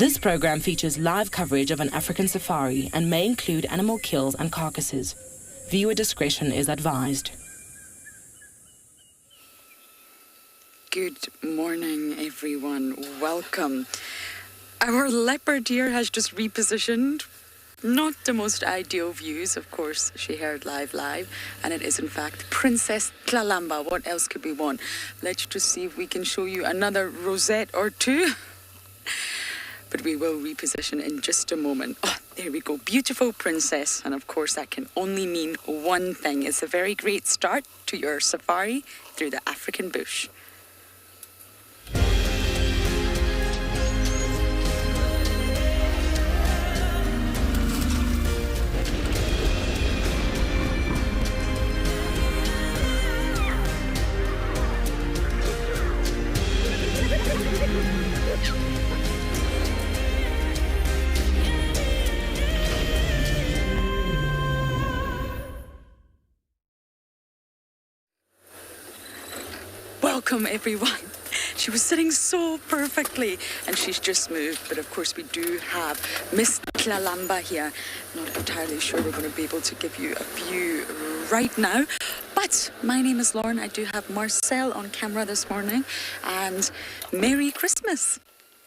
This program features live coverage of an African safari and may include animal kills and carcasses. Viewer discretion is advised. Good morning, everyone. Welcome. Our leopard deer has just repositioned. Not the most ideal views, of course, she heard live, and it is in fact Princess Tlalamba. What else could we want? Let's just see if we can show you another rosette or two. But we will reposition in just a moment. Oh, there we go. Beautiful princess. And of course, that can only mean one thing. It's a very great start to your safari through the African bush. Welcome, everyone. She was sitting so perfectly and she's just moved. But of course, we do have Miss Tlalamba here. Not entirely sure we're going to be able to give you a view right now. But my name is Lauren. I do have Marcel on camera this morning. And Merry Christmas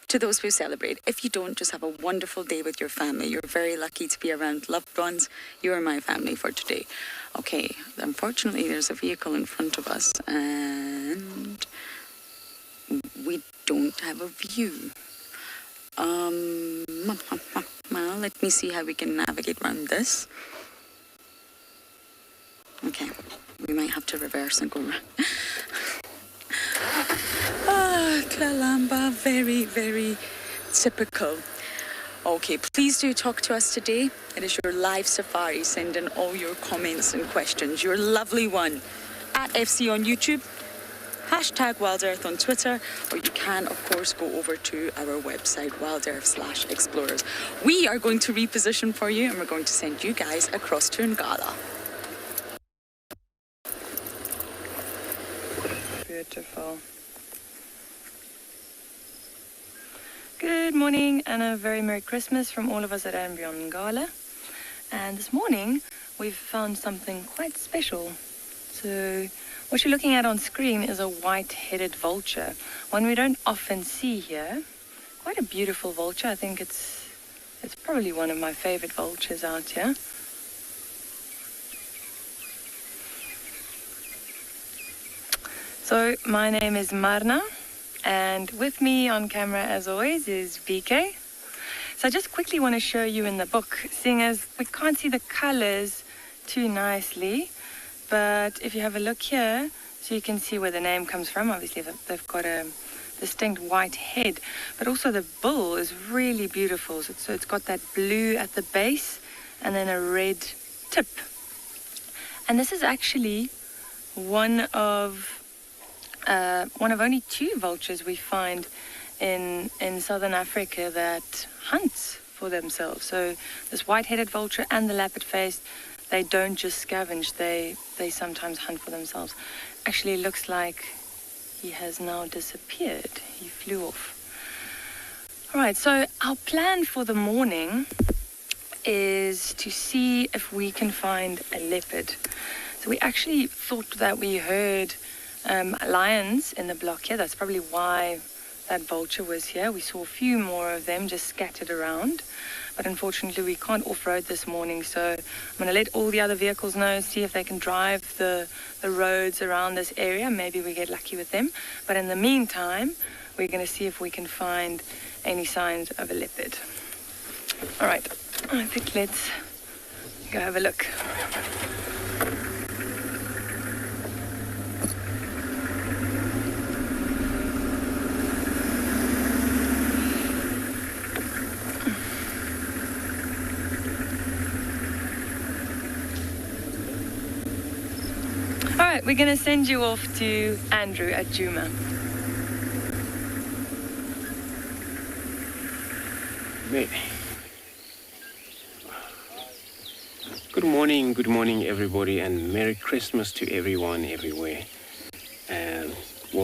to those who celebrate. If you don't, just have a wonderful day with your family. You're very lucky to be around loved ones. You are my family for today. Okay, unfortunately, there's a vehicle in front of us and we don't have a view. Well, let me see how we can navigate around this. Okay, we might have to reverse and go around. Tlalamba, very, very typical. Okay, please do talk to us today. It is your live safari. Send in all your comments and questions. Your lovely one at FC on YouTube, hashtag Wild Earth on Twitter, or you can, of course, go over to our website, wildearth.com/explorers. We are going to reposition for you and we're going to send you guys across to Ngala. Beautiful. Good morning and a very Merry Christmas from all of us at Ambient Ngala. And this morning we've found something quite special. So what you're looking at on screen is a white-headed vulture, one we don't often see here. Quite a beautiful vulture. I think it's probably one of my favorite vultures out here. So my name is MARNA. And with me on camera, as always, is BK. So I just quickly want to show you in the book, seeing as we can't see the colors too nicely, but if you have a look here, so you can see where the name comes from. Obviously, they've got a distinct white head, but also the bill is really beautiful. So it's got that blue at the base and then a red tip. And this is actually one of only two vultures we find in southern Africa that hunts for themselves. So this white-headed vulture and the lappet-faced, they don't just scavenge, they sometimes hunt for themselves. Actually, it looks like he has now disappeared. He flew off. All right, so our plan for the morning is to see if we can find a leopard. So we actually thought that we heard lions in the block here. That's probably why that vulture was here. We saw a few more of them just scattered around, but unfortunately we can't off-road this morning, so I'm going to let all the other vehicles know, see if they can drive the roads around this area. Maybe we get lucky with them, but in the meantime we're going to see if we can find any signs of a leopard. All right, I think let's go have a look. All right, we're going to send you off to Andrew at Juma. Good morning everybody, and Merry Christmas to everyone everywhere.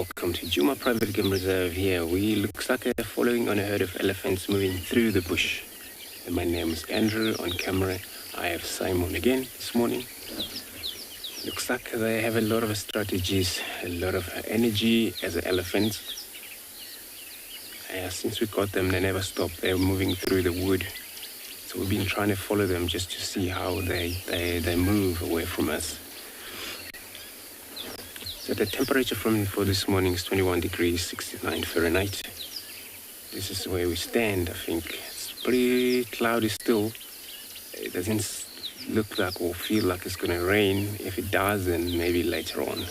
welcome to Juma Private Game Reserve. Here we looks like we're following on a herd of elephants moving through the bush. And my name is Andrew. On camera I have Simon again this morning. Looks like they have a lot of strategies, a lot of energy as elephants. Since we got them, they never stop. They're moving through the wood. So we've been trying to follow them just to see how they move away from us. So the temperature for this morning is 21 degrees, 69 Fahrenheit. This is where we stand. I think it's pretty cloudy still. It doesn't look like or feel like it's going to rain. If it does, then maybe later on.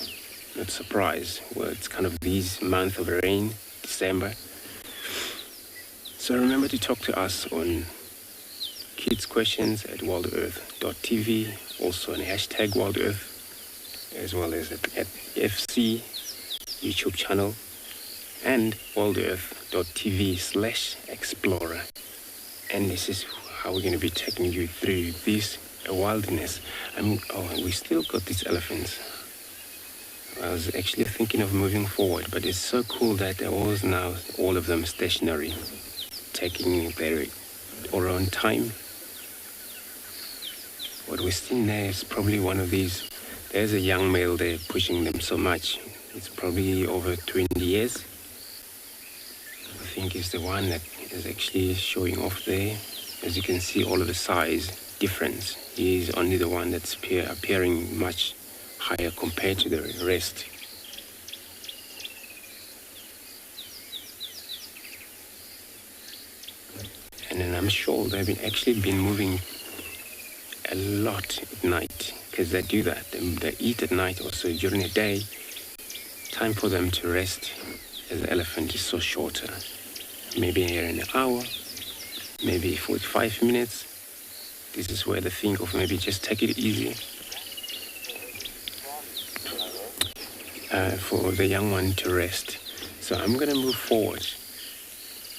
Not surprised. Well, it's kind of this month of rain, December. So remember to talk to us on kidsquestions@wildearth.tv, also on hashtag wildearth, as well as at FC YouTube channel and wildearth.tv/explorer. And this is how we're going to be taking you through this wilderness. We still got these elephants. I was actually thinking of moving forward, but it's so cool that they're all of them stationary, taking their own time. What we're seeing there is probably one of these. There's a young male there pushing them so much. It's probably over 20 years. I think it's the one that is actually showing off there. As you can see, all of the size difference. He's only the one that's appearing much higher compared to the rest. And then I'm sure they've actually been moving a lot at night, because they do that. They eat at night also during the day. Time for them to rest, as the elephant is so shorter. Maybe in an hour, maybe 45 minutes. This is where they think of maybe just take it easy. For the young one to rest. So I'm going to move forward.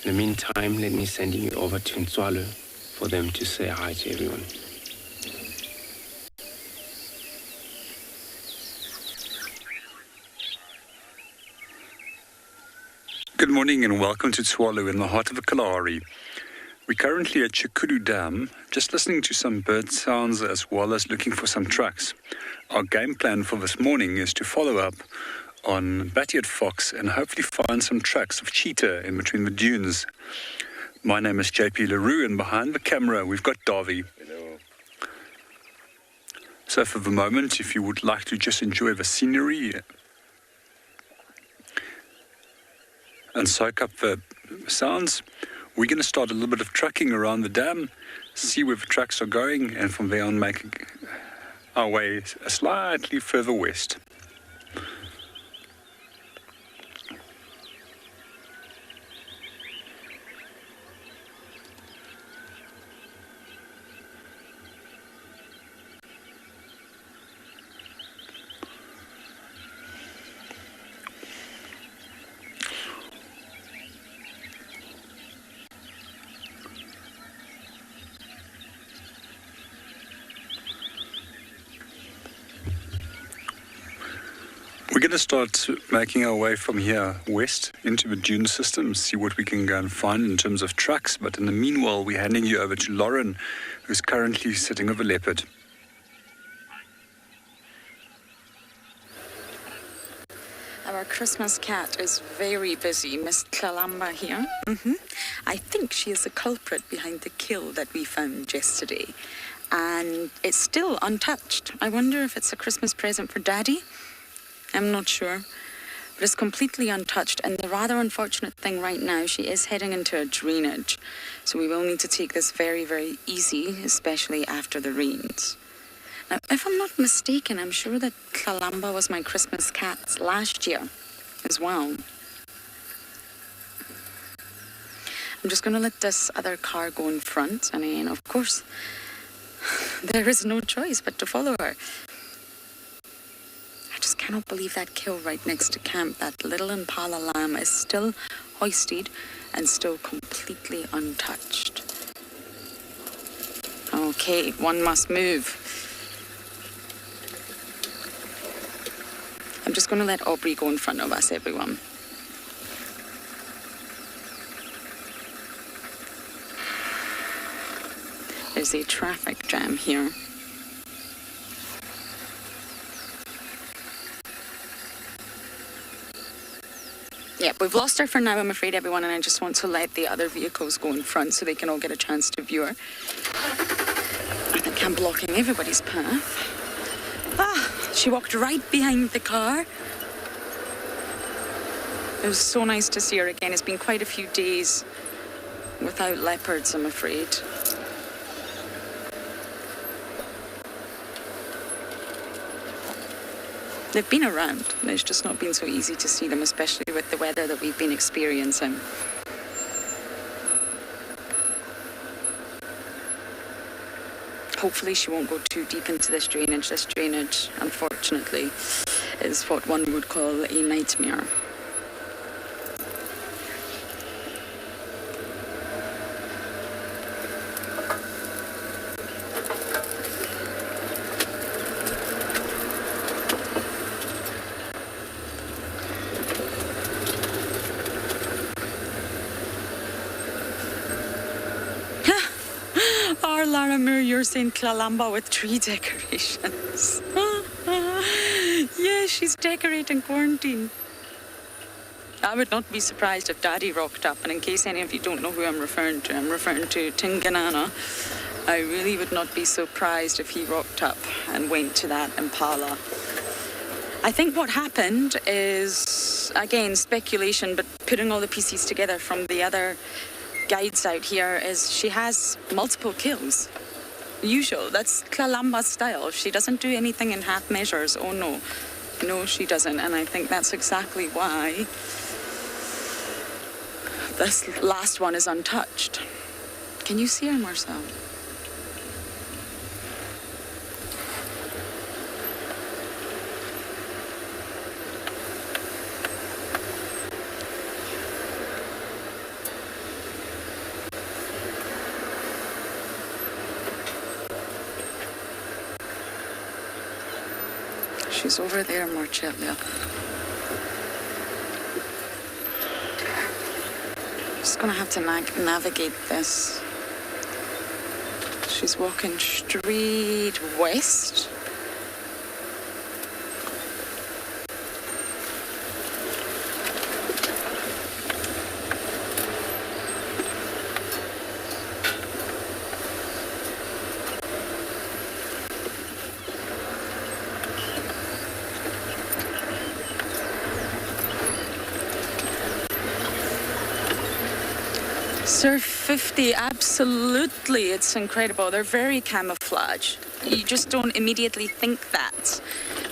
In the meantime, let me send you over to Ntswalo for them to say hi to everyone. Good morning and welcome to Tswalo in the heart of the Kalahari. We're currently at Chikudu Dam, just listening to some bird sounds as well as looking for some tracks. Our game plan for this morning is to follow up on bat-eared fox and hopefully find some tracks of cheetah in between the dunes. My name is JP LaRue, and behind the camera we've got Davy. Hello. So for the moment, if you would like to just enjoy the scenery and soak up the sounds, we're going to start a little bit of tracking around the dam, see where the tracks are going, and from there on make our way slightly further west. We're going to start making our way from here west into the dune system, see what we can go and find in terms of tracks. But in the meanwhile, we're handing you over to Lauren, who's currently sitting with a leopard. Our Christmas cat is very busy, Miss Tlalamba here. I think she is the culprit behind the kill that we found yesterday. And it's still untouched. I wonder if it's a Christmas present for Daddy? I'm not sure. But it's completely untouched. And the rather unfortunate thing right now, she is heading into a drainage. So we will need to take this very, very easy, especially after the rains. Now, if I'm not mistaken, I'm sure that Tlalamba was my Christmas cat last year as well. I'm just going to let this other car go in front. And then, of course, there is no choice but to follow her. I just cannot believe that kill right next to camp. That little impala lamb is still hoisted and still completely untouched. Okay, one must move. I'm just going to let Aubrey go in front of us, everyone. There's a traffic jam here. Yeah, we've lost her for now, I'm afraid, everyone, and I just want to let the other vehicles go in front so they can all get a chance to view her. I think I'm blocking everybody's path. Ah, she walked right behind the car. It was so nice to see her again. It's been quite a few days without leopards, I'm afraid. They've been around. It's just not been so easy to see them, especially with the weather that we've been experiencing. Hopefully she won't go too deep into this drainage. This drainage, unfortunately, is what one would call a nightmare. You're saying Klalamba with tree decorations. Yeah, she's decorating quarantine. I would not be surprised if Daddy rocked up. And in case any of you don't know who I'm referring to Tinganana. I really would not be surprised if he rocked up and went to that Impala. I think what happened is, again, speculation, but putting all the pieces together from the other guides out here, is she has multiple kills. Usual. That's Klalamba style. She doesn't do anything in half measures. Oh no. No, she doesn't. And I think that's exactly why this last one is untouched. Can you see her, Marcel? She's over there, Marcella. Just gonna have to navigate this. She's walking straight west. Surf 50, absolutely, it's incredible. They're very camouflage. You just don't immediately think that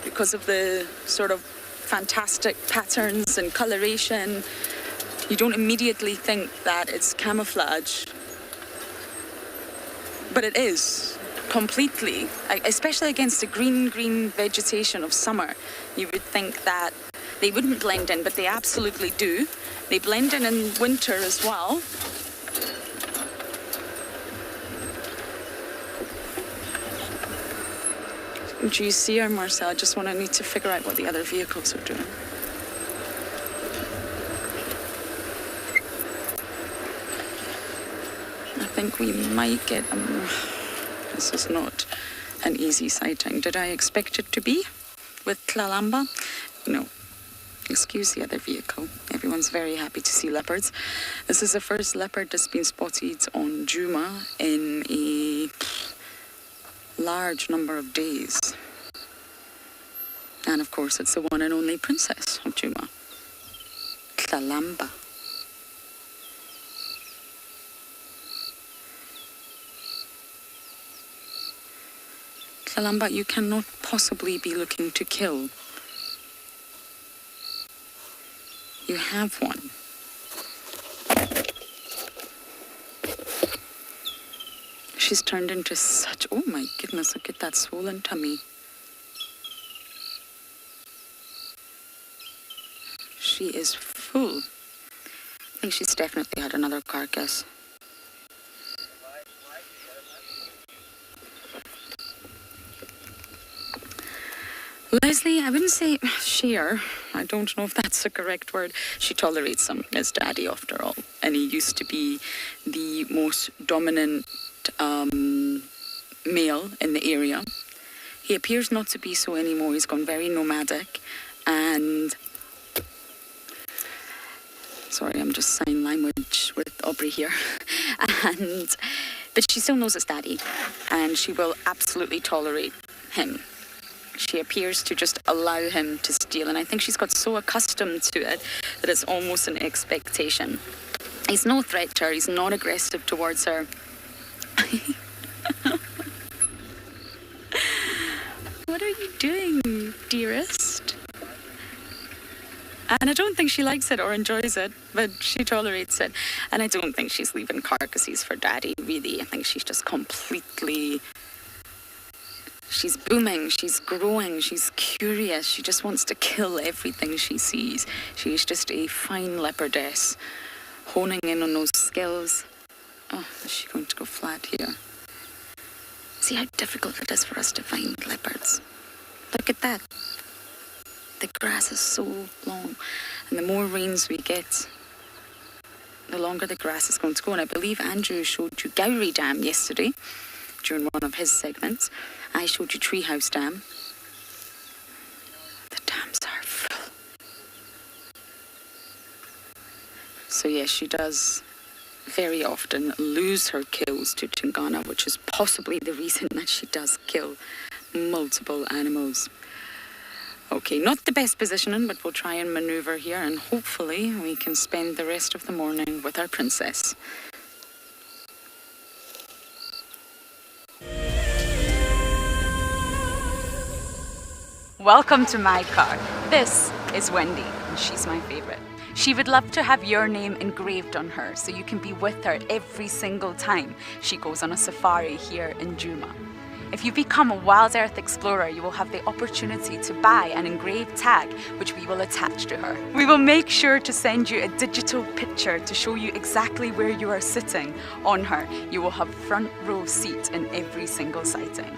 because of the sort of fantastic patterns and coloration. You don't immediately think that it's camouflage. But it is, completely. Especially against the green vegetation of summer. You would think that they wouldn't blend in, but they absolutely do. They blend in winter as well. Do you see her, Marcel? I just need to figure out what the other vehicles are doing. I think we might get... this is not an easy sighting. Did I expect it to be with Klalamba? No. Excuse the other vehicle. Everyone's very happy to see leopards. This is the first leopard that's been spotted on Djuma in a large number of days. And of course, it's the one and only princess of Djuma, Klalamba. Klalamba, you cannot possibly be looking to kill. You have one. She's turned into such... Oh my goodness, look at that swollen tummy. She is full. I think she's definitely had another carcass. Leslie, I wouldn't say share. I don't know if that's the correct word. She tolerates him as daddy after all. And he used to be the most dominant male in the area. He appears not to be so anymore. He's gone very nomadic. And sorry, I'm just sign language with Aubrey here. But she still knows it's daddy. And she will absolutely tolerate him. She appears to just allow him to steal, and I think she's got so accustomed to it that it's almost an expectation. He's no threat to her, he's not aggressive towards her. What are you doing, dearest? And I don't think she likes it or enjoys it, but she tolerates it. And I don't think she's leaving carcasses for daddy, really. I think she's just completely... She's booming, she's growing, she's curious. She just wants to kill everything she sees. She's just a fine leopardess, honing in on those skills. Oh, is she going to go flat here? See how difficult it is for us to find leopards. Look at that. The grass is so long. And the more rains we get, the longer the grass is going to go. And I believe Andrew showed you Gowrie Dam yesterday during one of his segments. I showed you Treehouse Dam. The dams are full. So yes, she does very often lose her kills to Tingana, which is possibly the reason that she does kill multiple animals. Okay, not the best positioning, but we'll try and maneuver here, and hopefully we can spend the rest of the morning with our princess. Welcome to my car. This is Wendy, and she's my favorite. She would love to have your name engraved on her so you can be with her every single time she goes on a safari here in Djuma. If you become a Wild Earth Explorer, you will have the opportunity to buy an engraved tag which we will attach to her. We will make sure to send you a digital picture to show you exactly where you are sitting on her. You will have front row seat in every single sighting.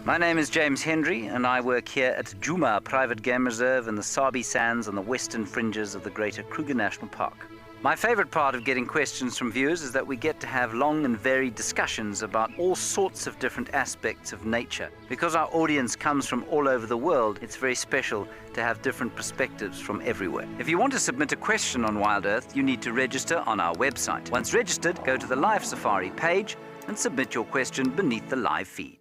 My name is James Hendry, and I work here at Djuma Private Game Reserve in the Sabi Sands on the western fringes of the Greater Kruger National Park. My favorite part of getting questions from viewers is that we get to have long and varied discussions about all sorts of different aspects of nature. Because our audience comes from all over the world, it's very special to have different perspectives from everywhere. If you want to submit a question on Wild Earth, you need to register on our website. Once registered, go to the Live Safari page and submit your question beneath the live feed.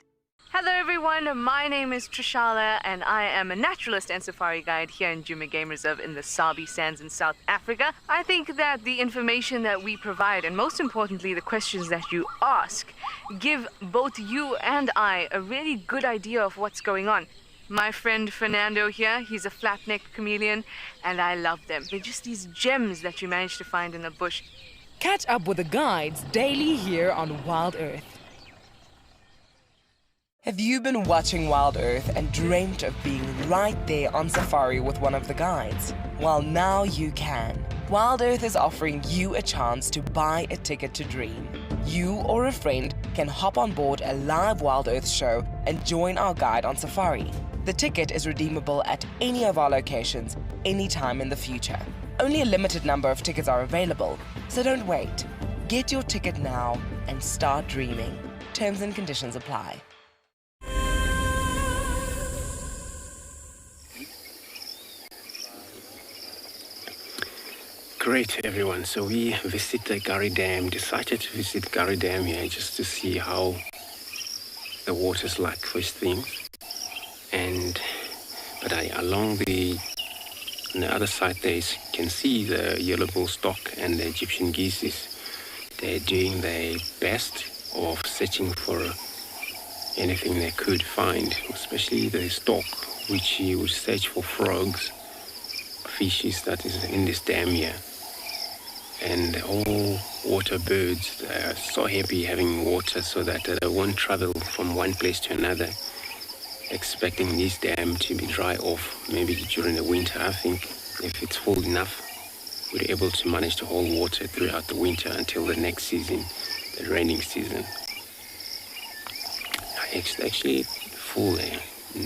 Hello everyone, my name is Trishala and I am a naturalist and safari guide here in Djuma Game Reserve in the Sabi Sands in South Africa. I think that the information that we provide, and most importantly the questions that you ask, give both you and I a really good idea of what's going on. My friend Fernando here, he's a flat-necked chameleon and I love them. They're just these gems that you manage to find in the bush. Catch up with the guides daily here on Wild Earth. Have you been watching Wild Earth and dreamt of being right there on safari with one of the guides? Well, now you can. Wild Earth is offering you a chance to buy a ticket to dream. You or a friend can hop on board a live Wild Earth show and join our guide on safari. The ticket is redeemable at any of our locations, anytime in the future. Only a limited number of tickets are available, so don't wait. Get your ticket now and start dreaming. Terms and conditions apply. Great, everyone. So we visited Gowrie Dam, decided to visit Gowrie Dam here just to see how the water's like, first things. But along on the other side there, you can see the yellow bull stock and the Egyptian geese. They're doing their best of searching for anything they could find, especially the stock, which you would search for frogs, fishes that is in this dam here. And all water birds, they are so happy having water so that they won't travel from one place to another, expecting this dam to be dry off maybe during the winter. I think if it's full enough, we're able to manage to hold water throughout the winter until the next season, the raining season. It's actually full there.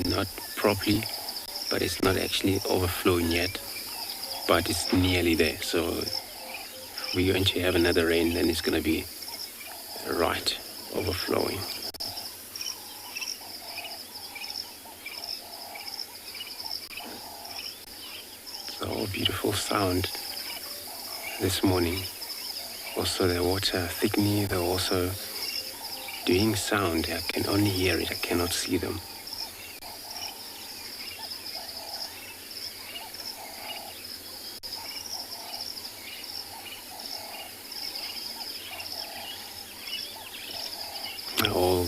Not properly, but it's not actually overflowing yet. But it's nearly there. So if we're going to have another rain, then it's going to be right overflowing. So beautiful sound this morning. Also the water thickening, they're also doing sound. I can only hear it, I cannot see them. All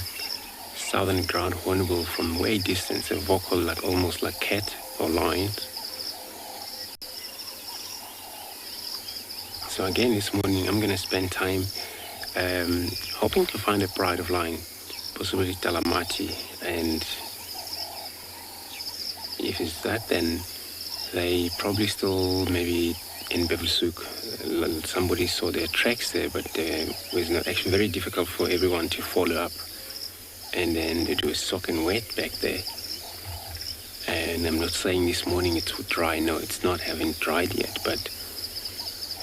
southern ground hornbill from way distance, a vocal like almost like cat or lion. So again this morning I'm going to spend time hoping to find a pride of lion, possibly Talamati, and if it's that, then they probably still maybe in Bevelshoek. Somebody saw their tracks there, but it was not actually very difficult for everyone to follow up, and then it was soaking wet back there. And I'm not saying this morning it would dry, no, it's not having dried yet, but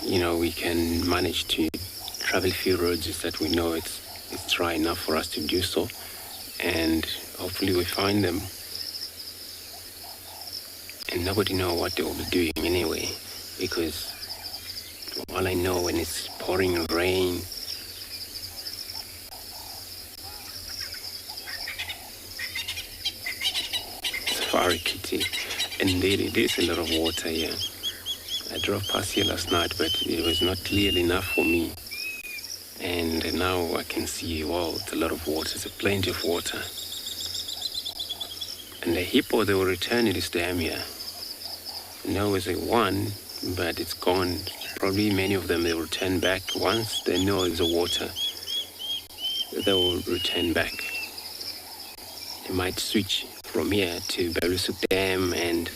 you know, we can manage to travel a few roads that we know it's dry enough for us to do so, and hopefully we find them. And nobody know what they will be doing anyway, because all I know, when it's pouring rain, Safari Kitty, indeed it is a lot of water here. I drove past here last night, but it was not clear enough for me. And now I can see, wow, it's a lot of water. It's plenty of water. And the hippo, they will return in this dam here. Now it's a one, but it's gone. Probably many of them, they will return back. Once they know there's a water, they will return back. They might switch from here to Bevelshoek Dam and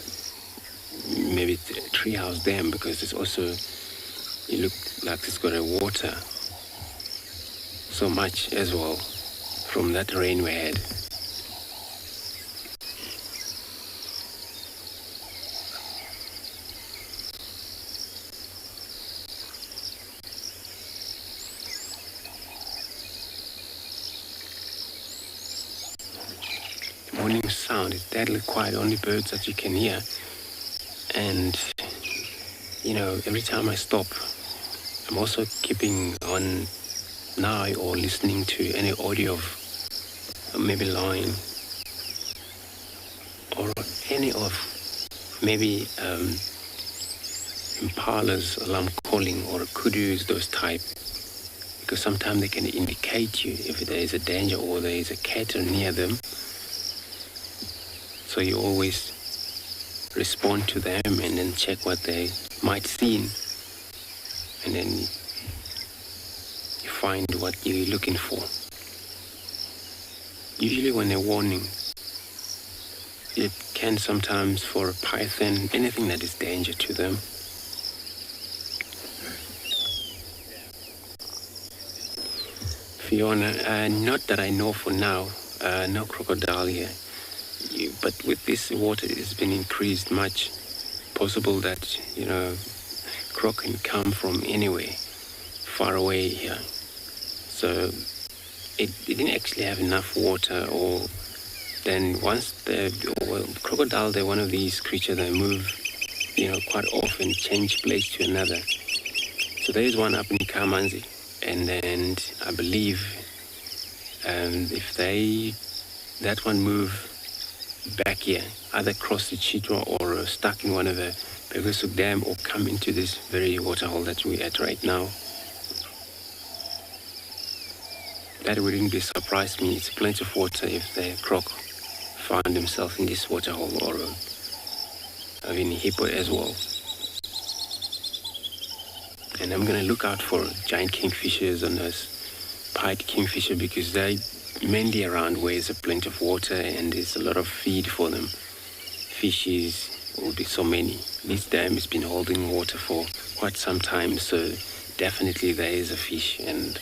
maybe Treehouse Dam, because it's also, it looks like it's got a water so much as well from that rain we had. The morning sound is deadly quiet, only birds that you can hear. And, you know, every time I stop, I'm also keeping on an eye or listening to any audio of maybe lion or any of maybe impalas, alarm calling, or kudus, those type. Because sometimes they can indicate you if there is a danger or there is a cat near them. So you always respond to them and then check what they might see, and then you find what you're looking for. Usually when they're warning, it can sometimes for a python, anything that is danger to them. Fiona, not that I know for now, no crocodile here. But with this water, it's been increased much. Possible that, you know, croc can come from anywhere, far away here. So it didn't actually have enough water, or then once crocodile, they're one of these creatures that move, you know, quite often, change place to another. So there's one up in Kamanzi, and then I believe if that one move back here, either cross the Chitwa or stuck in one of the Bevelshoek Dam or come into this very waterhole that we're at right now. That wouldn't be surprised me. It's plenty of water if the croc found himself in this waterhole, or in hippo as well. And I'm going to look out for giant kingfishers and those pied kingfisher, because they're mainly around where there's plenty of water and there's a lot of feed for them. Fishes will be so many. This dam has been holding water for quite some time, so definitely there is a fish, and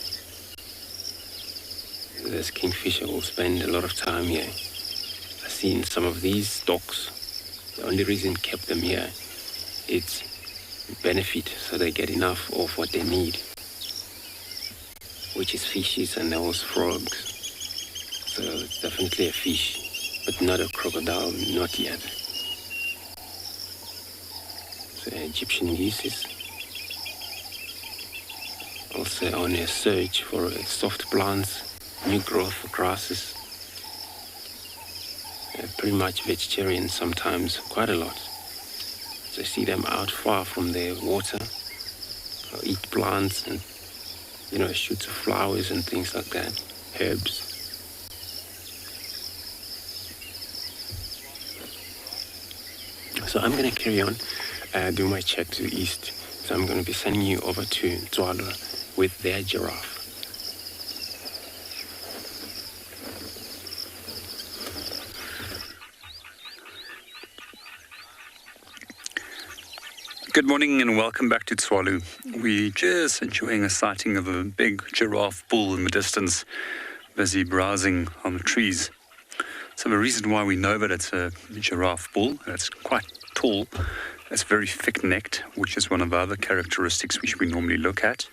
This kingfisher will spend a lot of time here. I've seen some of these stocks. The only reason kept them here is benefit, so they get enough of what they need, which is fishes and those frogs. So it's definitely a fish, but not a crocodile, not yet. So Egyptian geese is also on a search for soft plants, new growth grasses. Pretty much vegetarian sometimes, quite a lot. So I see them out far from the water, eat plants and, shoots of flowers and things like that, herbs. So I'm going to carry on, do my check to the east. So I'm going to be sending you over to Tswalo with their giraffe. Good morning and welcome back to Tswalo. We're just enjoying a sighting of a big giraffe bull in the distance, busy browsing on the trees. So the reason why we know that it's a giraffe bull, it's quite tall, it's very thick-necked, which is one of the other characteristics which we normally look at.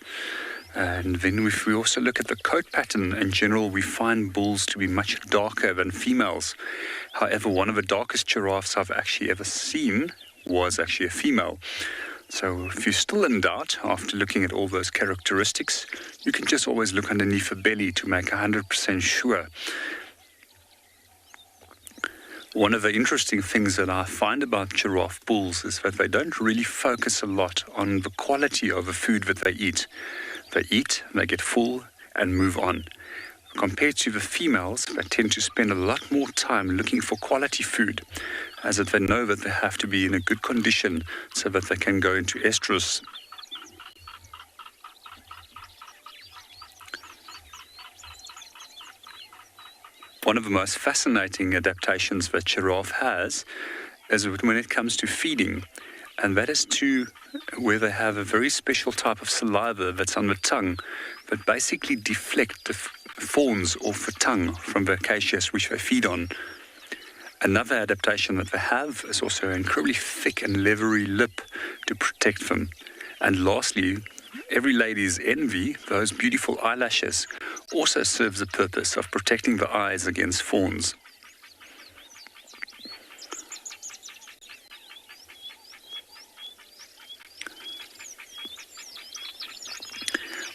And then if we also look at the coat pattern, in general, we find bulls to be much darker than females. However, one of the darkest giraffes I've actually ever seen was actually a female. So if you're still in doubt after looking at all those characteristics, you can just always look underneath the belly to make 100% sure. One of the interesting things that I find about giraffe bulls is that they don't really focus a lot on the quality of the food that they eat. They eat, they get full, and move on. Compared to the females, they tend to spend a lot more time looking for quality food, as that they know that they have to be in a good condition so that they can go into estrus. One of the most fascinating adaptations that giraffe has is when it comes to feeding, and that is to where they have a very special type of saliva that's on the tongue that basically deflect the thorns off the tongue from the acacias which they feed on. Another adaptation that they have is also an incredibly thick and leathery lip to protect them. And lastly, every lady's envy, those beautiful eyelashes, also serves the purpose of protecting the eyes against thorns.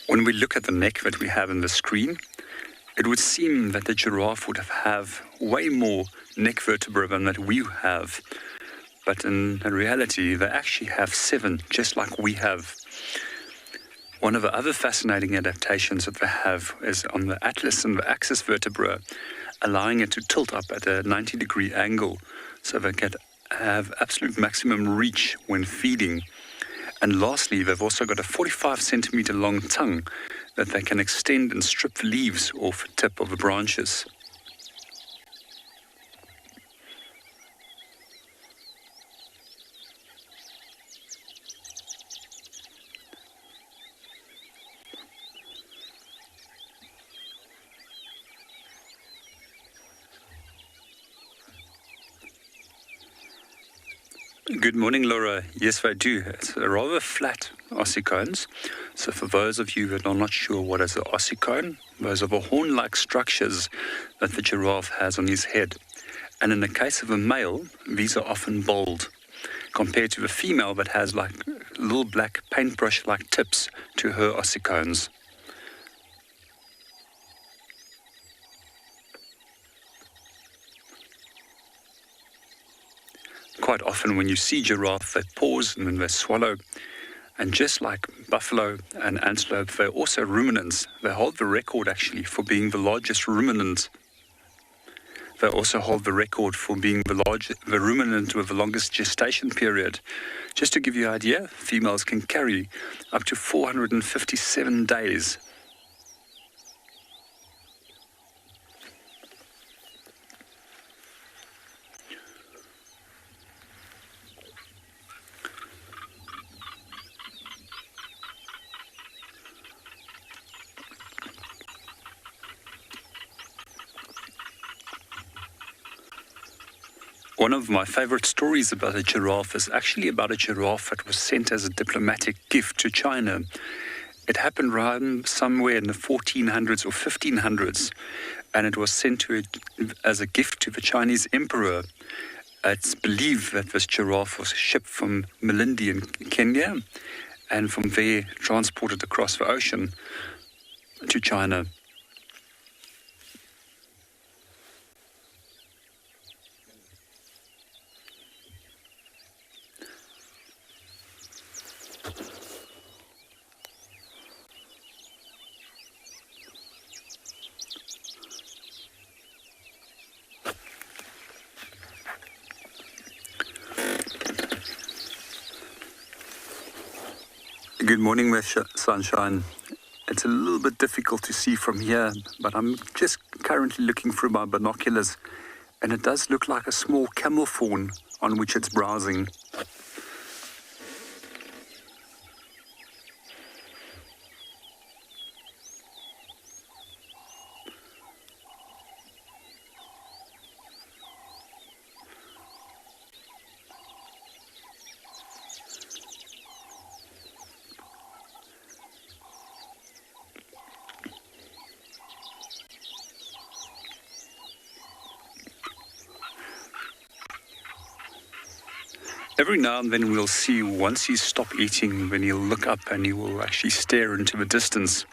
When we look at the neck that we have in the screen, it would seem that the giraffe would have way more neck vertebrae than that we have. But in reality, they actually have 7, just like we have. One of the other fascinating adaptations that they have is on the atlas and the axis vertebra, allowing it to tilt up at a 90-degree angle so they can have absolute maximum reach when feeding. And lastly, they've also got a 45-centimeter long tongue that they can extend and strip the leaves off the tip of the branches. Good morning, Laura. Yes, I do. It's a rather flat ossicones. So for those of you that are not sure what is an ossicone, those are the horn-like structures that the giraffe has on his head. And in the case of a male, these are often bald, compared to the female that has like little black paintbrush-like tips to her ossicones. Quite often when you see giraffe, they pause and then they swallow. And just like buffalo and antelope, they're also ruminants. They hold the record actually for being the largest ruminant. They also hold the record for being the ruminant with the longest gestation period. Just to give you an idea, females can carry up to 457 days. One of my favorite stories about a giraffe is actually about a giraffe that was sent as a diplomatic gift to China. It happened around somewhere in the 1400s or 1500s, and it was sent as a gift to the Chinese emperor. It's believed that this giraffe was shipped from Malindi in Kenya, and from there transported across the ocean to China. Good morning, Miss Sunshine. It's a little bit difficult to see from here, but I'm just currently looking through my binoculars, and it does look like a small camel fawn on which it's browsing. Every now and then we'll see, once he stops eating, then he'll look up and he will actually stare into the distance.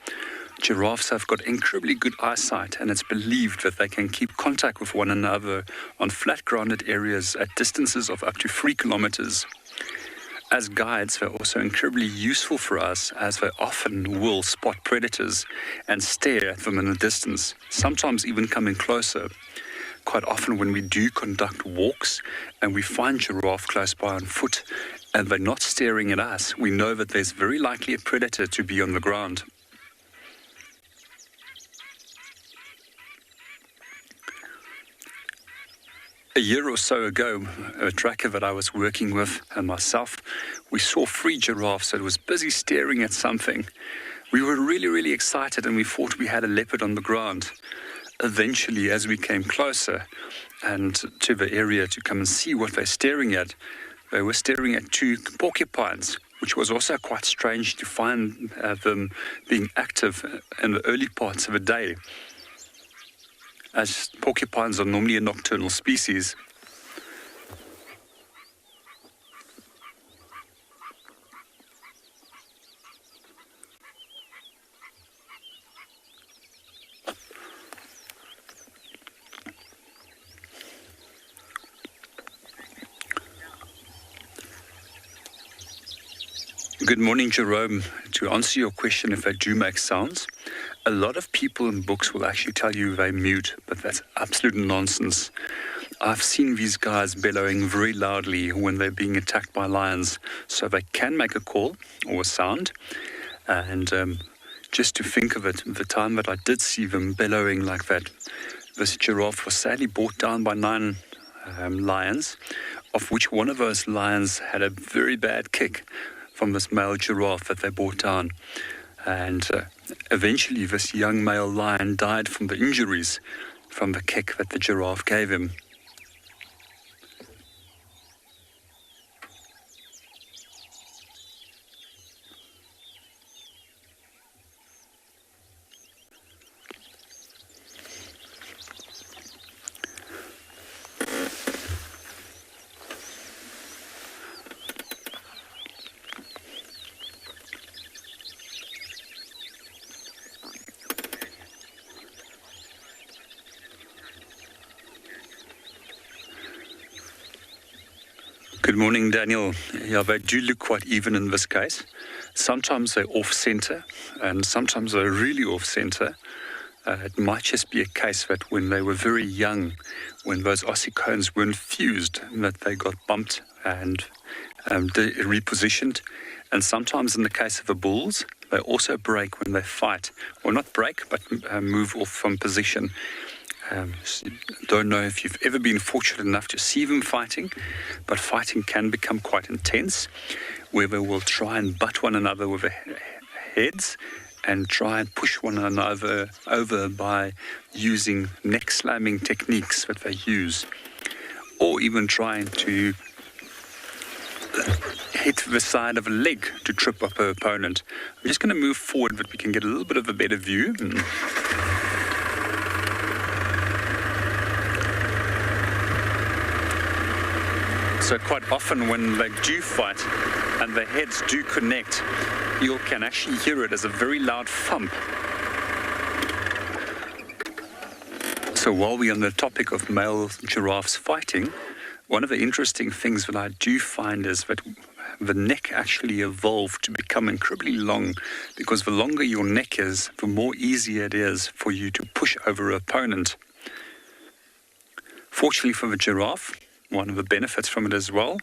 Giraffes have got incredibly good eyesight, and it's believed that they can keep contact with one another on flat-grounded areas at distances of up to 3 kilometers. As guides, they're also incredibly useful for us, as they often will spot predators and stare at them in the distance, sometimes even coming closer. Quite often when we do conduct walks and we find giraffe close by on foot and they're not staring at us, we know that there's very likely a predator to be on the ground. A year or so ago, a tracker that I was working with and myself, we saw 3 giraffes that was busy staring at something. We were really excited, and we thought we had a leopard on the ground. Eventually, as we came closer and to the area to come and see what they're staring at, they were staring at 2 porcupines, which was also quite strange to find them being active in the early parts of the day, as porcupines are normally a nocturnal species. Good morning, Jerome. To answer your question, if they do make sounds, a lot of people in books will actually tell you they mute, but that's absolute nonsense. I've seen these guys bellowing very loudly when they're being attacked by lions, so they can make a call or a sound. And just to think of it, the time that I did see them bellowing like that, this giraffe was sadly brought down by 9 lions, of which one of those lions had a very bad kick from this male giraffe that they brought down. And eventually this young male lion died from the injuries from the kick that the giraffe gave him. Good morning, Daniel. Yeah, they do look quite even in this case. Sometimes they're off-center, and sometimes they're really off-center. It might just be a case that when they were very young, when those ossicones weren't fused, that they got bumped and repositioned. And sometimes in the case of the bulls, they also break when they fight. Or not break, but move off from position. Don't know if you've ever been fortunate enough to see them fighting, but fighting can become quite intense, where they will try and butt one another with their heads and try and push one another over by using neck slamming techniques that they use. or even trying to hit the side of a leg to trip up her opponent. I'm just going to move forward, but we can get a little bit of a better view. So quite often when they do fight and their heads do connect, you can actually hear it as a very loud thump. So while we're on the topic of male giraffes fighting, one of the interesting things that I do find is that the neck actually evolved to become incredibly long, because the longer your neck is, the more easier it is for you to push over an opponent. Fortunately for the giraffe, one of the benefits from it as well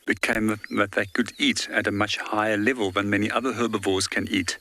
became that they could eat at a much higher level than many other herbivores can eat.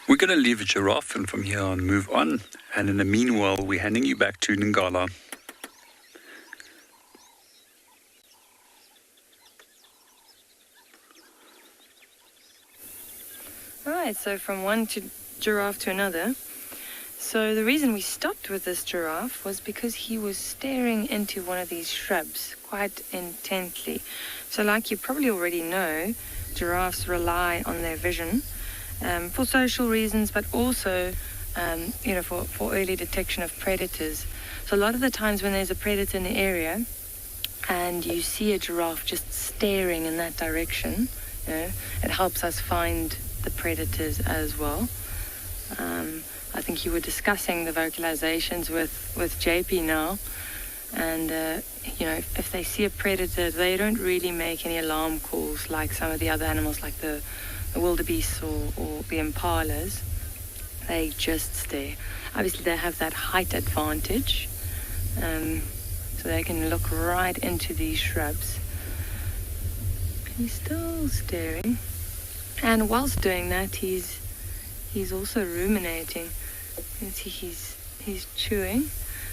We're going to leave a giraffe and from here on move on, and in the meanwhile we're handing you back to Ngala. Alright, so from one giraffe to another. So the reason we stopped with this giraffe was because he was staring into one of these shrubs quite intently. So like you probably already know, giraffes rely on their vision for social reasons, but also for early detection of predators. So a lot of the times when there's a predator in the area and you see a giraffe just staring in that direction, it helps us find the predators as well. I think you were discussing the vocalizations with JP now, and if they see a predator, they don't really make any alarm calls like some of the other animals, like the wildebeests or the impalas. They just stare. Obviously they have that height advantage, so they can look right into these shrubs. He's still staring, and whilst doing that he's also ruminating. You can see he's chewing.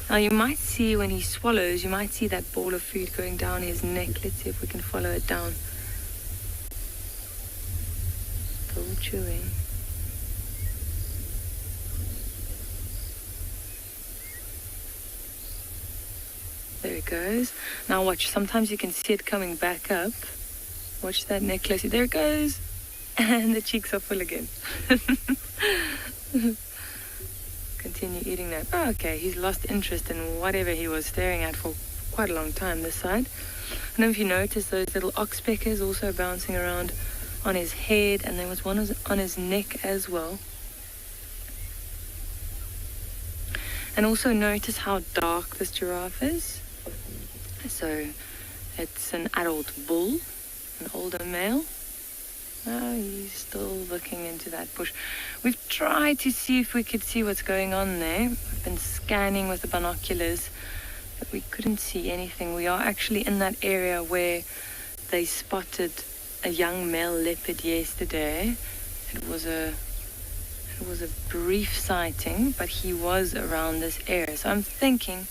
Now you might see when he swallows, you might see that ball of food going down his neck. Let's see if we can follow it down. Still chewing. There it goes. Now watch, sometimes you can see it coming back up. Watch that neck closely. There it goes. And the cheeks are full again. Continue eating that. Oh, okay, he's lost interest in whatever he was staring at for quite a long time this side. I don't know if you noticed those little oxpeckers also bouncing around on his head, and there was one on his neck as well. And also notice how dark this giraffe is. So it's an adult bull, an older male. Oh, he's still looking into that bush. We've tried to see if we could see what's going on there. We've been scanning with the binoculars, but we couldn't see anything. We are actually in that area where they spotted a young male leopard yesterday. It was a brief sighting, but he was around this area. So I'm thinking,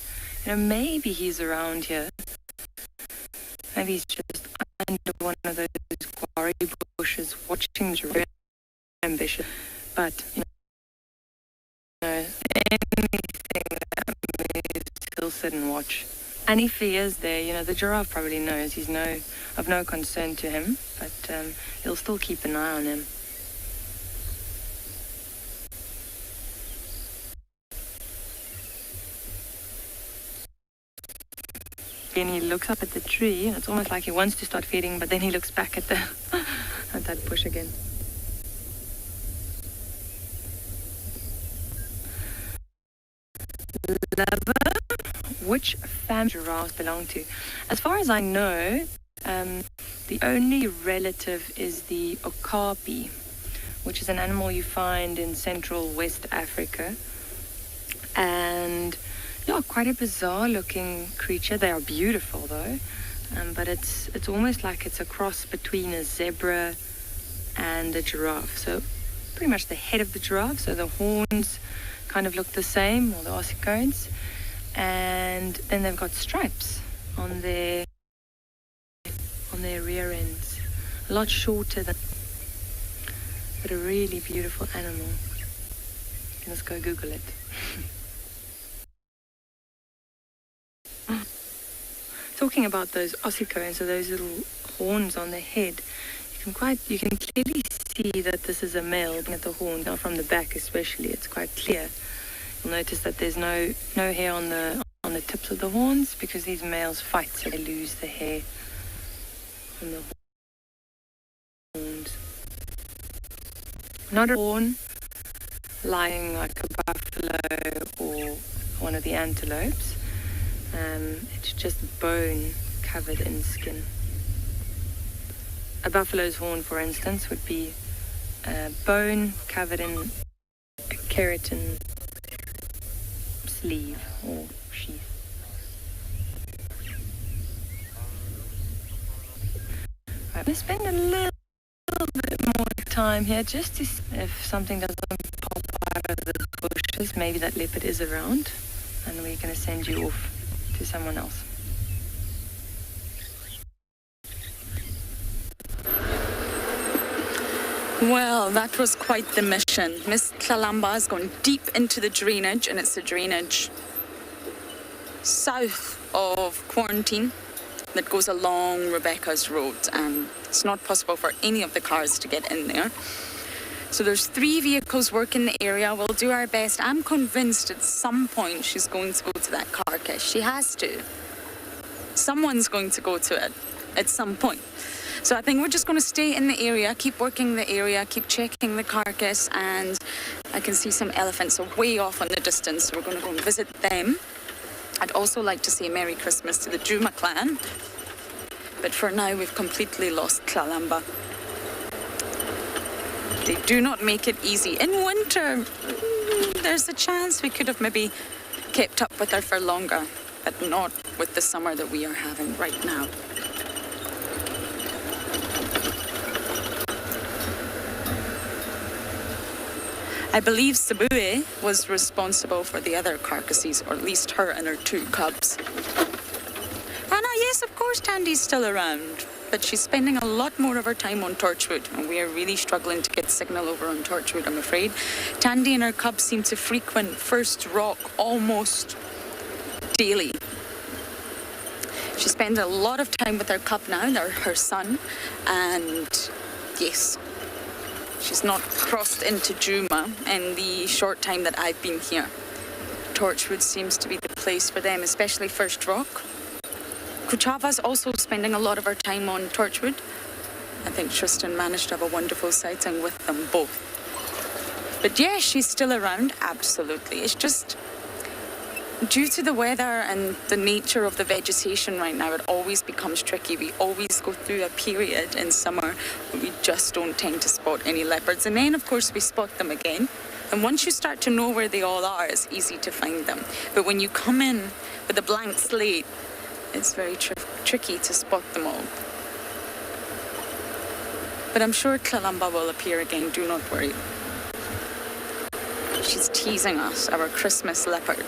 maybe he's around here. Maybe he's just under one of those quarry bushes watching the giraffe. Ambitious, but anything that moves, he'll sit and watch. And if he is there, the giraffe probably knows he's of no concern to him, but he'll still keep an eye on him. And he looks up at the tree, and it's almost like he wants to start feeding, but then he looks back at the at that bush again. Lover, which family giraffes belong to? As far as I know, the only relative is the okapi, which is an animal you find in central West Africa. And yeah, quite a bizarre looking creature. They are beautiful though, but it's almost like it's a cross between a zebra and a giraffe. So pretty much the head of the giraffe, so the horns kind of look the same, or the ossicones, and then they've got stripes on their rear ends. A lot shorter than, but a really beautiful animal. Let's go Google it. Talking about those ossicones, so those little horns on the head, you can clearly see that this is a male looking at the horn. Now from the back especially, it's quite clear. You'll notice that there's no hair on the tips of the horns, because these males fight, so they lose the hair on the horns. Not a horn lying like a buffalo or one of the antelopes. It's just bone covered in skin. A buffalo's horn, for instance, would be bone covered in a keratin sleeve or sheath. Right, I'm going to spend a little bit more time here just to see if something doesn't pop out of the bushes. Maybe that leopard is around, and we're going to send you off to someone else. Well, that was quite the mission. Miss Tlalamba has gone deep into the drainage, and it's the drainage south of Quarantine that goes along Rebecca's Road, and it's not possible for any of the cars to get in there. So there's 3 vehicles working the area. We'll do our best. I'm convinced at some point she's going to go to that carcass. She has to. Someone's going to go to it at some point. So I think we're just going to stay in the area, keep working the area, keep checking the carcass, and I can see some elephants way off in the distance, so we're going to go and visit them. I'd also like to say Merry Christmas to the Juma clan, but for now we've completely lost Tlalamba. They do not make it easy. In winter, there's a chance we could have maybe kept up with her for longer, but not with the summer that we are having right now. I believe Sabue was responsible for the other carcasses, or at least her and her 2 cubs. And yes, of course, Tandy's still around, but she's spending a lot more of her time on Torchwood, and we are really struggling to get signal over on Torchwood, I'm afraid. Tandy and her cubs seem to frequent First Rock almost daily. She spends a lot of time with her cub now, her son, and yes, she's not crossed into Juma in the short time that I've been here. Torchwood seems to be the place for them, especially First Rock. Kuchava's also spending a lot of her time on Torchwood. I think Tristan managed to have a wonderful sighting with them both. But yeah, she's still around, absolutely. It's just due to the weather and the nature of the vegetation right now, it always becomes tricky. We always go through a period in summer where we just don't tend to spot any leopards. And then, of course, we spot them again. And once you start to know where they all are, it's easy to find them. But when you come in with a blank slate, it's very tricky to spot them all. But I'm sure Tlalamba will appear again, do not worry. She's teasing us, our Christmas leopard.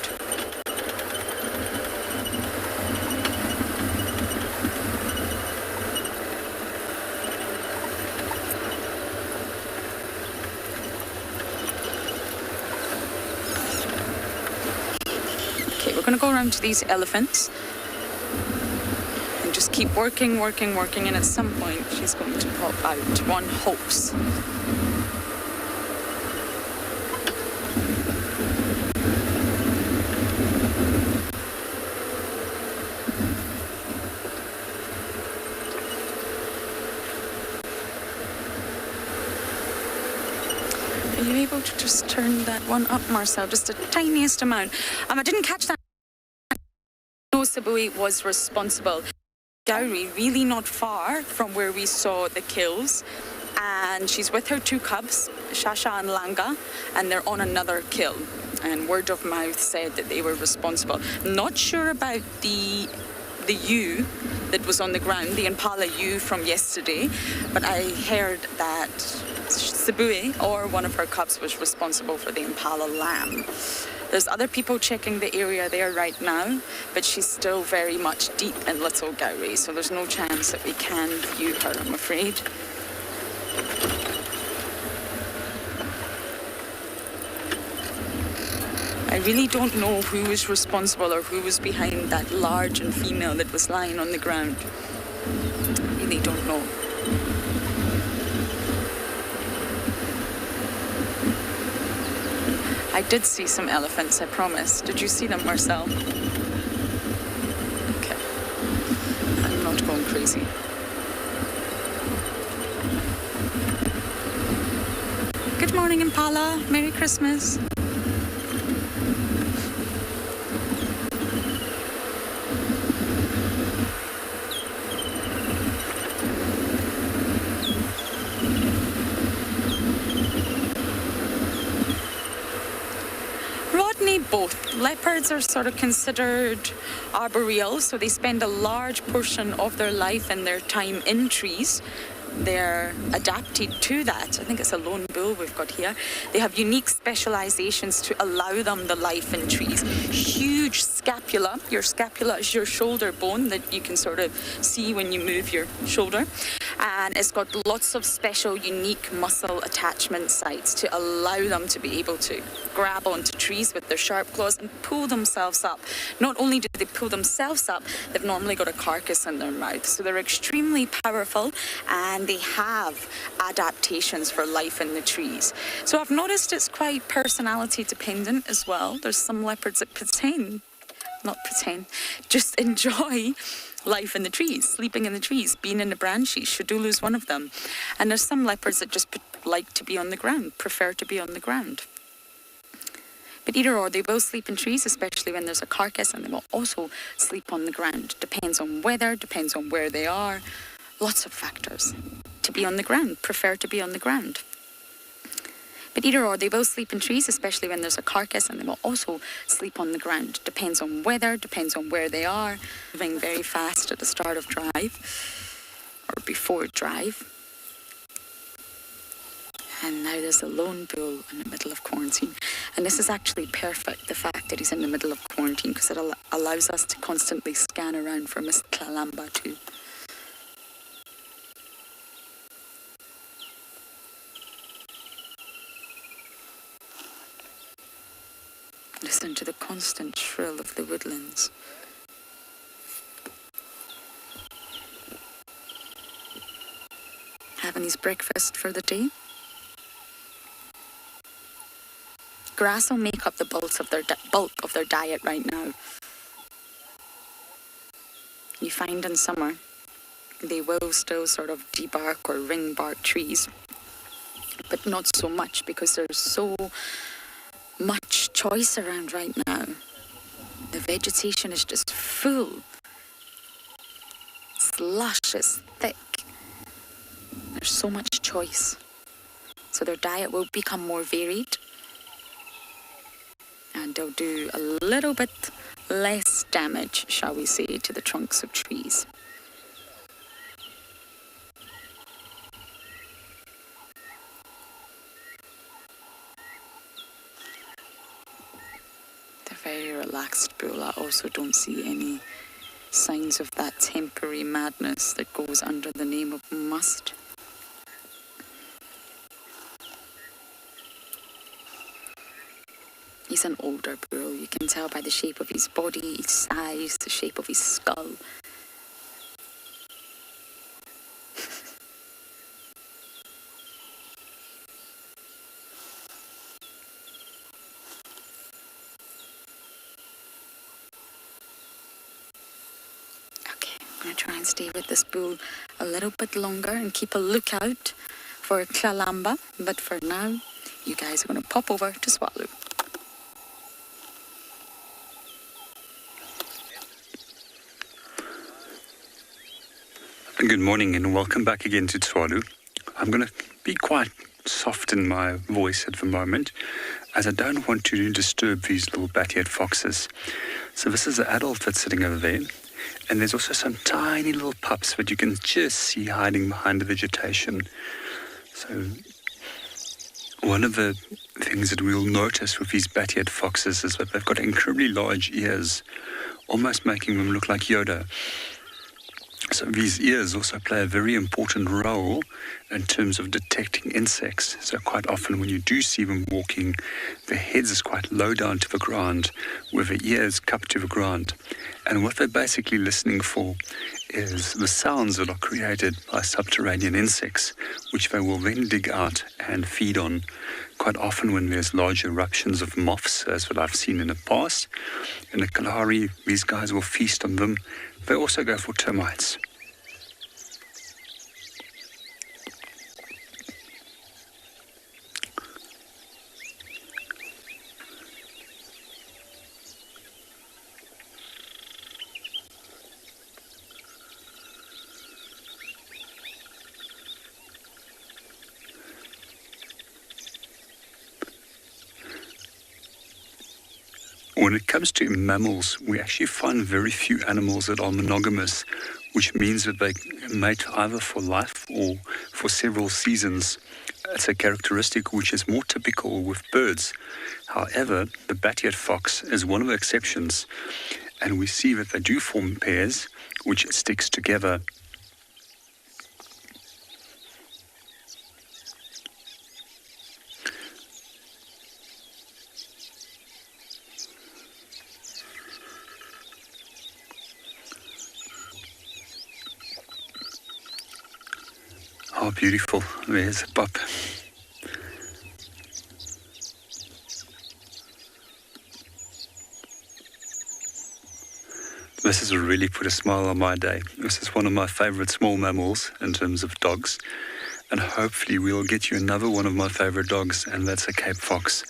Okay, we're going to go around to these elephants and just keep working, and at some point she's going to pop out. One hopes. to just turn that one up, Marcel, just the tiniest amount. I didn't catch that. No, Sibui was responsible. Gowrie, really not far from where we saw the kills. And she's with her 2 cubs, Shasha and Langa, and they're on another kill. And word of mouth said that they were responsible. Not sure about the ewe that was on the ground, the Impala ewe from yesterday, but I heard that Sibui or one of her cubs was responsible for the Impala lamb. There's other people checking the area there right now, but she's still very much deep in Little Gowrie, so there's no chance that we can view her, I'm afraid. I really don't know who was responsible or who was behind that large and female that was lying on the ground. I really don't know. I did see some elephants, I promise. Did you see them, Marcel? Okay. I'm not going crazy. Good morning, Impala. Merry Christmas. Both. Leopards are sort of considered arboreal, so they spend a large portion of their life and their time in trees. They're adapted to that. I think it's a lone bull we've got here. They have unique specializations to allow them the life in trees. Huge scapula. Your scapula is your shoulder bone that you can sort of see when you move your shoulder. And it's got lots of special, unique muscle attachment sites to allow them to be able to grab onto trees with their sharp claws and pull themselves up. Not only do they pull themselves up, they've normally got a carcass in their mouth. So they're extremely powerful and they have adaptations for life in the trees. So I've noticed it's quite personality dependent as well. There's some leopards that just enjoy life in the trees, sleeping in the trees, being in the branches. Shadulu's one of them. And there's some leopards that just like to be on the ground, prefer to be on the ground. But either or, they will sleep in trees, especially when there's a carcass, and they will also sleep on the ground. Depends on weather, depends on where they are. Lots of factors. To be on the ground, prefer to be on the ground. But either or, they will sleep in trees, especially when there's a carcass, and they will also sleep on the ground. Depends on weather, depends on where they are. Moving very fast at the start of drive, or before drive. And now there's a lone bull in the middle of quarantine. And this is actually perfect, the fact that he's in the middle of quarantine, because it allows us to constantly scan around for Miss Tlalamba too. Listen to the constant shrill of the woodlands. Having his breakfast for the day. Grass will make up the bulk of their diet right now. You find in summer, they will still sort of debark or ring bark trees, but not so much because there's so much choice around right now. The vegetation is just full. It's lush, it's thick. There's so much choice. So their diet will become more varied. And they'll do a little bit less damage, shall we say, to the trunks of trees. They're very relaxed bull. I also don't see any signs of that temporary madness that goes under the name of must. He's an older bull. You can tell by the shape of his body, his size, the shape of his skull. Okay, I'm going to try and stay with this bull a little bit longer and keep a lookout for Tlalamba, but for now, you guys are going to pop over to Swallow. Good morning and welcome back again to Tswalu. I'm going to be quite soft in my voice at the moment, as I don't want to disturb these little bat-eared foxes. So this is the adult that's sitting over there, and there's also some tiny little pups that you can just see hiding behind the vegetation. So one of the things that we'll notice with these bat-eared foxes is that they've got incredibly large ears, almost making them look like Yoda. So these ears also play a very important role in terms of detecting insects. So quite often when you do see them walking, their heads is quite low down to the ground, with their ears cupped to the ground. And what they're basically listening for is the sounds that are created by subterranean insects, which they will then dig out and feed on. Quite often when there's large eruptions of moths, as what I've seen in the past, in the Kalahari, these guys will feast on them. They also go for termites. When it comes to mammals, we actually find very few animals that are monogamous, which means that they mate either for life or for several seasons. It's a characteristic which is more typical with birds. However, the bat-eared fox is one of the exceptions, and we see that they do form pairs, which sticks together. Oh, beautiful. There's a pup. This has really put a smile on my day. This is one of my favorite small mammals in terms of dogs. And hopefully we'll get you another one of my favorite dogs, and that's a Cape Fox.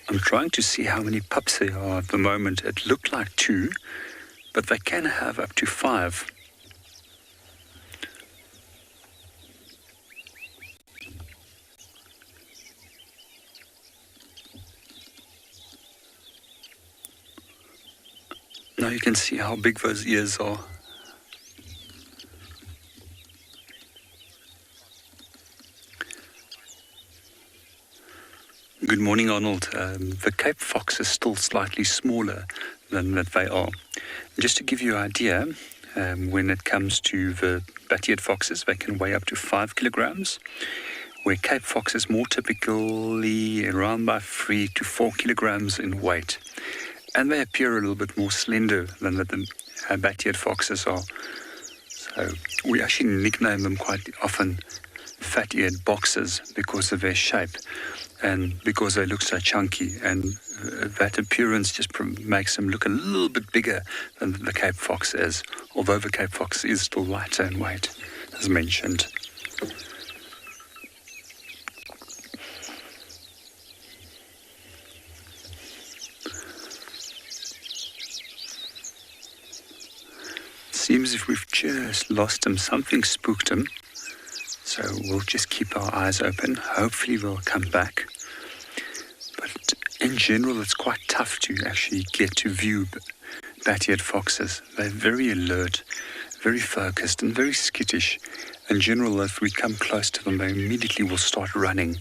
I'm trying to see how many pups there are at the moment. It looked like 2, but they can have up to 5. Now you can see how big those ears are. Good morning, Arnold. The Cape Fox is still slightly smaller than that they are. Just to give you an idea, when it comes to the bat-eared foxes, they can weigh up to 5 kilograms, where Cape Fox is more typically around by 3 to 4 kilograms in weight. And they appear a little bit more slender than the bat-eared foxes are. So we actually nickname them quite often fat-eared boxers because of their shape and because they look so chunky, and that appearance just makes them look a little bit bigger than the Cape Fox is, although the Cape Fox is still lighter in weight, as mentioned. Seems as if we've just lost him. Something spooked him. So we'll just keep our eyes open. Hopefully they'll come back. But in general, it's quite tough to actually get to view bat-eared foxes. They're very alert, very focused, and very skittish. In general, if we come close to them, they immediately will start running.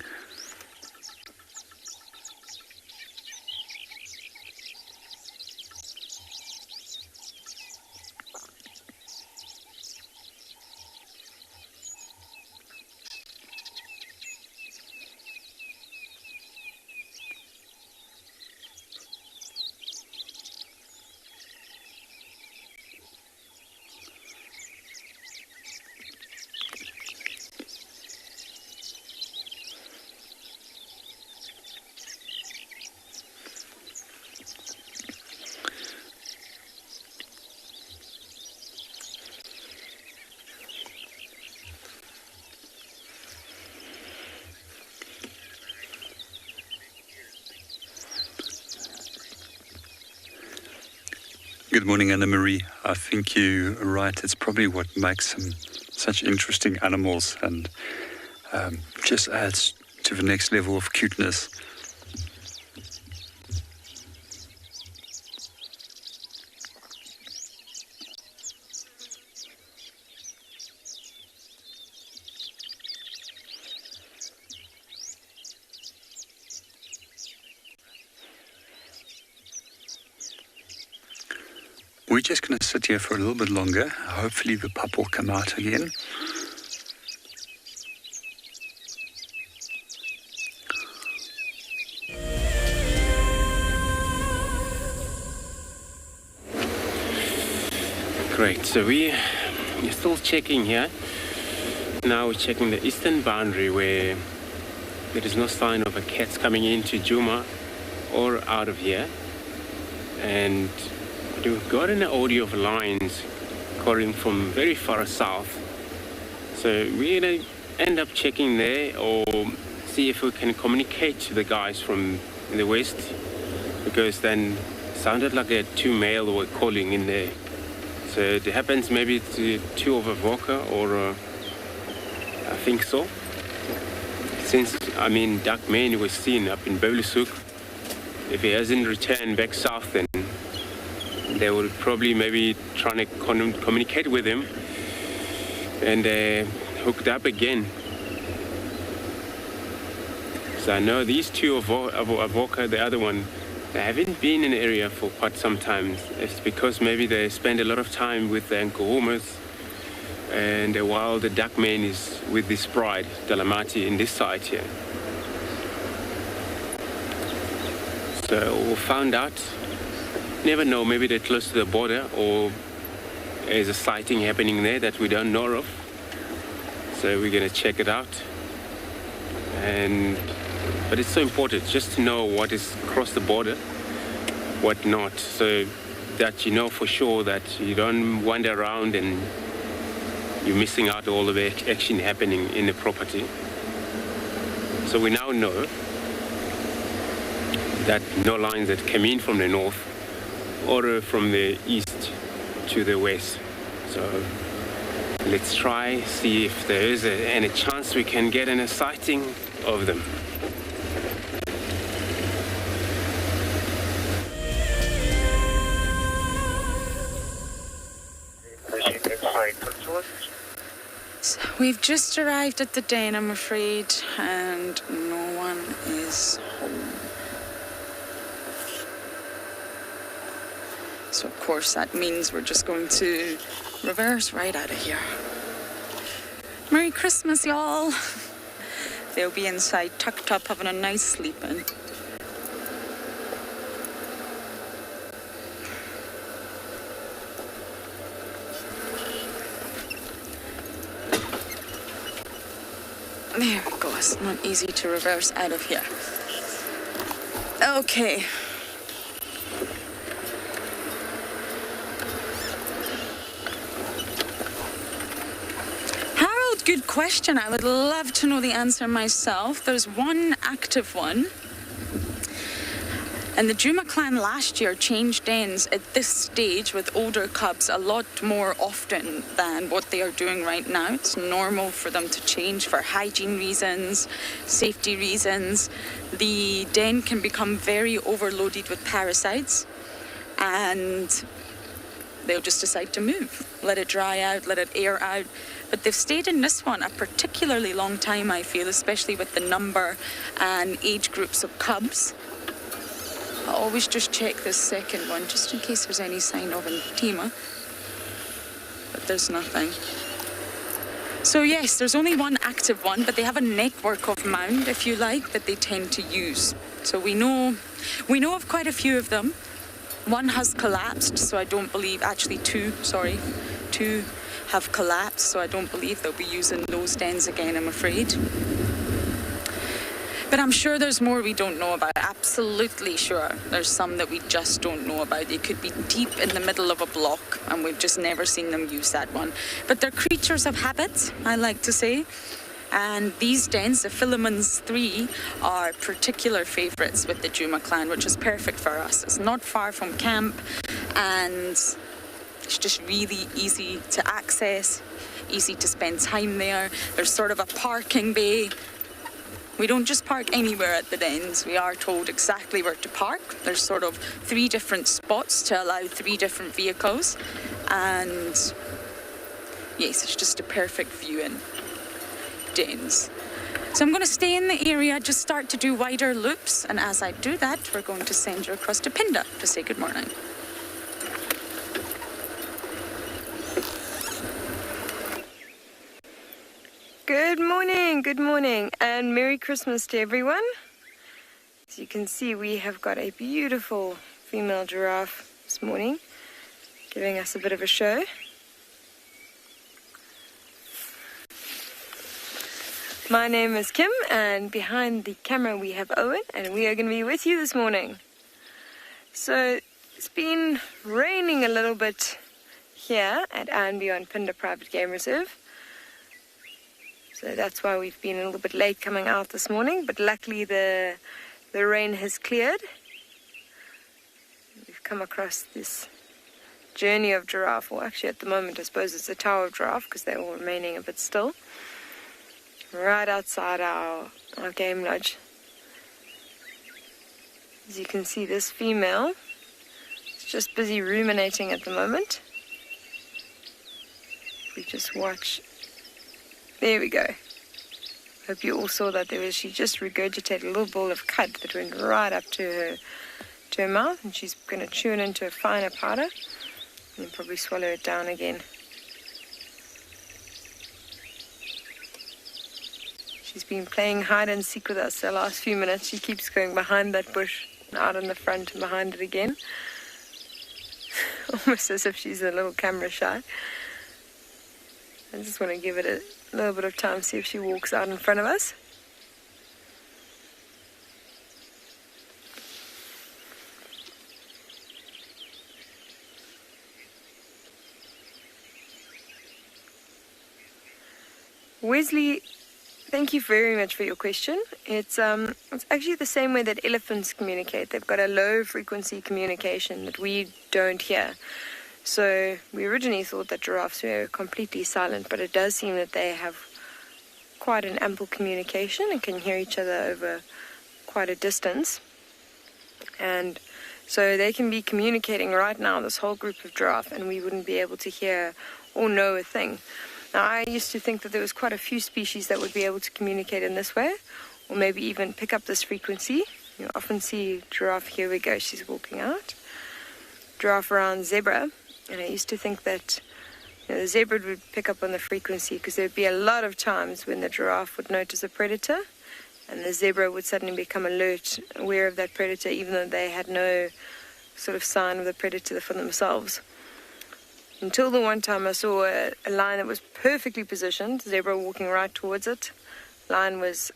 Good morning, Anna-Marie. I think you're right. It's probably what makes them such interesting animals and just adds to the next level of cuteness. We're just going to sit here for a little bit longer. Hopefully the pup will come out again. Great, so we're still checking here. Now we're checking the eastern boundary where there is no sign of a cat coming into Djuma or out of here. And we've got an audio of lions calling from very far south. So we're going to end up checking there or see if we can communicate to the guys from the west, because then it sounded like two male were calling in there. So it happens maybe to two of a Voka or I think so. Since, Duck Man was seen up in Beulishoek. If he hasn't returned back south, then they will probably maybe trying to communicate with him and hooked up again. So I know these two of Avoka, the other one, they haven't been in the area for quite some time. It's because maybe they spend a lot of time with the Nkohumas, and while the Duckman is with his bride, Dalamati, in this side here. So we found out. Never know, maybe they're close to the border or there's a sighting happening there that we don't know of. So we're going to check it out. But it's so important just to know what is across the border, what not, so that you know for sure that you don't wander around and you're missing out all of the action happening in the property. So we now know that no lines that came in from the north or from the east to the west. So let's try, see if there is any chance we can get a sighting of them. So we've just arrived at the den, I'm afraid, and no one is home. So of course that means we're just going to reverse right out of here. Merry Christmas, y'all. They'll be inside tucked up having a nice sleep in. There we go. It's not easy to reverse out of here. Okay. Good question. I would love to know the answer myself. There's one active one. And the Djuma clan last year changed dens at this stage with older cubs a lot more often than what they are doing right now. It's normal for them to change for hygiene reasons, safety reasons. The den can become very overloaded with parasites and they'll just decide to move. Let it dry out, let it air out. But they've stayed in this one a particularly long time, I feel, especially with the number and age groups of cubs. I always just check this second one, just in case there's any sign of intima. But there's nothing. So yes, there's only one active one, but they have a network of mound, if you like, that they tend to use. So we know of quite a few of them. One has collapsed, so I don't believe, actually two have collapsed, so I don't believe they'll be using those dens again, I'm afraid. But I'm sure there's more we don't know about. Absolutely sure. There's some that we just don't know about. They could be deep in the middle of a block and we've just never seen them use that one. But they're creatures of habit, I like to say. And these dens, the Philemon's 3, are particular favourites with the Juma clan, which is perfect for us. It's not far from camp, and it's just really easy to access, easy to spend time there. There's sort of a parking bay. We don't just park anywhere at the dens. We are told exactly where to park. There's sort of 3 different spots to allow 3 different vehicles. And yes, it's just a perfect viewing dens. So I'm going to stay in the area, just start to do wider loops. And as I do that, we're going to send you across to Pinda to say good morning. Good morning, and Merry Christmas to everyone. As you can see, we have got a beautiful female giraffe this morning, giving us a bit of a show. My name is Kim, and behind the camera we have Owen, and we are going to be with you this morning. So, it's been raining a little bit here at Anby on Pinda Private Game Reserve. So that's why we've been a little bit late coming out this morning, but luckily the rain has cleared. We've come across this journey of giraffe, or actually at the moment I suppose it's a tower of giraffe because they're all remaining a bit still, right outside our game lodge. As you can see, this female is just busy ruminating at the moment. We just watch. There we go. Hope you all saw that. She just regurgitated a little ball of cud that went right up to her mouth, and she's going to chew it into a finer powder and then probably swallow it down again. She's been playing hide and seek with us the last few minutes. She keeps going behind that bush, out in the front and behind it again. Almost as if she's a little camera shy. I just want to give it a little bit of time, see if she walks out in front of us. Wesley, thank you very much for your question. It's actually the same way that elephants communicate. They've got a low frequency communication that we don't hear. So we originally thought that giraffes were completely silent, but it does seem that they have quite an ample communication and can hear each other over quite a distance. And so they can be communicating right now, this whole group of giraffe, and we wouldn't be able to hear or know a thing. Now, I used to think that there was quite a few species that would be able to communicate in this way, or maybe even pick up this frequency. You often see giraffe, here we go, she's walking out. Giraffe around zebra. And I used to think that the zebra would pick up on the frequency because there would be a lot of times when the giraffe would notice a predator and the zebra would suddenly become alert, aware of that predator, even though they had no sort of sign of the predator for themselves. Until the one time I saw a lion that was perfectly positioned, zebra walking right towards it. Lion was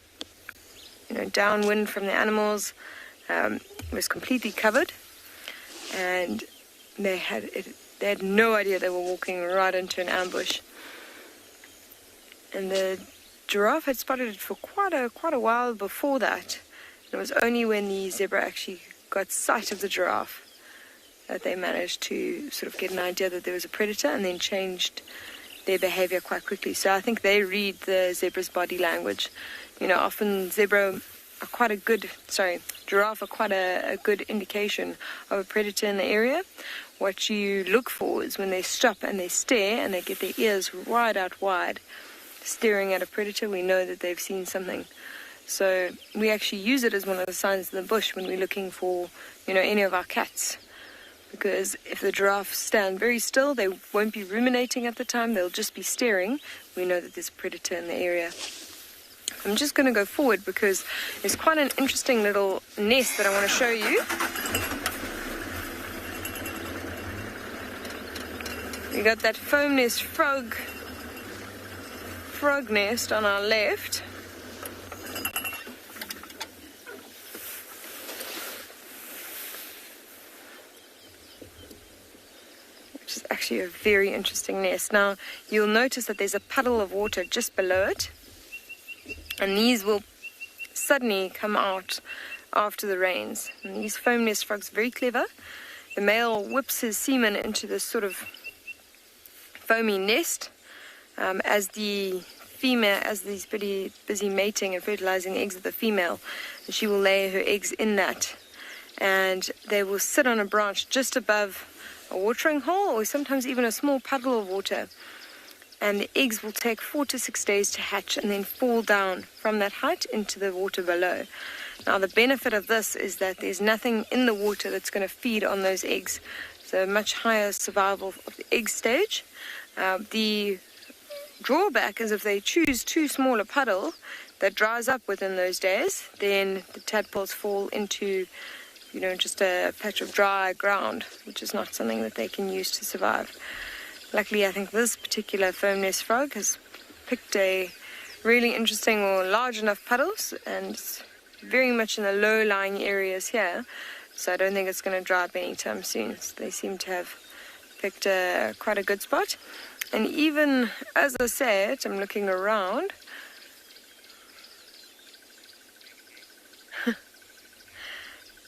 downwind from the animals, was completely covered, and they had no idea they were walking right into an ambush. And the giraffe had spotted it for quite a while before that. It was only when the zebra actually got sight of the giraffe that they managed to sort of get an idea that there was a predator, and then changed their behavior quite quickly. So I think they read the zebra's body language. Often giraffe are quite a good indication of a predator in the area. What you look for is when they stop and they stare and they get their ears right out wide, staring at a predator, we know that they've seen something. So we actually use it as one of the signs in the bush when we're looking for, any of our cats. Because if the giraffes stand very still, they won't be ruminating at the time, they'll just be staring. We know that there's a predator in the area. I'm just going to go forward because there's quite an interesting little nest that I want to show you. We got that foam nest frog nest on our left. Which is actually a very interesting nest. Now, you'll notice that there's a puddle of water just below it. And these will suddenly come out after the rains. And these foam nest frogs are very clever. The male whips his semen into this sort of foamy nest as the female, as he's busy mating and fertilizing the eggs of the female, and she will lay her eggs in that. And they will sit on a branch just above a watering hole, or sometimes even a small puddle of water. And the eggs will take 4 to 6 days to hatch and then fall down from that height into the water below. Now, the benefit of this is that there's nothing in the water that's going to feed on those eggs. So much higher survival of the egg stage. The drawback is if they choose too small a puddle that dries up within those days, then the tadpoles fall into, just a patch of dry ground, which is not something that they can use to survive. Luckily, I think this particular foam nest frog has picked a really interesting or large enough puddles, and it's very much in the low-lying areas here, so I don't think it's going to dry up anytime soon. So they seem to have picked quite a good spot. And even as I said, I'm looking around.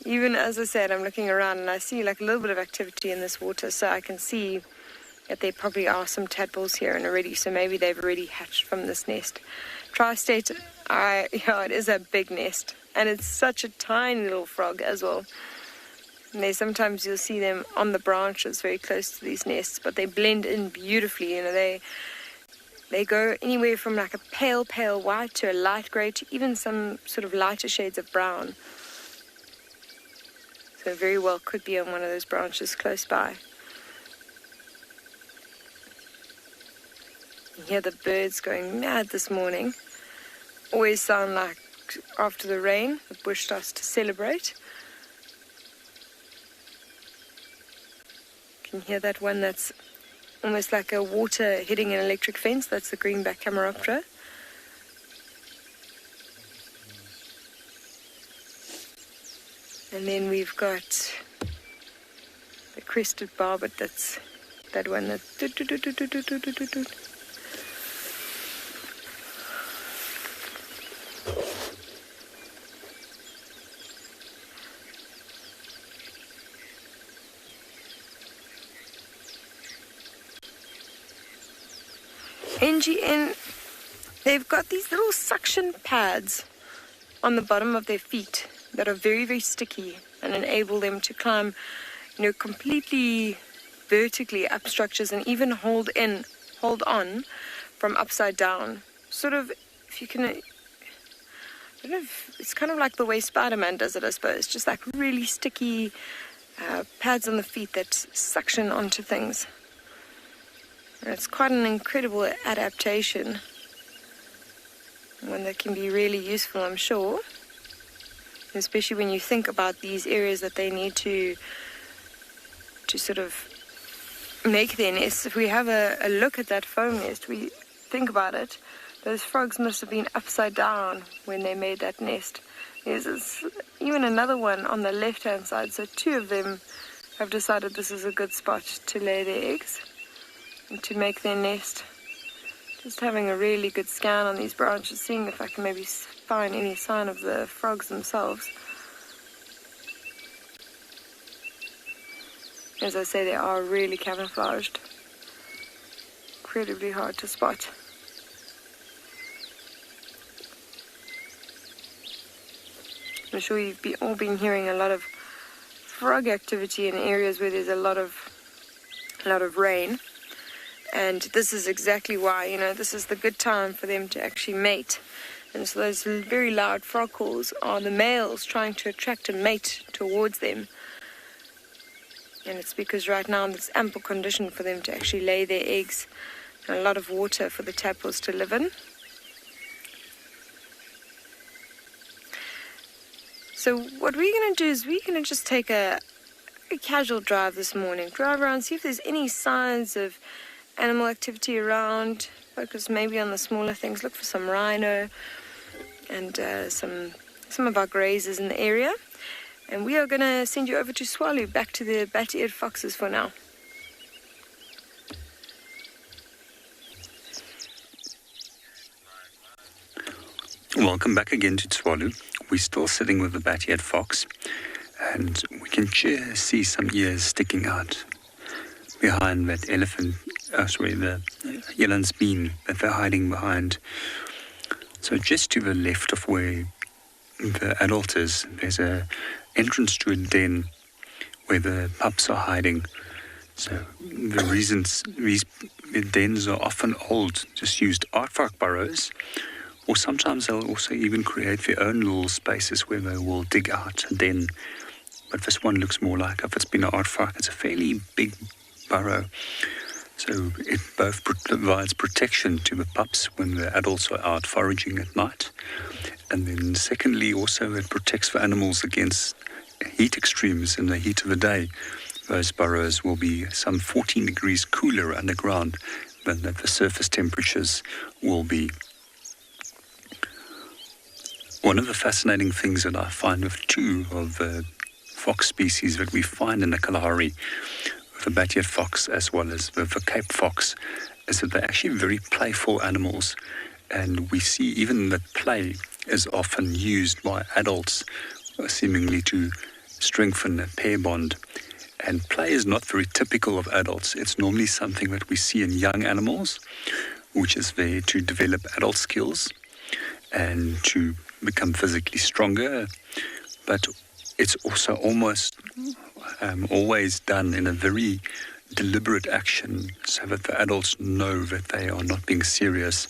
Even as I said, I'm looking around and I see like a little bit of activity in this water, so I can see that there probably are some tadpoles here and already, so maybe they've already hatched from this nest. Tri-state, it is a big nest, and it's such a tiny little frog as well. And sometimes you'll see them on the branches very close to these nests, but they blend in beautifully. They go anywhere from like a pale white to a light grey to even some sort of lighter shades of brown. So very well could be on one of those branches close by. You hear the birds going mad this morning. Always sound like after the rain, the bush starts to celebrate. You can hear that one that's almost like a water hitting an electric fence. That's the greenback Cameroptera. And then we've got the crested barbet. That's that one that. NGN, they've got these little suction pads on the bottom of their feet that are very, very sticky and enable them to climb, completely vertically up structures and even hold on from upside down. Sort of, if you can, I don't know, it's kind of like the way Spider-Man does it, I suppose. Just like really sticky pads on the feet that suction onto things. It's quite an incredible adaptation, one that can be really useful, I'm sure, especially when you think about these areas that they need to sort of make their nests. If we have a look at that foam nest, we think about it, those frogs must have been upside down when they made that nest. There's even another one on the left-hand side, so 2 of them have decided this is a good spot to lay their eggs and to make their nest. Just having a really good scan on these branches, seeing if I can maybe find any sign of the frogs themselves. As I say, they are really camouflaged. Incredibly hard to spot. I'm sure you've all been hearing a lot of frog activity in areas where there's a lot of rain. And this is exactly why, this is the good time for them to actually mate. And so those very loud frog calls are the males trying to attract a mate towards them. And it's because right now there's ample condition for them to actually lay their eggs, and a lot of water for the tadpoles to live in. So what we're going to do is we're going to just take a casual drive this morning. Drive around, see if there's any signs of animal activity around. Focus maybe on the smaller things. Look for some rhino and some of our grazers in the area. And we are going to send you over to Swallow, back to the bat-eared foxes for now. Welcome back again to Tswalu. We're still sitting with the bat-eared fox, and we can just see some ears sticking out behind that elephant, the eland's bean that they're hiding behind. So just to the left of where the adult is, there's a entrance to a den where the pups are hiding. So the reasons these dens are often old, just used aardvark burrows, or sometimes they'll also even create their own little spaces where they will dig out a den. But this one looks more like, if it's been an aardvark, it's a fairly big burrow. So it both provides protection to the pups when the adults are out foraging at night. And then secondly, also it protects the animals against heat extremes in the heat of the day. Those burrows will be some 14 degrees cooler underground than that the surface temperatures will be. One of the fascinating things that I find with two of the fox species that we find in the Kalahari, the bat-eared fox as well as the Cape fox, is that they're actually very playful animals. And we see even that play is often used by adults, seemingly to strengthen a pair bond. And play is not very typical of adults. It's normally something that we see in young animals, which is there to develop adult skills and to become physically stronger. But it's also almost always done in a very deliberate action so that the adults know that they are not being serious.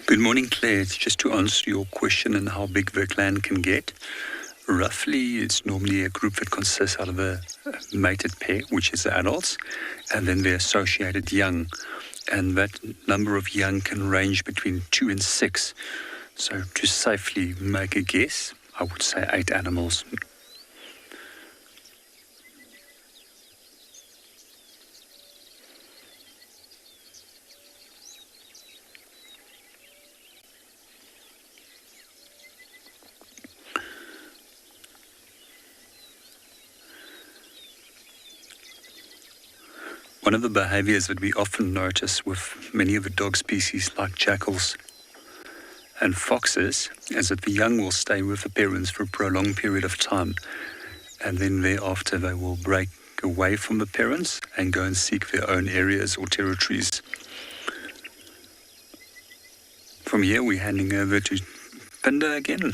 Good morning, Claire. It's just to answer your question on how big the clan can get. Roughly, it's normally a group that consists out of a mated pair, which is the adults, and then the associated young. And that number of young can range between 2 and 6. So to safely make a guess, I would say 8 animals. One of the behaviors that we often notice with many of the dog species like jackals and foxes is that the young will stay with the parents for a prolonged period of time, and then thereafter they will break away from the parents and go and seek their own areas or territories. From here we're handing over to Pinda again.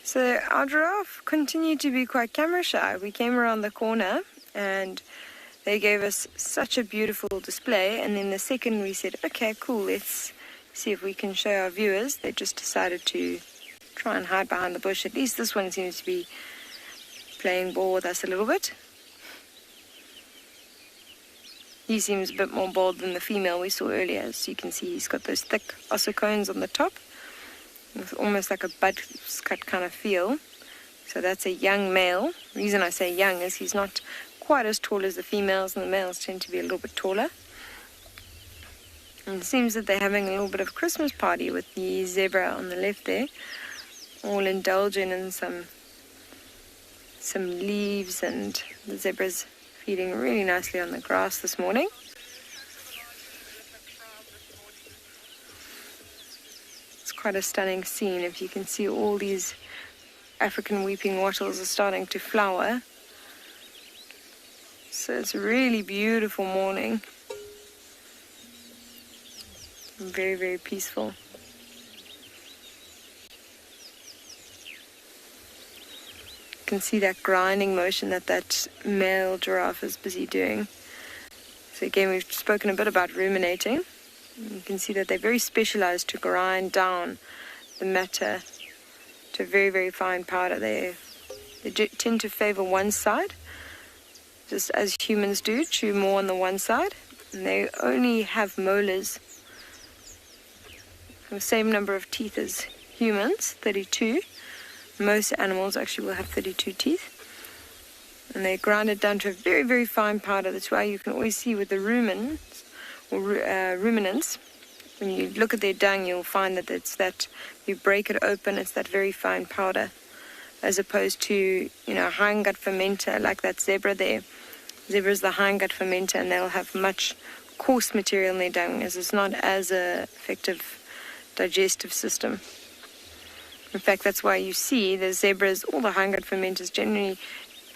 So our giraffe continued to be quite camera shy. We came around the corner and they gave us such a beautiful display, and then the second we said, okay, cool, let's see if we can show our viewers. They just decided to try and hide behind the bush. At least this one seems to be playing ball with us a little bit. He seems a bit more bold than the female we saw earlier. As you can see, he's got those thick ossicones on the top, with almost like a buzz cut kind of feel. So that's a young male. The reason I say young is he's not quite as tall as the females, and the males tend to be a little bit taller. And it seems that they're having a little bit of a Christmas party with the zebra on the left there, all indulging in some leaves, and the zebra's feeding really nicely on the grass this morning. It's quite a stunning scene. If you can see, all these African weeping wattles are starting to flower. So it's a really beautiful morning. Very, very peaceful. You can see that grinding motion that male giraffe is busy doing. So again, we've spoken a bit about ruminating. You can see that they're very specialized to grind down the matter to a very, very fine powder. They tend to favor one side, just as humans do, chew more on the one side. And they only have molars, the same number of teeth as humans, 32. Most animals actually will have 32 teeth. And they grind it down to a very, very fine powder. That's why you can always see with the ruminants, when you look at their dung, you'll find that it's that, you break it open, it's that very fine powder, as opposed to, hindgut fermenter, like that zebra there. Zebra's the hindgut fermenter, and they'll have much coarse material in their dung, as it's not as effective digestive system. In fact, that's why you see the zebras, all the hindgut fermenters generally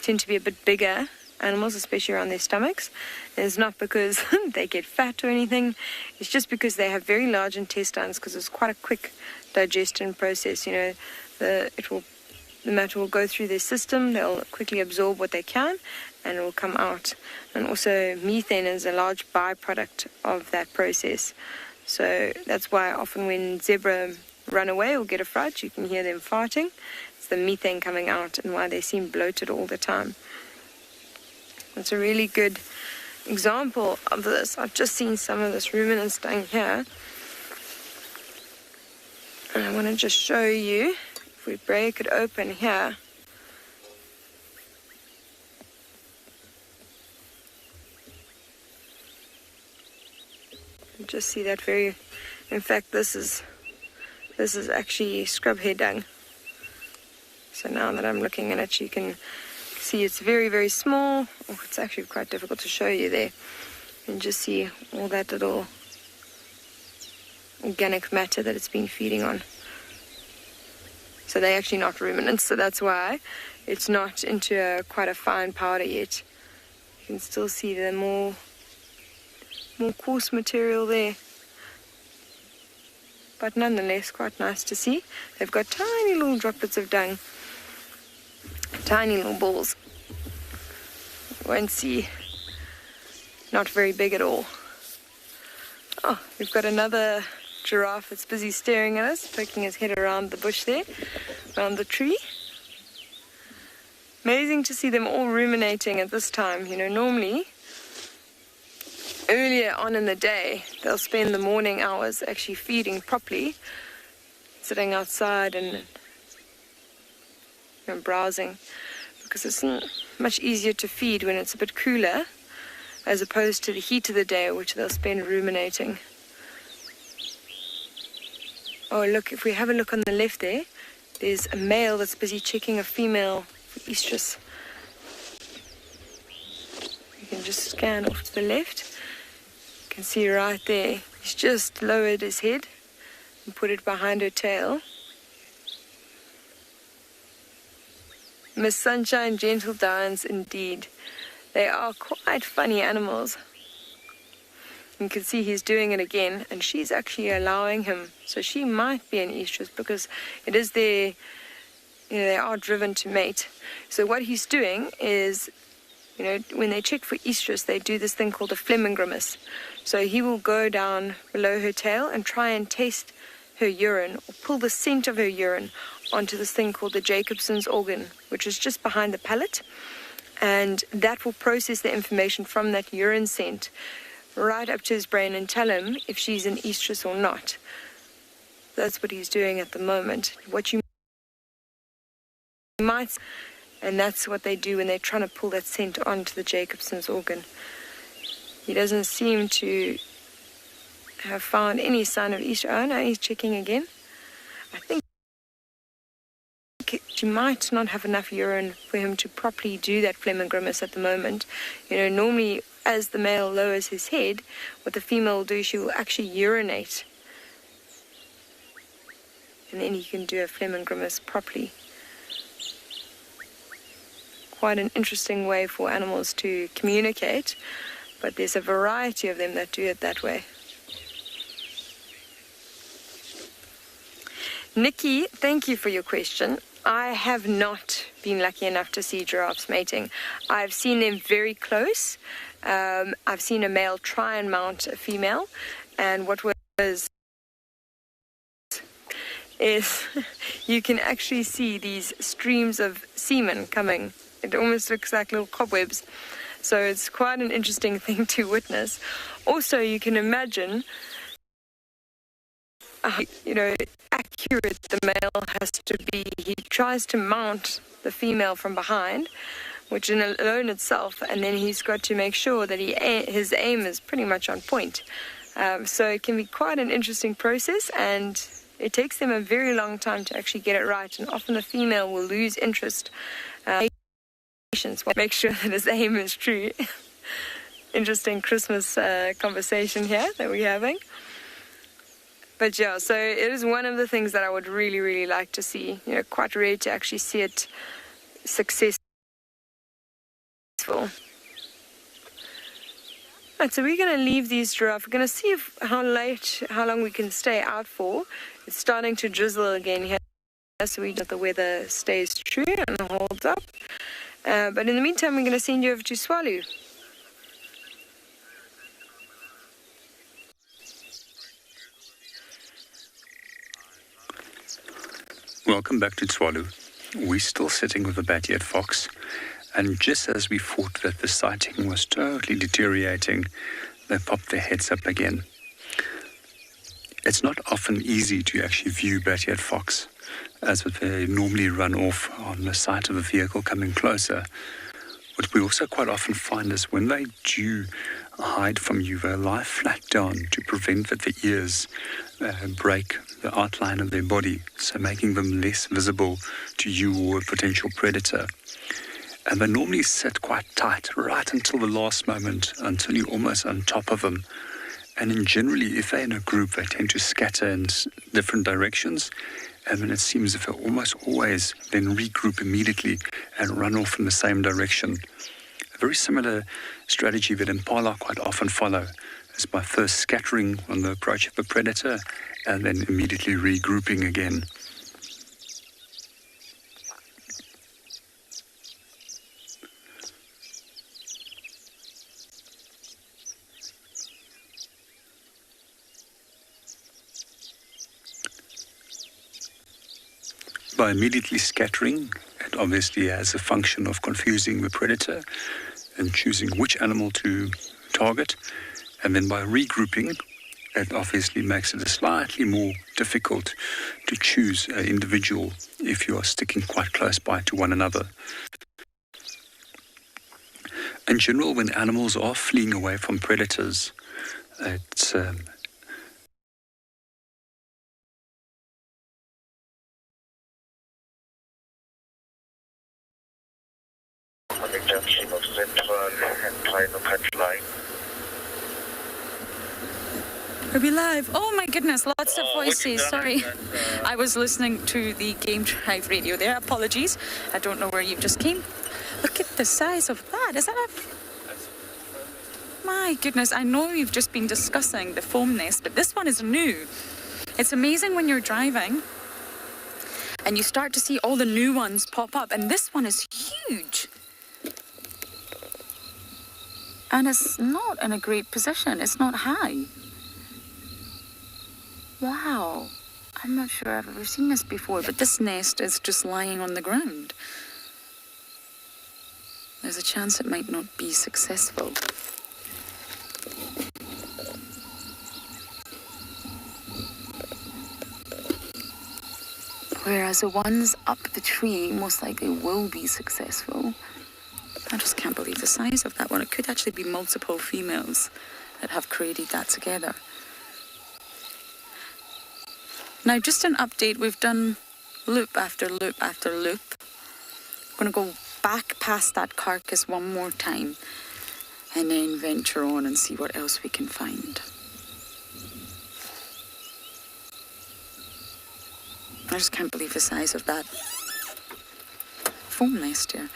tend to be a bit bigger animals, especially around their stomachs. And it's not because they get fat or anything. It's just because they have very large intestines, because it's quite a quick digestion process. The matter will go through their system, they'll quickly absorb what they can, and it will come out. And also methane is a large byproduct of that process. So that's why often when zebra run away or get a fright, you can hear them farting. It's the methane coming out, and why they seem bloated all the time. It's a really good example of this. I've just seen some of this ruminants down here, and I want to just show you. If we break it open here, you just see that very, in fact, this is actually scrub hair dung. So now that I'm looking at it, you can see it's very, very small. Oh, it's actually quite difficult to show you there. You can just see all that little organic matter that it's been feeding on. So they're actually not ruminants, so that's why it's not into quite a fine powder yet. You can still see the more coarse material there. But nonetheless, quite nice to see. They've got tiny little droplets of dung, tiny little balls. You won't see, not very big at all. Oh, we've got another giraffe that's busy staring at us, poking his head around the bush there, around the tree. Amazing to see them all ruminating at this time. Normally, earlier on in the day, they'll spend the morning hours actually feeding properly, sitting outside and browsing, because it's much easier to feed when it's a bit cooler, as opposed to the heat of the day, which they'll spend ruminating. Oh, look, if we have a look on the left there, there's a male that's busy checking a female for estrus. You can just scan off to the left. You can see right there, he's just lowered his head and put it behind her tail. Miss Sunshine, gentle dance indeed. They are quite funny animals. You can see he's doing it again, and she's actually allowing him. So she might be an estrus, because it is their, they are driven to mate. So what he's doing is, when they check for estrus, they do this thing called a Fleming grimace. So he will go down below her tail and try and taste her urine, or pull the scent of her urine onto this thing called the Jacobson's organ, which is just behind the palate. And that will process the information from that urine scent right up to his brain and tell him if she's an estrus or not. That's what he's doing at the moment. What you might, And that's what they do when they're trying to pull that scent onto the Jacobson's organ. He doesn't seem to have found any sign of Easter. Oh no, he's checking again. I think she might not have enough urine for him to properly do that phlegm and grimace at the moment. You know, normally as the male lowers his head, what the female will do, she will actually urinate. And then he can do a phlegm and grimace properly. Quite an interesting way for animals to communicate, but there's a variety of them that do it that way. Nikki, thank you for your question. I have not been lucky enough to see giraffes mating. I've seen them very close. I've seen a male try and mount a female, and what was is you can actually see these streams of semen coming. It almost looks like little cobwebs. So it's quite an interesting thing to witness. Also, you can imagine how, accurate the male has to be. He tries to mount the female from behind, which in alone itself, and then he's got to make sure that his aim is pretty much on point. So it can be quite an interesting process, and it takes them a very long time to actually get it right, and often the female will lose interest. Make sure that his aim is true. Interesting Christmas conversation here that we're having. But yeah, so it is one of the things that I would really, really like to see. Quite rare to actually see it successful. Right, so we're going to leave these giraffes. We're going to see how long we can stay out for. It's starting to drizzle again here, so that the weather stays true and holds up. But in the meantime, we're going to send you over to Swallow. Welcome back to Swallow. We're still sitting with the bat-eared fox, and just as we thought that the sighting was totally deteriorating, they popped their heads up again. It's not often easy to actually view bat-eared fox, as they normally run off on the sight of a vehicle coming closer. What we also quite often find is when they do hide from you, they lie flat down to prevent that the ears break the outline of their body, so making them less visible to you or a potential predator. And they normally sit quite tight right until the last moment, until you're almost on top of them. And in generally, if they're in a group, they tend to scatter in different directions. And then it seems if they almost always then regroup immediately and run off in the same direction. A very similar strategy that impala quite often follow is by first scattering on the approach of the predator and then immediately regrouping again. By immediately scattering, it obviously has a function of confusing the predator and choosing which animal to target. And then by regrouping, it obviously makes it slightly more difficult to choose an individual if you are sticking quite close by to one another. In general, when animals are fleeing away from predators, it's on the junction of Central and Final Cut Line. Are we live? Oh my goodness, lots of voices. Sorry. I was listening to the Game Drive radio there. Apologies. I don't know where you just came. Look at the size of that. Is that a... My goodness, I know you've just been discussing the foam nest, but this one is new. It's amazing when you're driving and you start to see all the new ones pop up, and this one is huge. And it's not in a great position. It's not high. Wow. I'm not sure I've ever seen this before, but this nest is just lying on the ground. There's a chance it might not be successful. Whereas the ones up the tree most likely will be successful. I just can't believe the size of that one. It could actually be multiple females that have created that together. Now, just an update, we've done loop after loop after loop. I'm going to go back past that carcass one more time and then venture on and see what else we can find. I just can't believe the size of that foam nest here.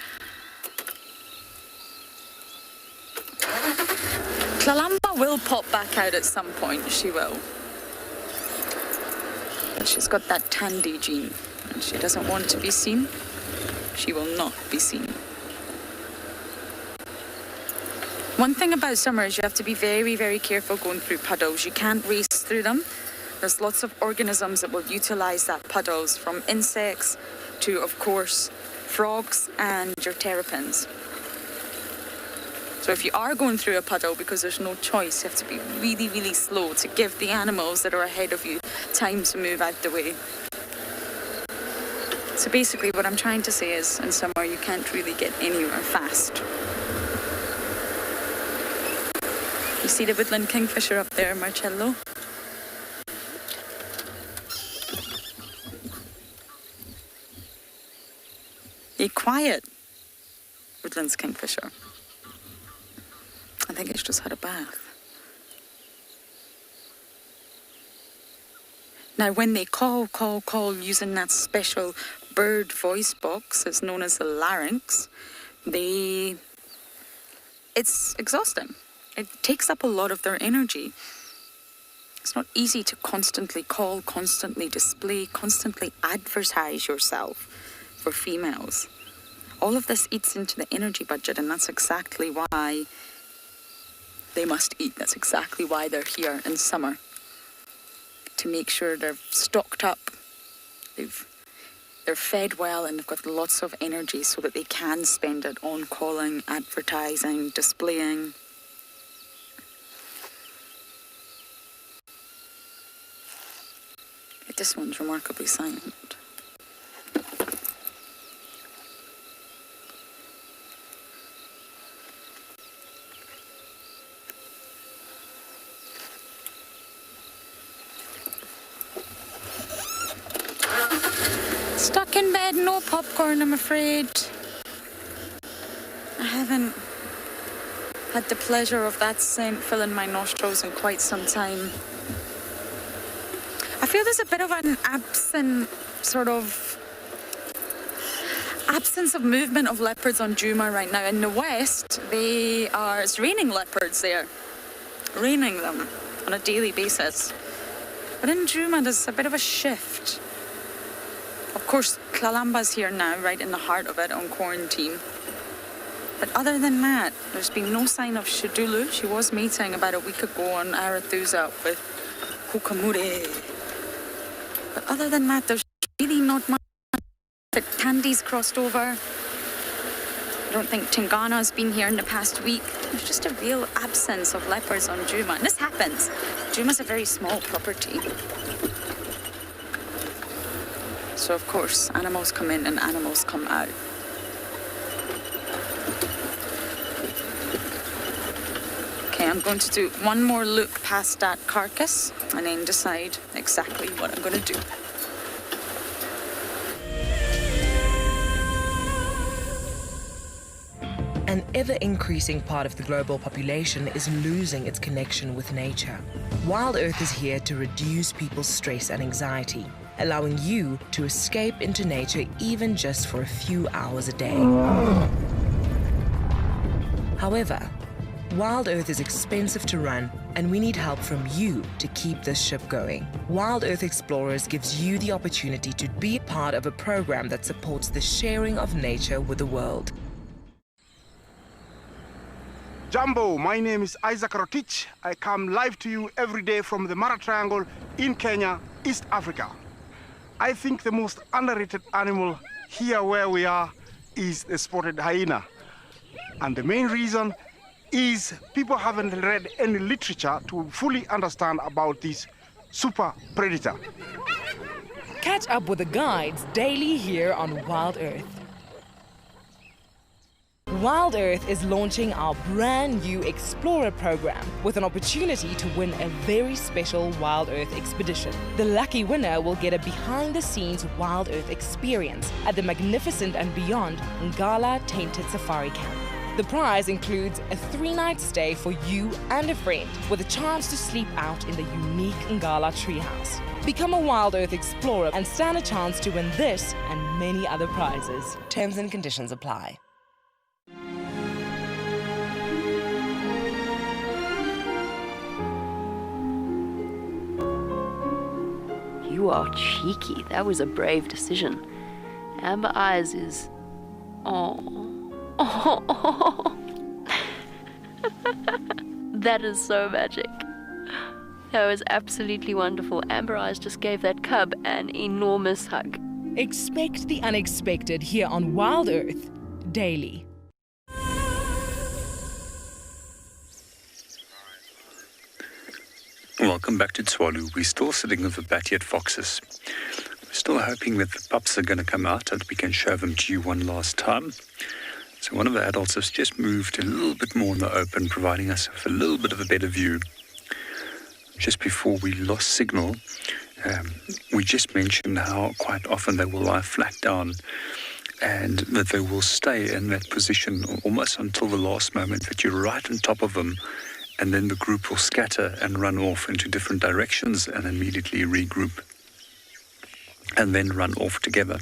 Tlalamba will pop back out at some point, she will. But she's got that Tandy gene, and she doesn't want to be seen. She will not be seen. One thing about summer is you have to be very, very careful going through puddles. You can't race through them. There's lots of organisms that will utilize that puddles, from insects to, of course, frogs and your terrapins. So if you are going through a puddle, because there's no choice, you have to be really, really slow to give the animals that are ahead of you time to move out the way. So basically what I'm trying to say is, in summer you can't really get anywhere fast. You see the woodland kingfisher up there, Marcello? A quiet woodlands kingfisher. I think it's just had a bath. Now, when they call using that special bird voice box that's known as the larynx, it's exhausting. It takes up a lot of their energy. It's not easy to constantly call, constantly display, constantly advertise yourself for females. All of this eats into the energy budget, and that's exactly why they must eat. That's exactly why they're here in summer. To make sure they're stocked up, they're fed well, and they've got lots of energy so that they can spend it on calling, advertising, displaying. But this one's remarkably silent. Stuck in bed, no popcorn, I'm afraid. I haven't had the pleasure of that scent filling my nostrils in quite some time. I feel there's a bit of an absence of movement of leopards on Djuma right now. In the west, it's raining leopards there. Raining them on a daily basis. But in Djuma, there's a bit of a shift. Of course, Tlalamba's here now, right in the heart of it, on quarantine. But other than that, there's been no sign of Shidulu. She was mating about a week ago on Arathusa with Hukamure. But other than that, there's really not much. The Tandy's crossed over. I don't think Tingana's been here in the past week. There's just a real absence of leopards on Djuma. And this happens. Djuma's a very small property. So, of course, animals come in and animals come out. Okay, I'm going to do one more look past that carcass and then decide exactly what I'm going to do. An ever-increasing part of the global population is losing its connection with nature. Wild Earth is here to reduce people's stress and anxiety, allowing you to escape into nature even just for a few hours a day. However, Wild Earth is expensive to run, and we need help from you to keep this ship going. Wild Earth Explorers gives you the opportunity to be a part of a program that supports the sharing of nature with the world. Jumbo, my name is Isaac Rotich. I come live to you every day from the Mara Triangle in Kenya, East Africa. I think the most underrated animal here where we are is the spotted hyena. And the main reason is people haven't read any literature to fully understand about this super predator. Catch up with the guides daily here on Wild Earth. Wild Earth is launching our brand new Explorer program with an opportunity to win a very special Wild Earth expedition. The lucky winner will get a behind-the-scenes Wild Earth experience at the magnificent and beyond Ngala Tainted Safari Camp. The prize includes a 3-night stay for you and a friend with a chance to sleep out in the unique Ngala treehouse. Become a Wild Earth Explorer and stand a chance to win this and many other prizes. Terms and conditions apply. You are cheeky. That was a brave decision. Amber Eyes is... Oh. That is so magic. That was absolutely wonderful. Amber Eyes just gave that cub an enormous hug. Expect the unexpected here on Wild Earth daily. Welcome back to Tswalu. We're still sitting with the Battiat foxes. We're still hoping that the pups are going to come out and we can show them to you one last time. So one of the adults has just moved a little bit more in the open, providing us with a little bit of a better view. Just before we lost signal, we just mentioned how quite often they will lie flat down and that they will stay in that position almost until the last moment that you're right on top of them, and then the group will scatter and run off into different directions and immediately regroup and then run off together.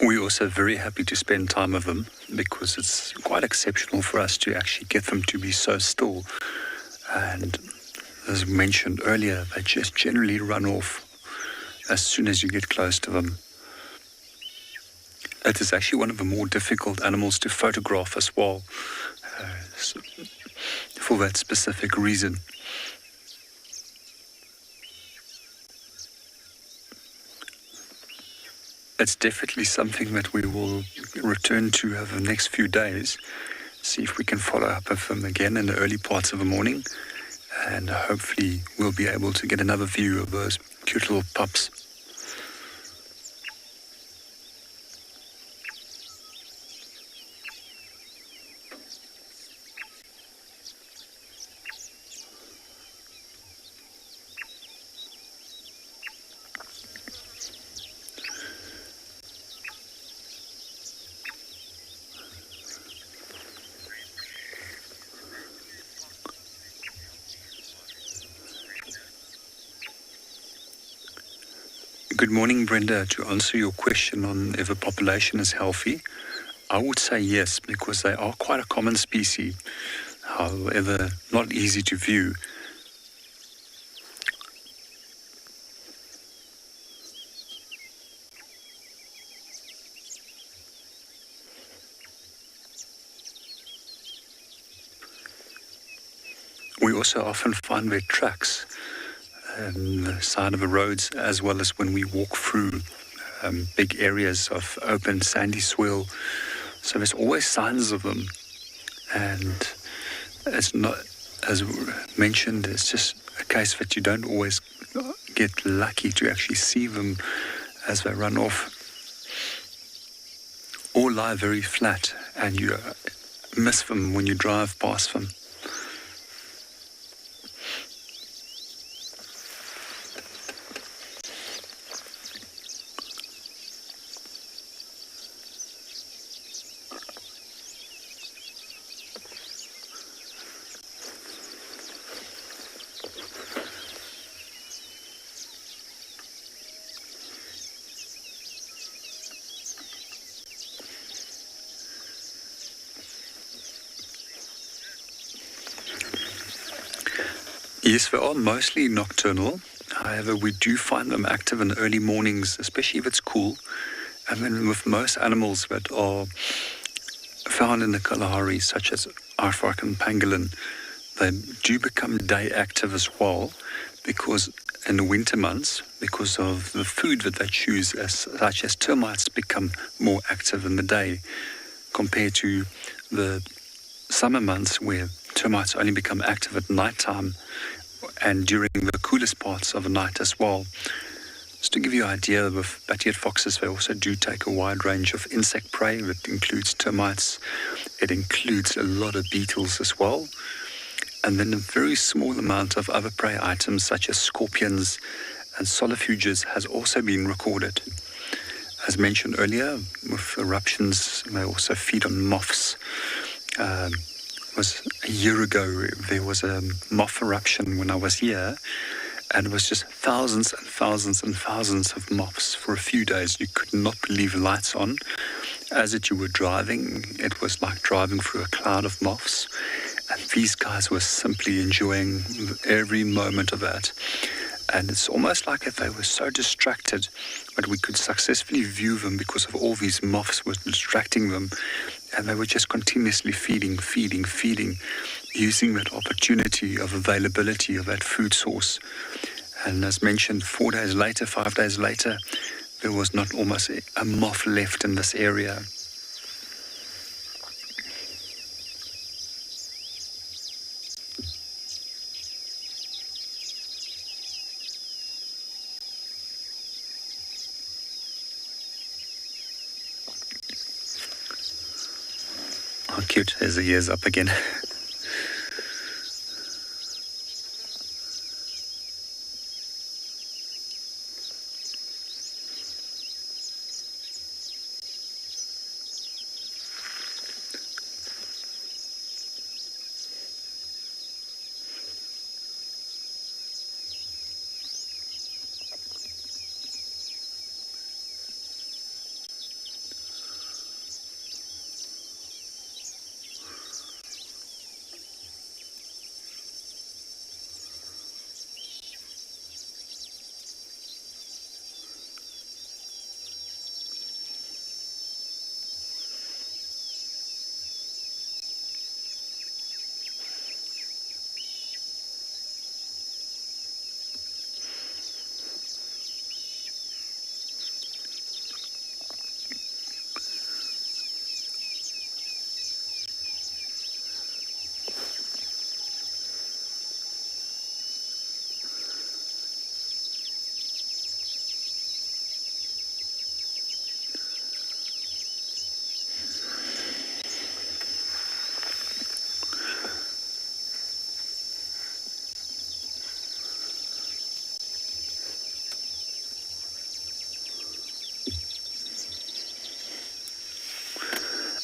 We're also very happy to spend time with them because it's quite exceptional for us to actually get them to be so still. And as mentioned earlier, they just generally run off as soon as you get close to them. It is actually one of the more difficult animals to photograph as well, for that specific reason. It's definitely something that we will return to over the next few days, see if we can follow up with them again in the early parts of the morning, and hopefully we'll be able to get another view of those cute little pups. Good morning, Brenda. To answer your question on if a population is healthy, I would say yes, because they are quite a common species. However, not easy to view. We also often find their tracks on the side of the roads, as well as when we walk through big areas of open sandy soil. So there's always signs of them, and it's not, as mentioned, it's just a case that you don't always get lucky to actually see them as they run off, or lie very flat and you miss them when you drive past them. Yes, they are mostly nocturnal. However, we do find them active in early mornings, especially if it's cool. And then with most animals that are found in the Kalahari, such as African pangolin, they do become day active as well, because in the winter months, because of the food that they choose, such as termites, become more active in the day compared to the summer months where termites only become active at night time and during the coolest parts of the night as well. Just to give you an idea, with bat-eared foxes, they also do take a wide range of insect prey. That includes termites. It includes a lot of beetles as well. And then a very small amount of other prey items such as scorpions and solifuges has also been recorded. As mentioned earlier, with eruptions, they also feed on moths. Was a year ago, there was a moth eruption when I was here, and it was just thousands and thousands and thousands of moths for a few days. You could not believe the lights on. As you were driving, it was like driving through a cloud of moths. And these guys were simply enjoying every moment of that. And it's almost like if they were so distracted, but we could successfully view them because of all these moths were distracting them. And they were just continuously feeding, using that opportunity of availability of that food source. And as mentioned, 4 days later, 5 days later, there was not almost a moth left in this area. Oh, cute. There's the ears up again.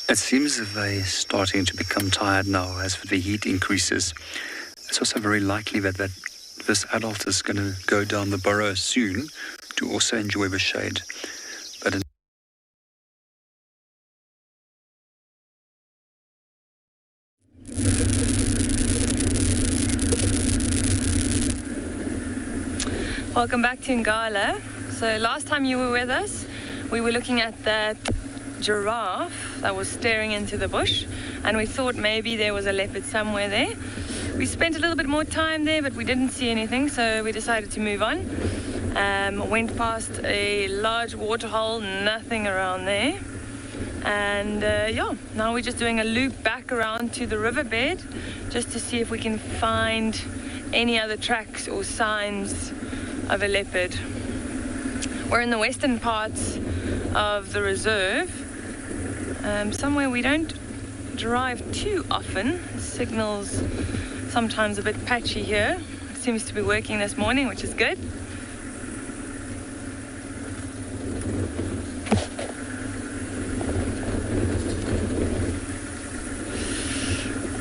It seems that they're starting to become tired now as the heat increases. It's also very likely that this adult is going to go down the burrow soon to also enjoy the shade. But Welcome back to Ngala. So last time you were with us, we were looking at that giraffe that was staring into the bush, and we thought maybe there was a leopard somewhere there. We spent a little bit more time there, but we didn't see anything, so we decided to move on. Went past a large waterhole, nothing around there. And now we're just doing a loop back around to the riverbed just to see if we can find any other tracks or signs of a leopard. We're in the western parts of the reserve, somewhere we don't drive too often. The signal's sometimes a bit patchy here. It seems to be working this morning, which is good.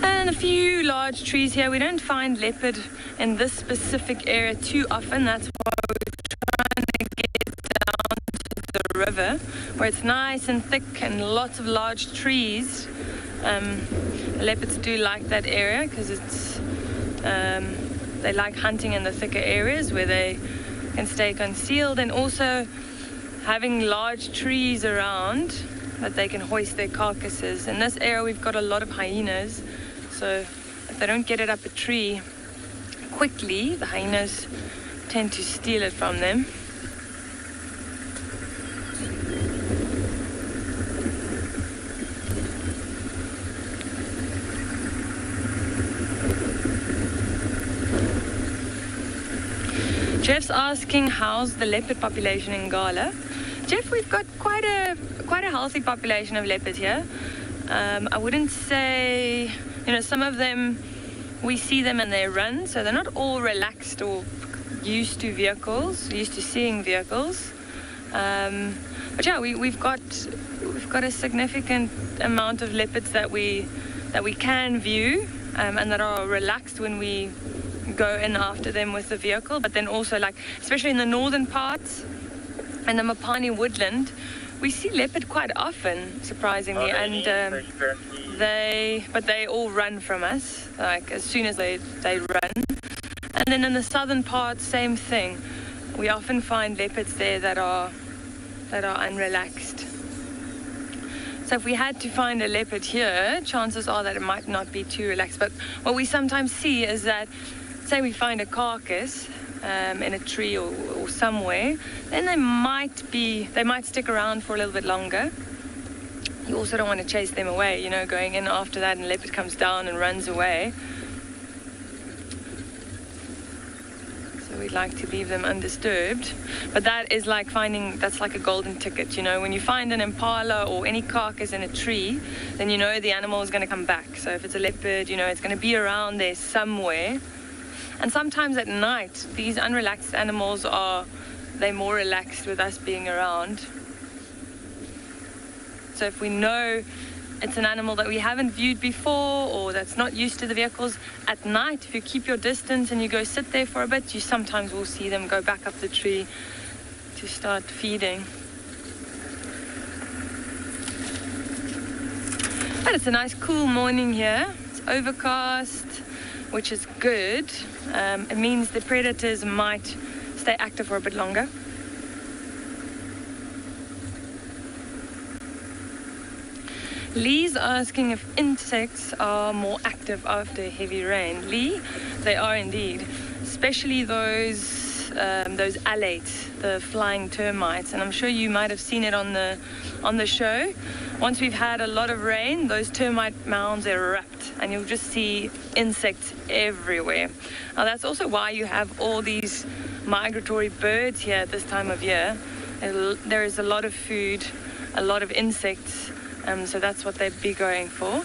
And a few large trees here. We don't find leopard in this specific area too often. That's why we're trying to get down to the river, where it's nice and thick and lots of large trees. Leopards do like that area because it's They like hunting in the thicker areas where they can stay concealed, and also having large trees around that they can hoist their carcasses. In this area we've got a lot of hyenas, so if they don't get it up a tree quickly, the hyenas tend to steal it from them. Jeff's asking how's the leopard population in Gala. Jeff, we've got quite a healthy population of leopards here. I wouldn't say, some of them, we see them and they run, so they're not all relaxed or used to seeing vehicles. But yeah, we've got a significant amount of leopards that we can view, and that are relaxed when we go in after them with the vehicle. But then also, especially in the northern parts and the Mopani woodland, we see leopard quite often, surprisingly, and they all run from us, as soon as they run. And then in the southern parts, same thing. We often find leopards there that are unrelaxed. So if we had to find a leopard here, chances are that it might not be too relaxed. But what we sometimes see is that, say we find a carcass in a tree or somewhere, then they might stick around for a little bit longer. You also don't want to chase them away, going in after that and a leopard comes down and runs away. So we'd like to leave them undisturbed. But that is that's like a golden ticket, when you find an impala or any carcass in a tree, then the animal is going to come back. So if it's a leopard, it's going to be around there somewhere. And sometimes at night, these unrelaxed animals they're more relaxed with us being around. So if we know it's an animal that we haven't viewed before or that's not used to the vehicles, at night, if you keep your distance and you go sit there for a bit, you sometimes will see them go back up the tree to start feeding. But it's a nice cool morning here. It's overcast, which is good. It means the predators might stay active for a bit longer. Lee's asking if insects are more active after heavy rain. Lee, they are indeed, especially those alates, the flying termites, and I'm sure you might have seen it on the show. Once we've had a lot of rain, those termite mounds erupt, and you'll just see insects everywhere. Now that's also why you have all these migratory birds here at this time of year. There is a lot of food, a lot of insects. So that's what they'd be going for.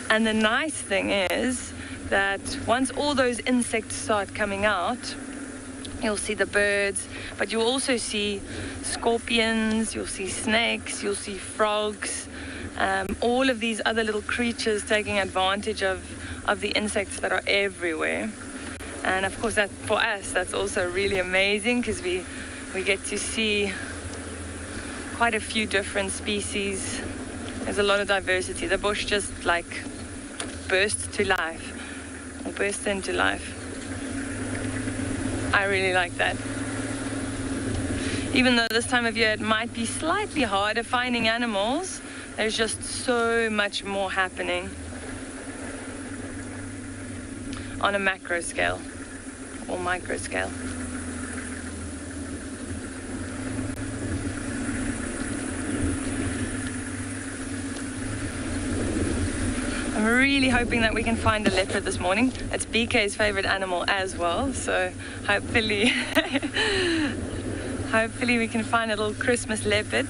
And the nice thing is that once all those insects start coming out, you'll see the birds, but you'll also see scorpions, you'll see snakes, you'll see frogs, all of these other little creatures taking advantage of the insects that are everywhere. And of course, that for us, that's also really amazing because we get to see quite a few different species. There's a lot of diversity. The bush just bursts to life, or bursts into life. I really like that. Even though this time of year it might be slightly harder finding animals, there's just so much more happening on a macro scale or micro scale. I'm really hoping that we can find a leopard this morning. It's BK's favorite animal as well, so hopefully we can find a little Christmas leopard.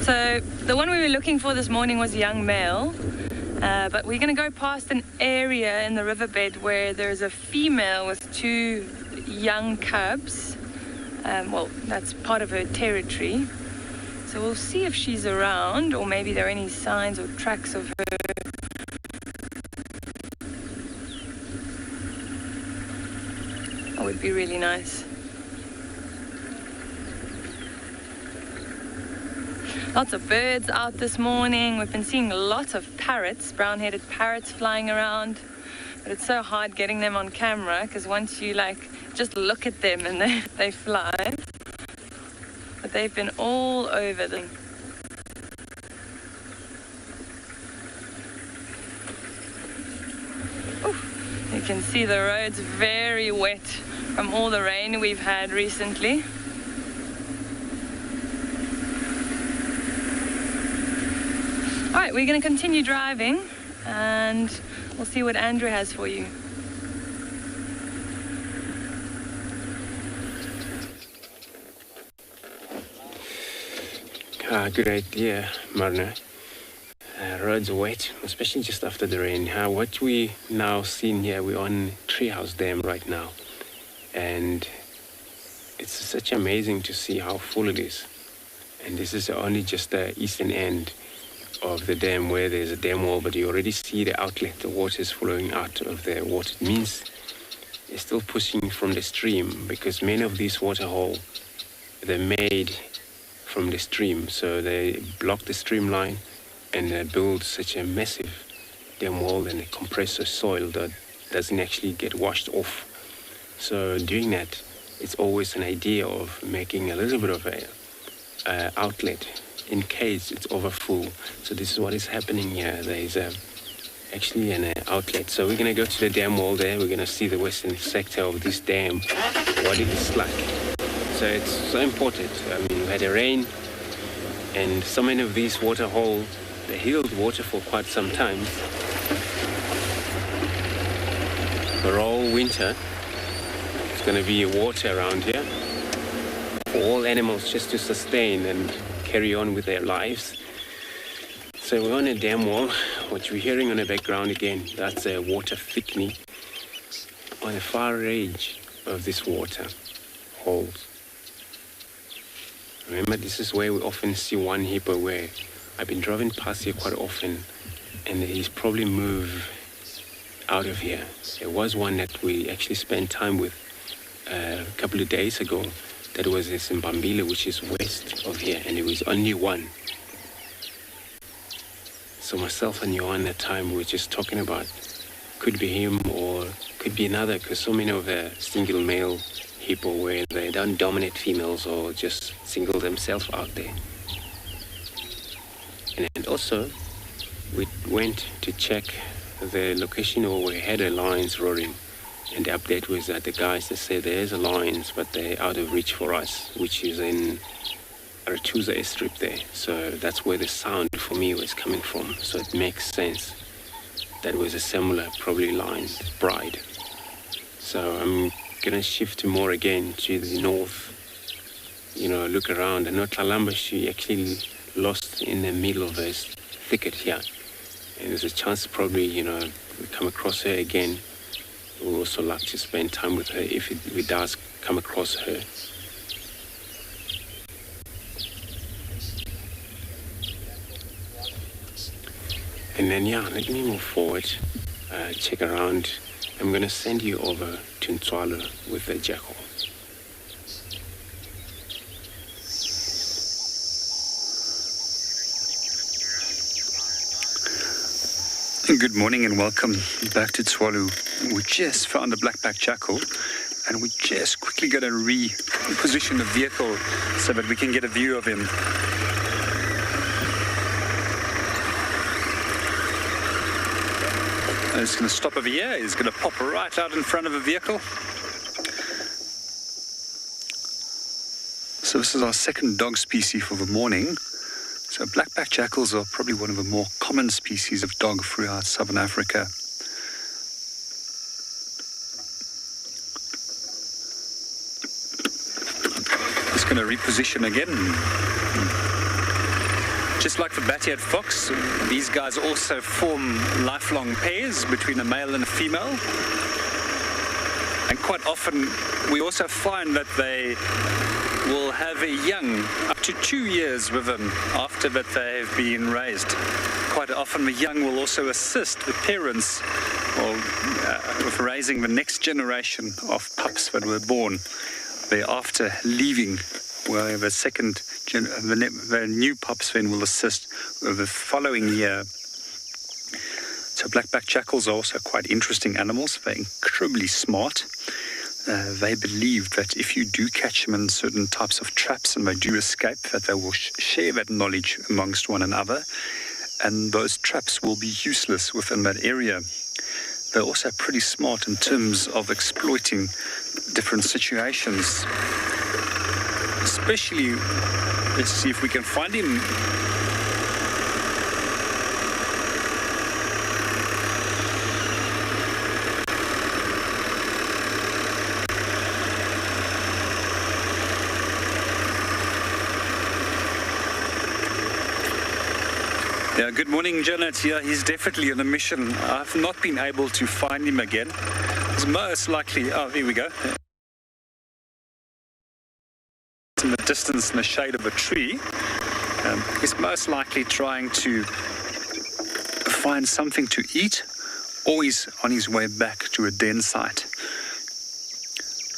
So the one we were looking for this morning was a young male. But we're going to go past an area in the riverbed where there's a female with 2 young cubs. Well, that's part of her territory. So we'll see if she's around, or maybe there are any signs or tracks of her. Oh, be really nice. Lots of birds out this morning. We've been seeing lots of parrots, brown-headed parrots flying around. But it's so hard getting them on camera because once you just look at them and they fly. But they've been all over them. You can see the road's very wet from all the rain we've had recently. All right, we're going to continue driving and we'll see what Andrew has for you. Good idea, Marna. Roads wet, especially just after the rain. What we now seen here, we're on Treehouse Dam right now. And it's such amazing to see how full it is. And this is only just the eastern end of the dam where there's a dam wall, but you already see the outlet. The water is flowing out of the water. It means it's still pushing from the stream because many of these water holes, they're made from the stream. So they block the streamline and build such a massive dam wall and a compressor soil that doesn't actually get washed off. So doing that, it's always an idea of making a little bit of a outlet in case it's overfull. So this is what is happening here. There is actually an outlet. So we're going to go to the dam wall there. We're going to see the western sector of this dam, what it is like. So it's so important. I mean, we had a rain and so many of these water holes, they held water for quite some time. For all winter, it's going to be water around here for all animals just to sustain and carry on with their lives. So we're on a dam wall. What you're hearing on the background again, that's a water thickening on the far edge of this water holes. Remember, this is where we often see one hippo where I've been driving past here quite often and he's probably moved out of here. There was one that we actually spent time with a couple of days ago. That was in Zimbabwe, which is west of here, and it was only one. So myself and Johan at the time, we were just talking about could be him or could be another, because so many of the single male hippo where they don't dominate females or just single themselves out there. And also, we went to check the location where we had a lions roaring. And the update was that the guys, they say there's a lions, but they're out of reach for us, which is in KHOZA airstrip there. So that's where the sound for me was coming from. So it makes sense. That was a similar, probably lion's bride. So I'm going to shift more again to the north, look around. I know Tlalamba, she actually lost in the middle of this thicket here. And there's a chance probably, we come across her again. We also like to spend time with her if it does come across her. And then, let me move forward, check around. I'm going to send you over to Ntswalo with the jackal. Good morning and welcome back to Ntswalo. We just found a black-backed jackal and we're just quickly going to reposition the vehicle so that we can get a view of him. And it's going to stop over here. He's going to pop right out in front of a vehicle. So this is our second dog species for the morning. So black-backed jackals are probably one of the more common species of dog throughout southern Africa. Just going to reposition again. Just like the bat-eared fox, these guys also form lifelong pairs between a male and a female. And quite often we also find that they will have a young up to 2 years with them after that they have been raised. Quite often the young will also assist the parents or with raising the next generation of pups that were born thereafter leaving, where the the new pups then will assist the following year. So black-backed jackals are also quite interesting animals. They're incredibly smart. They believe that if you do catch them in certain types of traps and they do escape, that they will share that knowledge amongst one another, and those traps will be useless within that area. They're also pretty smart in terms of exploiting different situations. Especially, let's see if we can find him. Yeah, good morning, Janet. Yeah, he's definitely on a mission. I've not been able to find him again. It's most likely... Oh, here we go. In the distance, in the shade of a tree. He's most likely trying to find something to eat, or he's on his way back to a den site.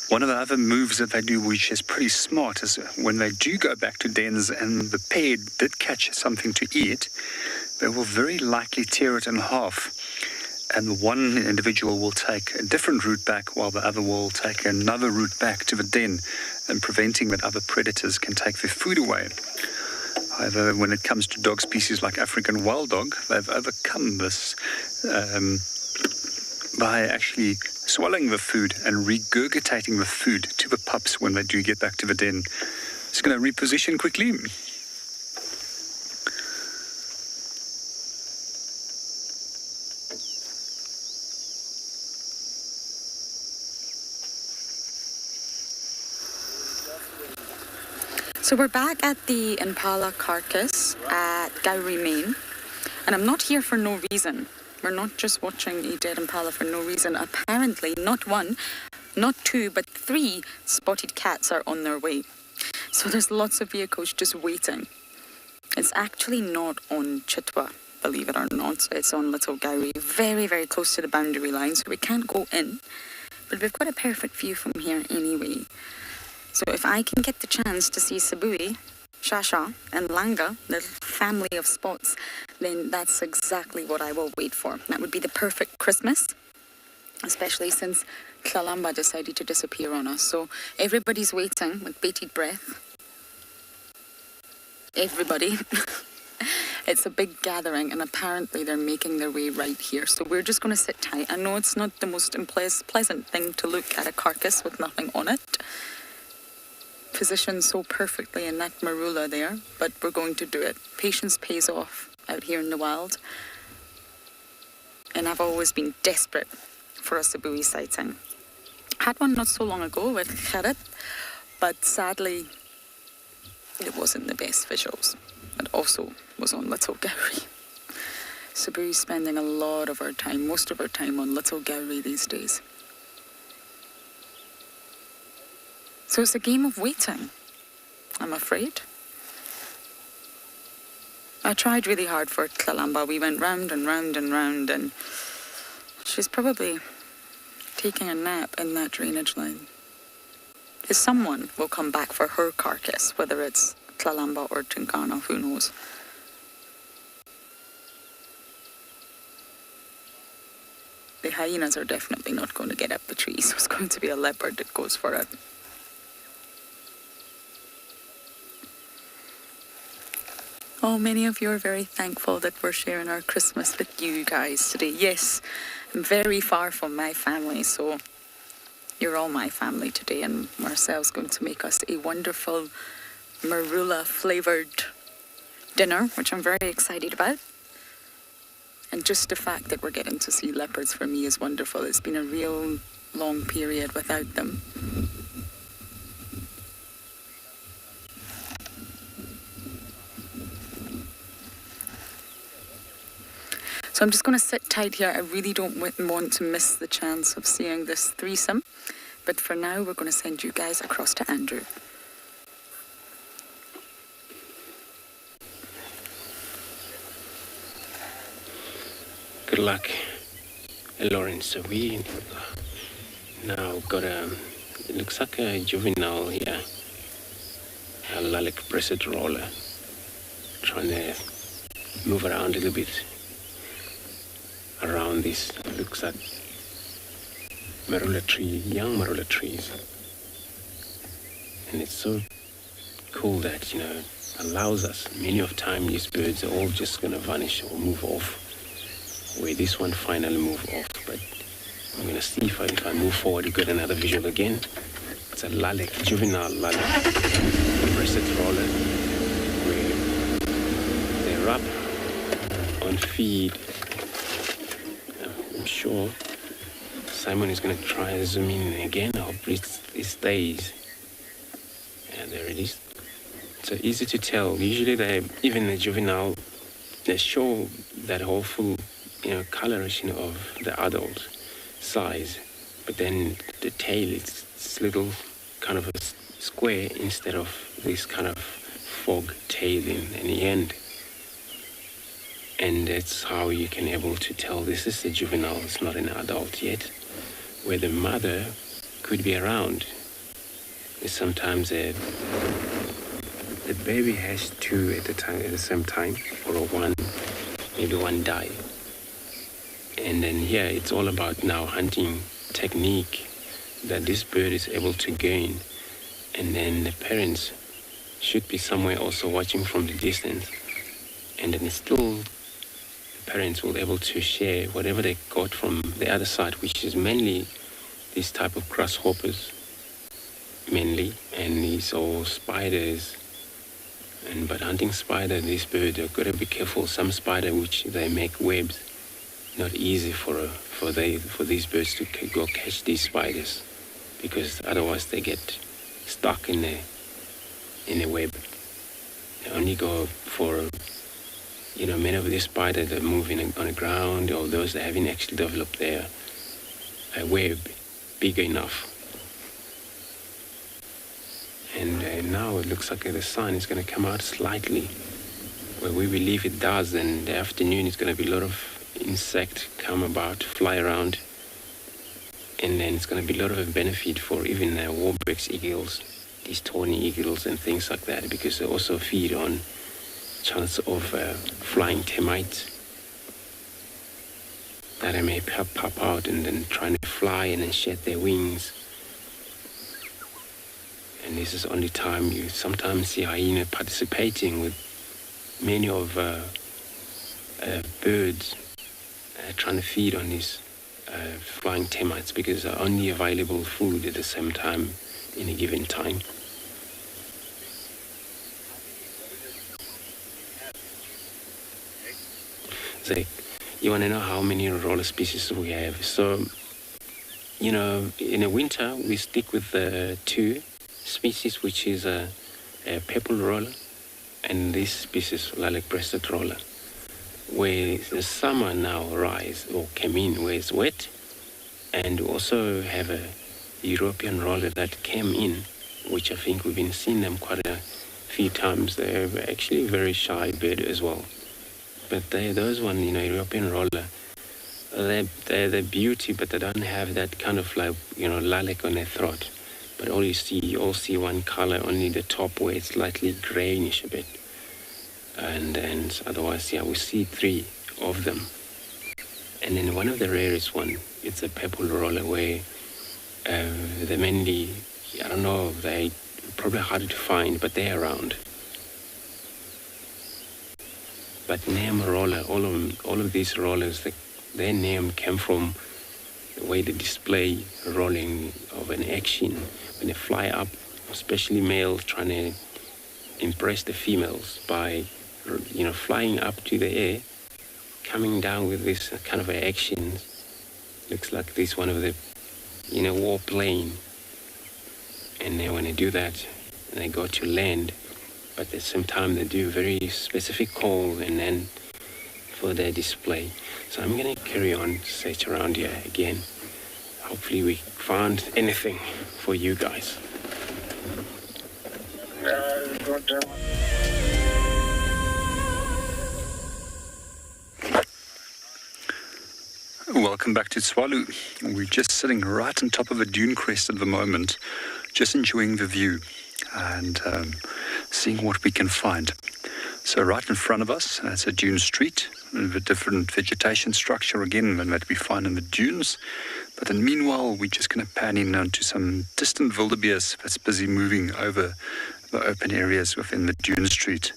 One of the other moves that they do, which is pretty smart, is when they do go back to dens and the pair did catch something to eat, they will very likely tear it in half. And one individual will take a different route back, while the other will take another route back to the den, and preventing that other predators can take their food away. However, when it comes to dog species like African wild dog, they've overcome this by actually swallowing the food and regurgitating the food to the pups when they do get back to the den. Just going to reposition quickly. So we're back at the impala carcass at Gowrie, Maine, and I'm not here for no reason. We're not just watching a dead impala for no reason. Apparently, not one, not two, but 3 spotted cats are on their way. So there's lots of vehicles just waiting. It's actually not on Chitwa, believe it or not. It's on Little Gowrie, very, very close to the boundary line, so we can't go in. But we've got a perfect view from here anyway. So if I can get the chance to see Sabui, Shasha and Langa, the family of spots, then that's exactly what I will wait for. That would be the perfect Christmas, especially since Tlalamba decided to disappear on us. So everybody's waiting with bated breath. Everybody. It's a big gathering, and apparently they're making their way right here. So we're just going to sit tight. I know it's not the most pleasant thing to look at a carcass with nothing on it, positioned so perfectly in that marula there, but we're going to do it. Patience pays off out here in the wild, and I've always been desperate for a Sabui sighting. Had one not so long ago with Kharit, but sadly it wasn't the best visuals. It also was on Little Gowrie. Sabui's spending a lot of our time, most of our time, on Little Gowrie these days. So it's a game of waiting, I'm afraid. I tried really hard for Tlalamba. We went round and round and round, and she's probably taking a nap in that drainage line. Someone will come back for her carcass, whether it's Tlalamba or Tunkana, who knows. The hyenas are definitely not going to get up the tree, so it's going to be a leopard that goes for it. Oh, many of you are very thankful that we're sharing our Christmas with you guys today. Yes, I'm very far from my family, so you're all my family today, and Marcel's going to make us a wonderful marula-flavoured dinner, which I'm very excited about. And just the fact that we're getting to see leopards for me is wonderful. It's been a real long period without them. So I'm just going to sit tight here. I really don't want to miss the chance of seeing this threesome. But for now, we're going to send you guys across to Andrew. Good luck. Lawrence. So we now got it looks like a juvenile here, a lilac breasted roller, trying to move around a little bit around this. Looks like marula tree, young marula trees. And it's so cool that, allows us, many of time these birds are all just going to vanish or move off, where this one finally moved off. But I'm going to see if I move forward, you get another visual again. It's a lilac, juvenile lilac breasted roller, where they rub on feed. I'm sure Simon is going to try and zoom in again. Hopefully it stays. And there it is. So easy to tell. Usually even the juvenile, they show that whole full, coloration of the adult size. But then the tail is little kind of a square instead of this kind of fog tail in the end. And that's how you can able to tell this is a juvenile, it's not an adult yet, where the mother could be around. Sometimes the baby has two at the same time, or maybe one die. And then here it's all about now hunting technique that this bird is able to gain, and then the parents should be somewhere also watching from the distance, and then still the parents will be able to share whatever they got from the other side, which is mainly this type of grasshoppers mainly, and these all spiders. But hunting spider, these birds are gotta be careful. Some spider which they make webs, not easy for these birds to go catch these spiders, because otherwise they get stuck in a web. They only go for many of these spiders that move on the ground, or those that haven't actually developed their web big enough. And now it looks like the sun is going to come out slightly, where we believe it does. And the afternoon is going to be a lot of insects come about, fly around. And then it's going to be a lot of a benefit for even warbeck's eagles, these tawny eagles and things like that, because they also feed on chance of flying termites that may pop out and then trying to fly and then shed their wings. And this is only time you sometimes see hyena participating with many of birds trying to feed on these flying termites, because they're only available food at the same time in a given time. So you want to know how many roller species we have. So, in the winter we stick with the two species, which is a purple roller and this species lilac-breasted roller, where the summer now rise or came in where it's wet, and also have a European roller that came in, which I think we've been seeing them quite a few times. They're actually a very shy bird as well, but those one, European roller, they're the beauty, but they don't have that kind of lilac on their throat. But you see one color, only the top where it's slightly grayish a bit. And otherwise, we see three of them. And then one of the rarest one, it's a purple roller, where they're mainly, I don't know, they're probably harder to find, but they're around. But name roller, all of these rollers, their name came from the way they display rolling of an action when they fly up, especially males trying to impress the females by flying up to the air, coming down with this kind of action. Looks like this one of the warplane, and then when they do that and they go to land, but at the same time they do very specific call and then for their display. So I'm going to carry on, search around here again. Hopefully we found anything for you guys. welcome back to Tswalu. We're just sitting right on top of a dune crest at the moment, just enjoying the view and seeing what we can find. So right in front of us, it's a dune street with a different vegetation structure again than that we find in the dunes. But then meanwhile, we're just going to pan in onto some distant wildebeest that's busy moving over the open areas within the dune street.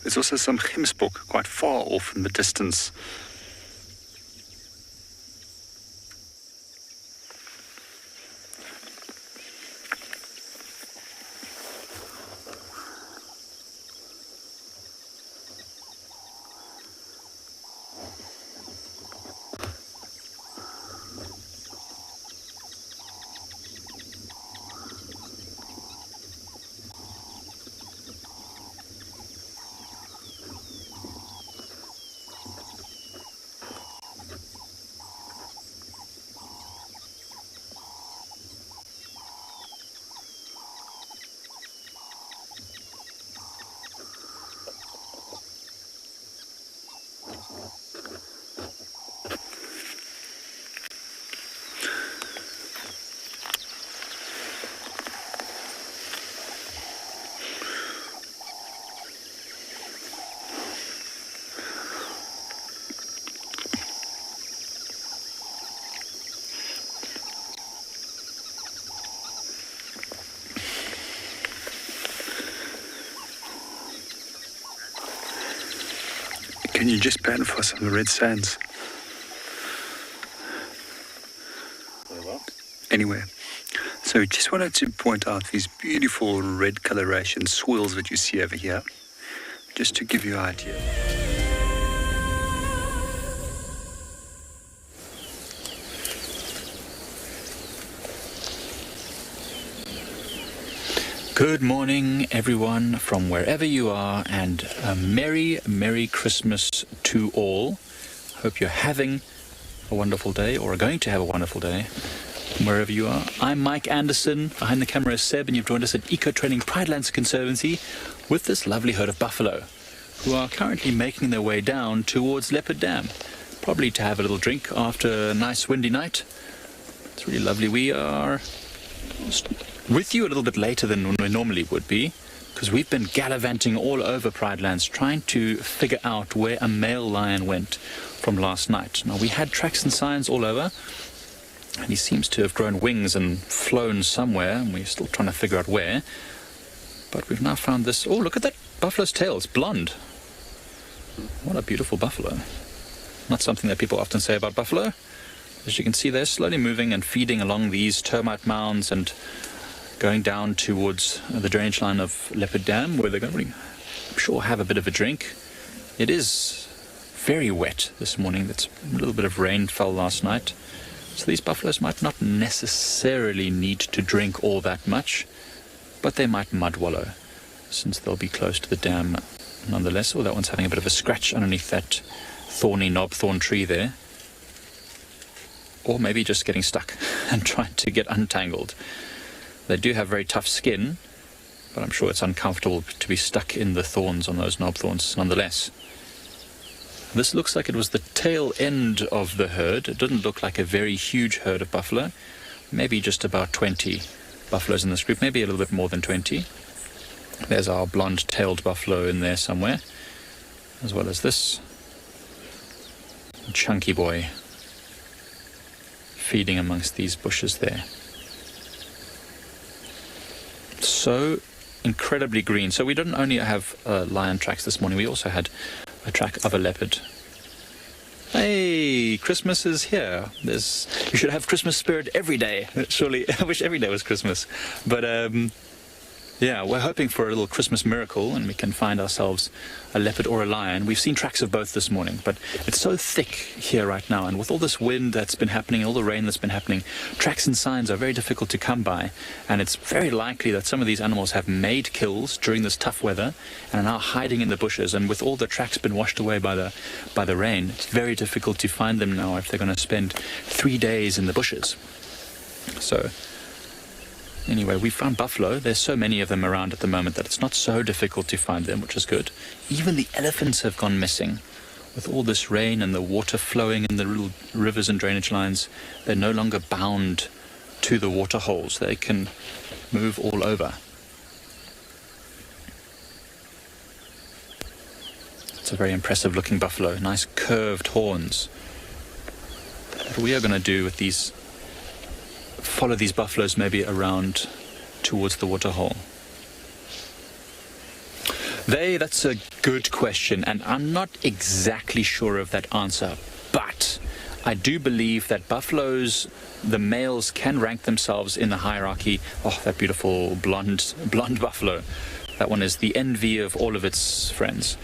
There's also some gemsbok quite far off in the distance. Can you just pan for us on the red sands? Anyway, so just wanted to point out these beautiful red coloration swirls that you see over here, just to give you an idea. Good morning, everyone, from wherever you are, and a Merry Christmas to all. Hope you're having a wonderful day, or are going to have a wonderful day, wherever you are. I'm Mike Anderson, behind the camera is Seb, and you've joined us at Eco Training Pridelands Conservancy with this lovely herd of buffalo, who are currently making their way down towards Leopard Dam, probably to have a little drink after a nice windy night. It's really lovely. We are with you a little bit later than we normally would be, because we've been gallivanting all over Pridelands trying to figure out where a male lion went from last night. Now, we had tracks and signs all over, and he seems to have grown wings and flown somewhere, and we're still trying to figure out where. But we've now found this. Oh, look at that buffalo's tail. It's blonde. What a beautiful buffalo. Not something that people often say about buffalo. As you can see, they're slowly moving and feeding along these termite mounds and going down towards the drainage line of Leopard Dam, where they're going to, I'm sure, have a bit of a drink. It is very wet this morning. That's a little bit of rain fell last night. So these buffaloes might not necessarily need to drink all that much, but they might mud wallow, since they'll be close to the dam nonetheless. Oh, that one's having a bit of a scratch underneath that thorny knobthorn tree there. Or maybe just getting stuck and trying to get untangled. They do have very tough skin, but I'm sure it's uncomfortable to be stuck in the thorns on those knob thorns nonetheless. This looks like it was the tail end of the herd. It doesn't look like a very huge herd of buffalo. Maybe just about 20 buffaloes in this group, maybe a little bit more than 20. There's our blonde-tailed buffalo in there somewhere, as well as this chunky boy feeding amongst these bushes there. So incredibly green. So we didn't only have lion tracks this morning, we also had a track of a leopard. Hey, Christmas is here. You should have Christmas spirit every day. Surely, I wish every day was Christmas. But yeah, we're hoping for a little Christmas miracle and we can find ourselves a leopard or a lion. We've seen tracks of both this morning, but it's so thick here right now, and with all this wind that's been happening, all the rain that's been happening, tracks and signs are very difficult to come by, and it's very likely that some of these animals have made kills during this tough weather and are now hiding in the bushes, and with all the tracks been washed away by the rain, it's very difficult to find them now if they're going to spend 3 days in the bushes. So anyway, we found buffalo. There's so many of them around at the moment that it's not so difficult to find them, which is good. Even the elephants have gone missing. with all this rain and the water flowing in the little rivers and drainage lines, they're no longer bound to the water holes. They can move all over. It's a very impressive looking buffalo, nice curved horns. What we are going to do with these, follow these buffaloes maybe around towards the water hole. That's a good question, and I'm not exactly sure of that answer, but I do believe that buffaloes, the males, can rank themselves in the hierarchy. Oh, that beautiful blonde buffalo. That one is the envy of all of its friends.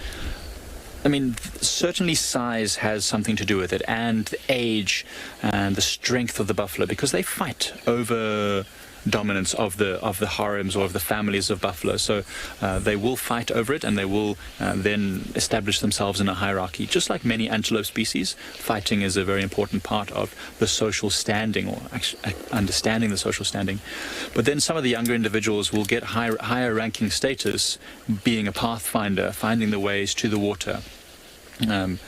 I mean, certainly size has something to do with it, and age and the strength of the buffalo, because they fight over dominance of the harems or of the families of buffalo. So they will fight over it, and they will then establish themselves in a hierarchy. Just like many antelope species, fighting is a very important part of the social standing, or actually understanding the social standing. But then some of the younger individuals will get higher ranking status, being a pathfinder, finding the ways to the water. And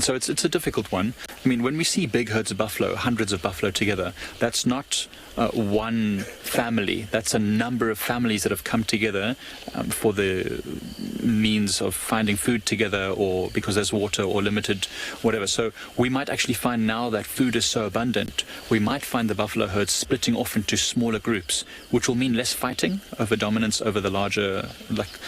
so it's a difficult one. I mean, when we see big herds of buffalo, hundreds of buffalo together, that's not one family. That's a number of families that have come together for the means of finding food together, or because there's water or limited whatever. So we might actually find, now that food is so abundant, we might find the buffalo herds splitting off into smaller groups, which will mean less fighting over dominance over the larger,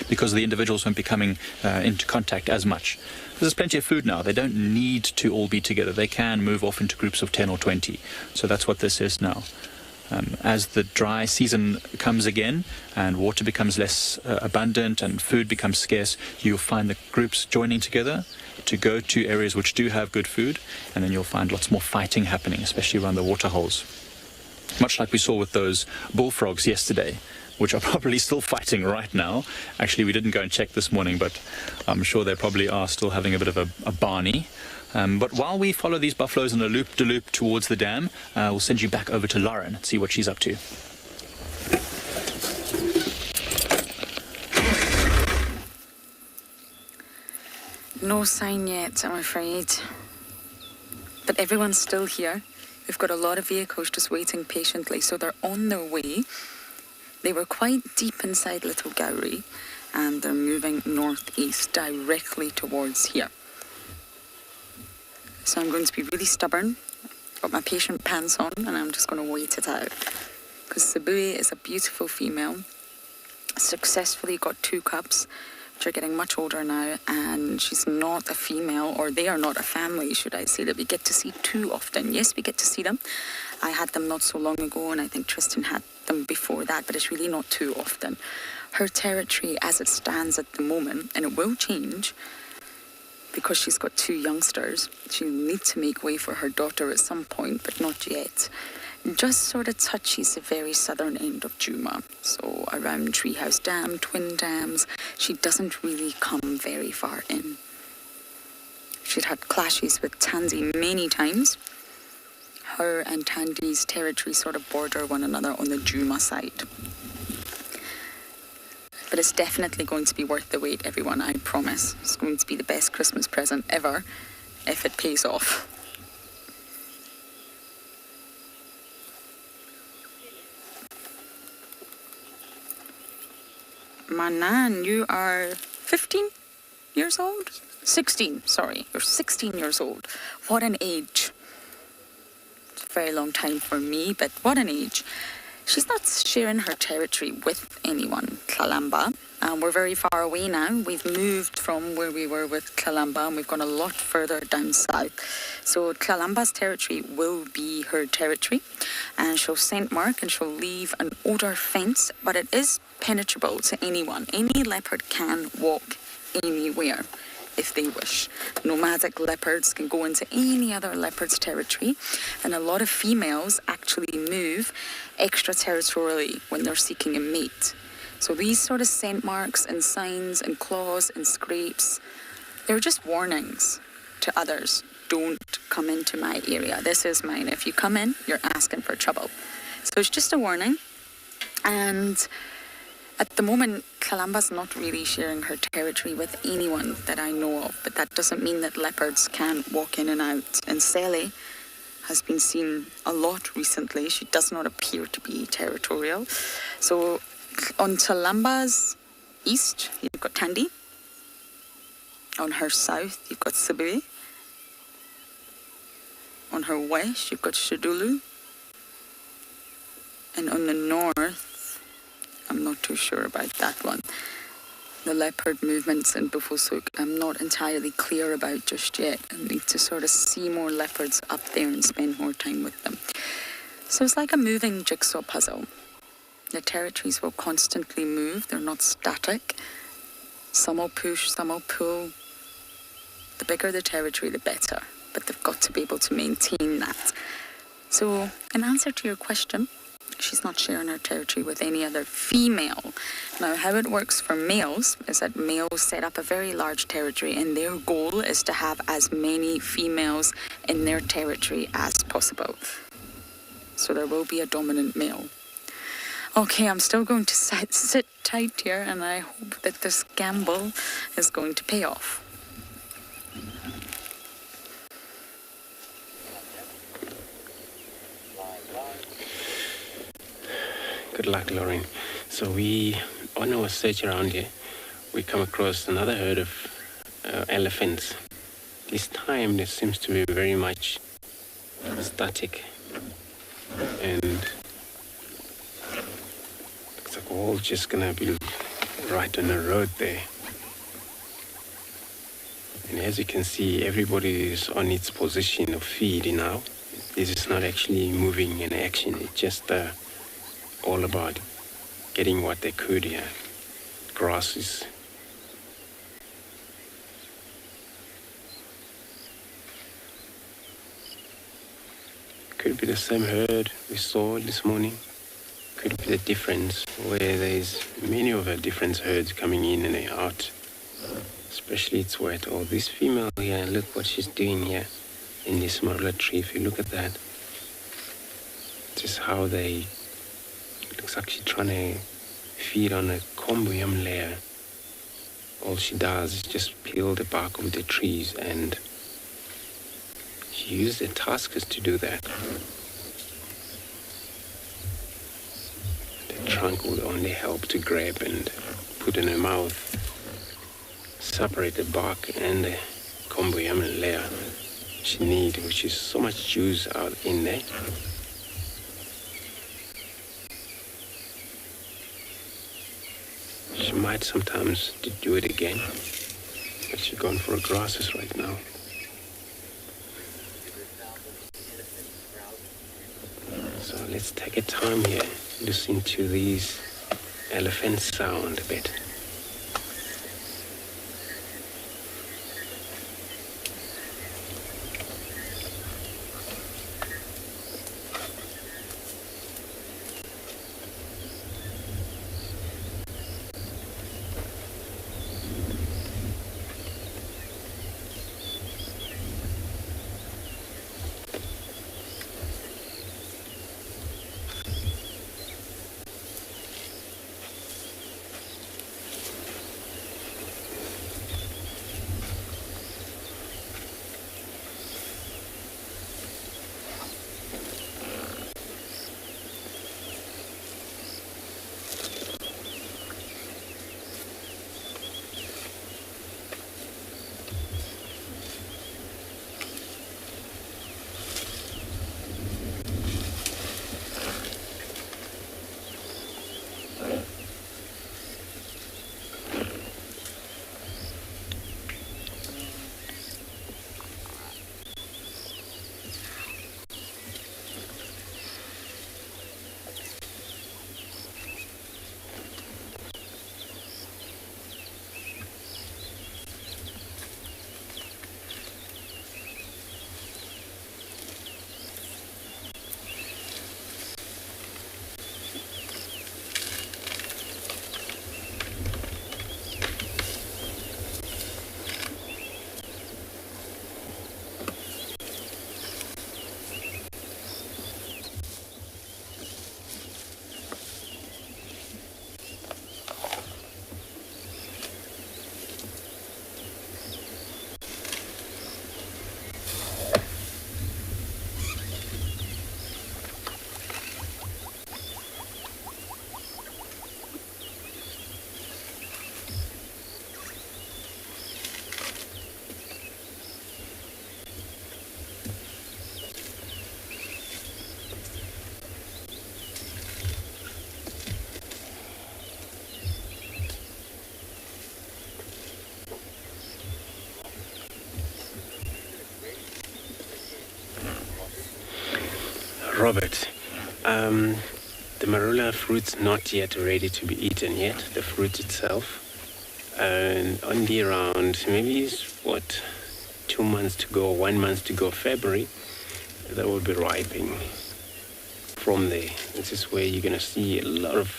because the individuals won't be coming into contact as much. There's plenty of food now. They don't need to all be together. They can move off into groups of 10 or 20. So that's what this is now. As the dry season comes again and water becomes less abundant and food becomes scarce, you'll find the groups joining together to go to areas which do have good food, and then you'll find lots more fighting happening, especially around the water holes. Much like we saw with those bullfrogs yesterday, which are probably still fighting right now. Actually, we didn't go and check this morning, but I'm sure they probably are still having a bit of a barney. But while we follow these buffaloes in a loop-de-loop towards the dam, we'll send you back over to Lauren and see what she's up to. No sign yet, I'm afraid. But everyone's still here. We've got a lot of vehicles just waiting patiently, so they're on their way. They were quite deep inside Little Gowrie, and they're moving northeast directly towards here. So I'm going to be really stubborn, got my patient pants on, and I'm just going to wait it out. Because Sabui is a beautiful female, successfully got 2 cubs, which are getting much older now, and she's not a female, or they are not a family, should I say, that we get to see too often. Yes, we get to see them. I had them not so long ago, and I think Tristan had them before that, but it's really not too often. Her territory as it stands at the moment, and it will change, because she's got 2 youngsters, she'll need to make way for her daughter at some point, but not yet. Just sort of touches the very southern end of Djuma. So around Treehouse Dam, Twin Dams, she doesn't really come very far in. She'd had clashes with Tansy many times. Her and Tandy's territory sort of border one another on the Djuma side. But it's definitely going to be worth the wait, everyone, I promise. It's going to be the best Christmas present ever, if it pays off. Manan, you are 15 years old? 16, sorry. You're 16 years old. What an age. It's a very long time for me, but what an age. She's not sharing her territory with anyone, Tlalamba. We're very far away now. We've moved from where we were with Tlalamba, and we've gone a lot further down south. So Tlalamba's territory will be her territory, and she'll scent mark and she'll leave an odor fence, but it is penetrable to anyone. Any leopard can walk anywhere if they wish. Nomadic leopards can go into any other leopard's territory, and a lot of females actually move extraterritorially when they're seeking a mate. So these sort of scent marks and signs and claws and scrapes, they're just warnings to others. Don't come into my area. This is mine. If you come in, you're asking for trouble. So it's just a warning. And At the moment, Kalamba's not really sharing her territory with anyone that I know of, but that doesn't mean that leopards can't walk in and out. And Sele has been seen a lot recently. She does not appear to be territorial. So on Kalamba's east, you've got Tandy. On her south, you've got Sibiri. On her west, you've got Shadulu. And on the north, I'm not too sure about that one. The leopard movements in Bufosuk, I'm not entirely clear about just yet. I need to sort of see more leopards up there and spend more time with them. So it's like a moving jigsaw puzzle. The territories will constantly move. They're not static. Some will push, some will pull. The bigger the territory, the better. But they've got to be able to maintain that. So in answer to your question, she's not sharing her territory with any other female. Now, how it works for males is that males set up a very large territory, and their goal is to have as many females in their territory as possible. So there will be a dominant male. Okay, I'm still going to sit tight here, and I hope that this gamble is going to pay off. Good luck, Lauren. So on our search around here, we come across another herd of elephants. This time, there seems to be very much static, and looks like we're all just gonna be right on the road there. And as you can see, everybody is on its position of feeding now. This is not actually moving in action. It's just all about getting what they could here. Grasses. Could be the same herd we saw this morning. Could be the difference where there's many of the different herds coming in and out. Especially it's wet. Oh, this female here, look what she's doing here in this marula tree. If you look at that, just how they looks like she's trying to feed on a combium layer. All she does is just peel the bark of the trees, and she used the tuskers to do that. The trunk will only help to grab and put in her mouth, separate the bark and the combium layer she needs, which is so much juice out in there. She might sometimes do it again, but she's going for grasses right now. So let's take a time here, listen to these elephants sound a bit. Robert, the marula fruit's not yet ready to be eaten yet, the fruit itself. And only around, maybe, 2 months to go, 1 month to go, February, that will be ripening. From there, this is where you're going to see a lot of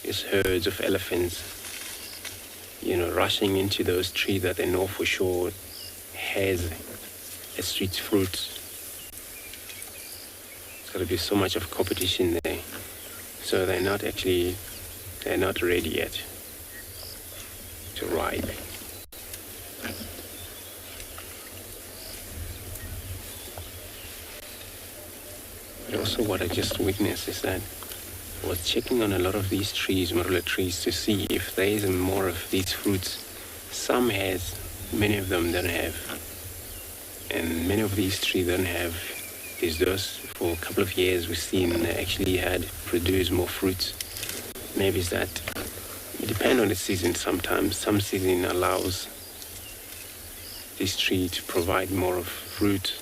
these herds of elephants, rushing into those trees that they know for sure has a sweet fruit. There's going to be so much of competition there. So they're not ready yet to ripe. But also what I just witnessed is that I was checking on a lot of these trees, marula trees, to see if there is more of these fruits. Some has, many of them don't have. And many of these trees don't have. Is those for a couple of years we've seen they actually had produced more fruits. Maybe it's that it depends on the season sometimes. Some season allows this tree to provide more of fruit,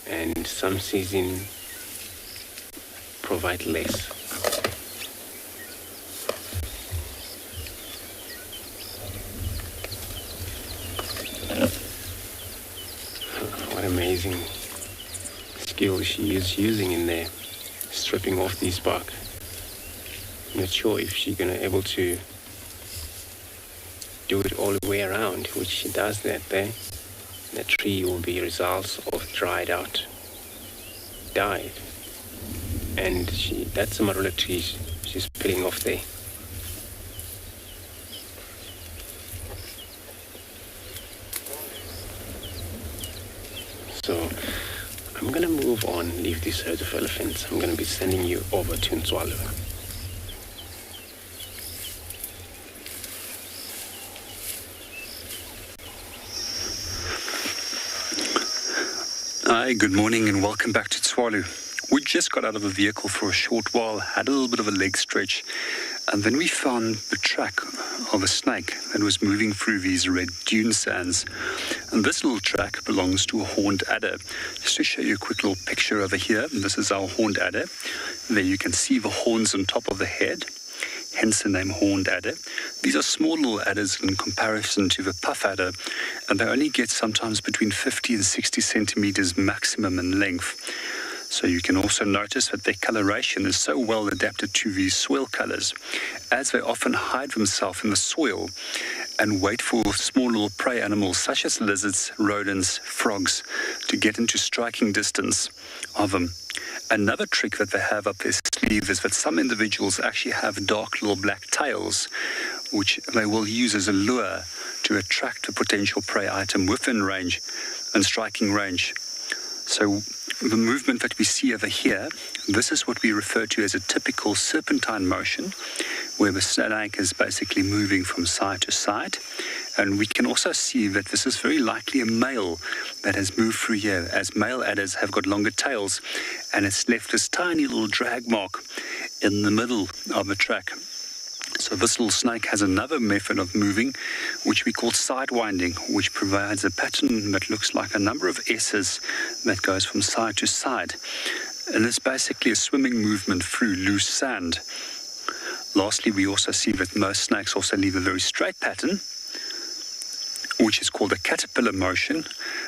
and some season provide less. What amazing skill she is using in there, stripping off this bark. I'm not sure if she's gonna able to do it all the way around, which she does that there. The tree will be results of dried out, died. And that's a marula tree she's peeling off there. So I'm gonna move on, leave this herd of elephants. I'm gonna be sending you over to Ntswalo. Hi, good morning and welcome back to Tswalu. We just got out of the vehicle for a short while, had a little bit of a leg stretch, and then we found the track of a snake that was moving through these red dune sands. And this little track belongs to a horned adder. Just to show you a quick little picture over here, this is our horned adder. There you can see the horns on top of the head, hence the name horned adder. These are small little adders in comparison to the puff adder, and they only get sometimes between 50 and 60 centimeters maximum in length. So you can also notice that their coloration is so well adapted to these soil colors, as they often hide themselves in the soil and wait for small little prey animals such as lizards, rodents, frogs to get into striking distance of them. Another trick that they have up their sleeve is that some individuals actually have dark little black tails, which they will use as a lure to attract a potential prey item within range and striking range. So the movement that we see over here, this is what we refer to as a typical serpentine motion, where the snake is basically moving from side to side. And we can also see that this is very likely a male that has moved through here, as male adders have got longer tails, and it's left this tiny little drag mark in the middle of the track. So this little snake has another method of moving, which we call sidewinding, which provides a pattern that looks like a number of S's that goes from side to side. And it's basically a swimming movement through loose sand. Lastly, we also see that most snakes also leave a very straight pattern, which is called a caterpillar motion,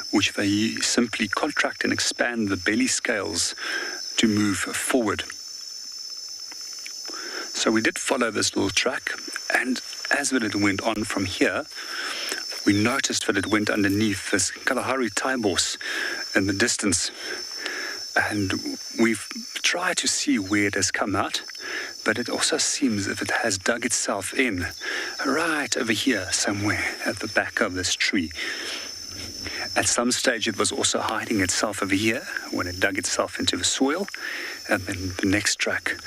which they simply contract and expand the belly scales to move forward. So we did follow this little track, and as it went on from here, we noticed that it went underneath this Kalahari taibos in the distance. And we've tried to see where it has come out, but it also seems as if it has dug itself in right over here somewhere at the back of this tree. At some stage it was also hiding itself over here when it dug itself into the soil, and then the next track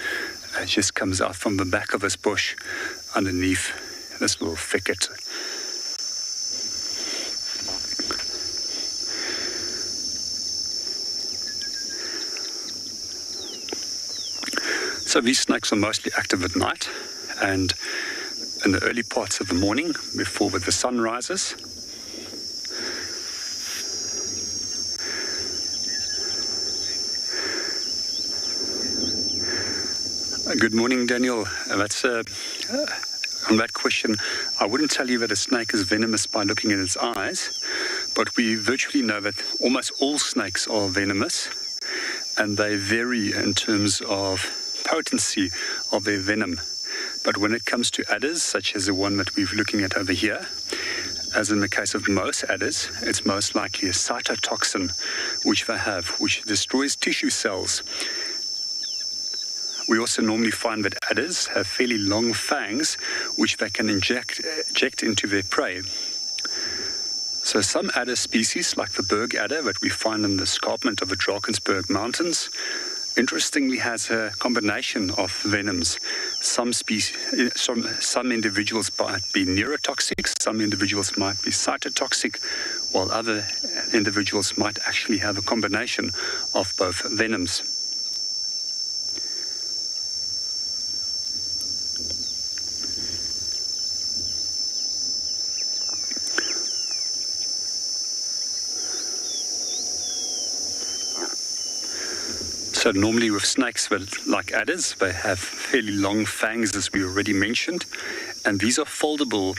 just comes out from the back of this bush underneath this little thicket. So these snakes are mostly active at night and in the early parts of the morning before the sun rises. Good morning, Daniel. That's on that question, I wouldn't tell you that a snake is venomous by looking at its eyes, but we virtually know that almost all snakes are venomous, and they vary in terms of potency of their venom. But when it comes to adders, such as the one that we're looking at over here, as in the case of most adders, it's most likely a cytotoxin which they have, which destroys tissue cells. We also normally find that adders have fairly long fangs which they can inject into their prey. So some adder species, like the berg adder that we find in the escarpment of the Drakensberg Mountains, interestingly has a combination of venoms. Some individuals might be neurotoxic, some individuals might be cytotoxic, while other individuals might actually have a combination of both venoms. So normally with snakes, like adders, they have fairly long fangs, as we already mentioned, and these are foldable.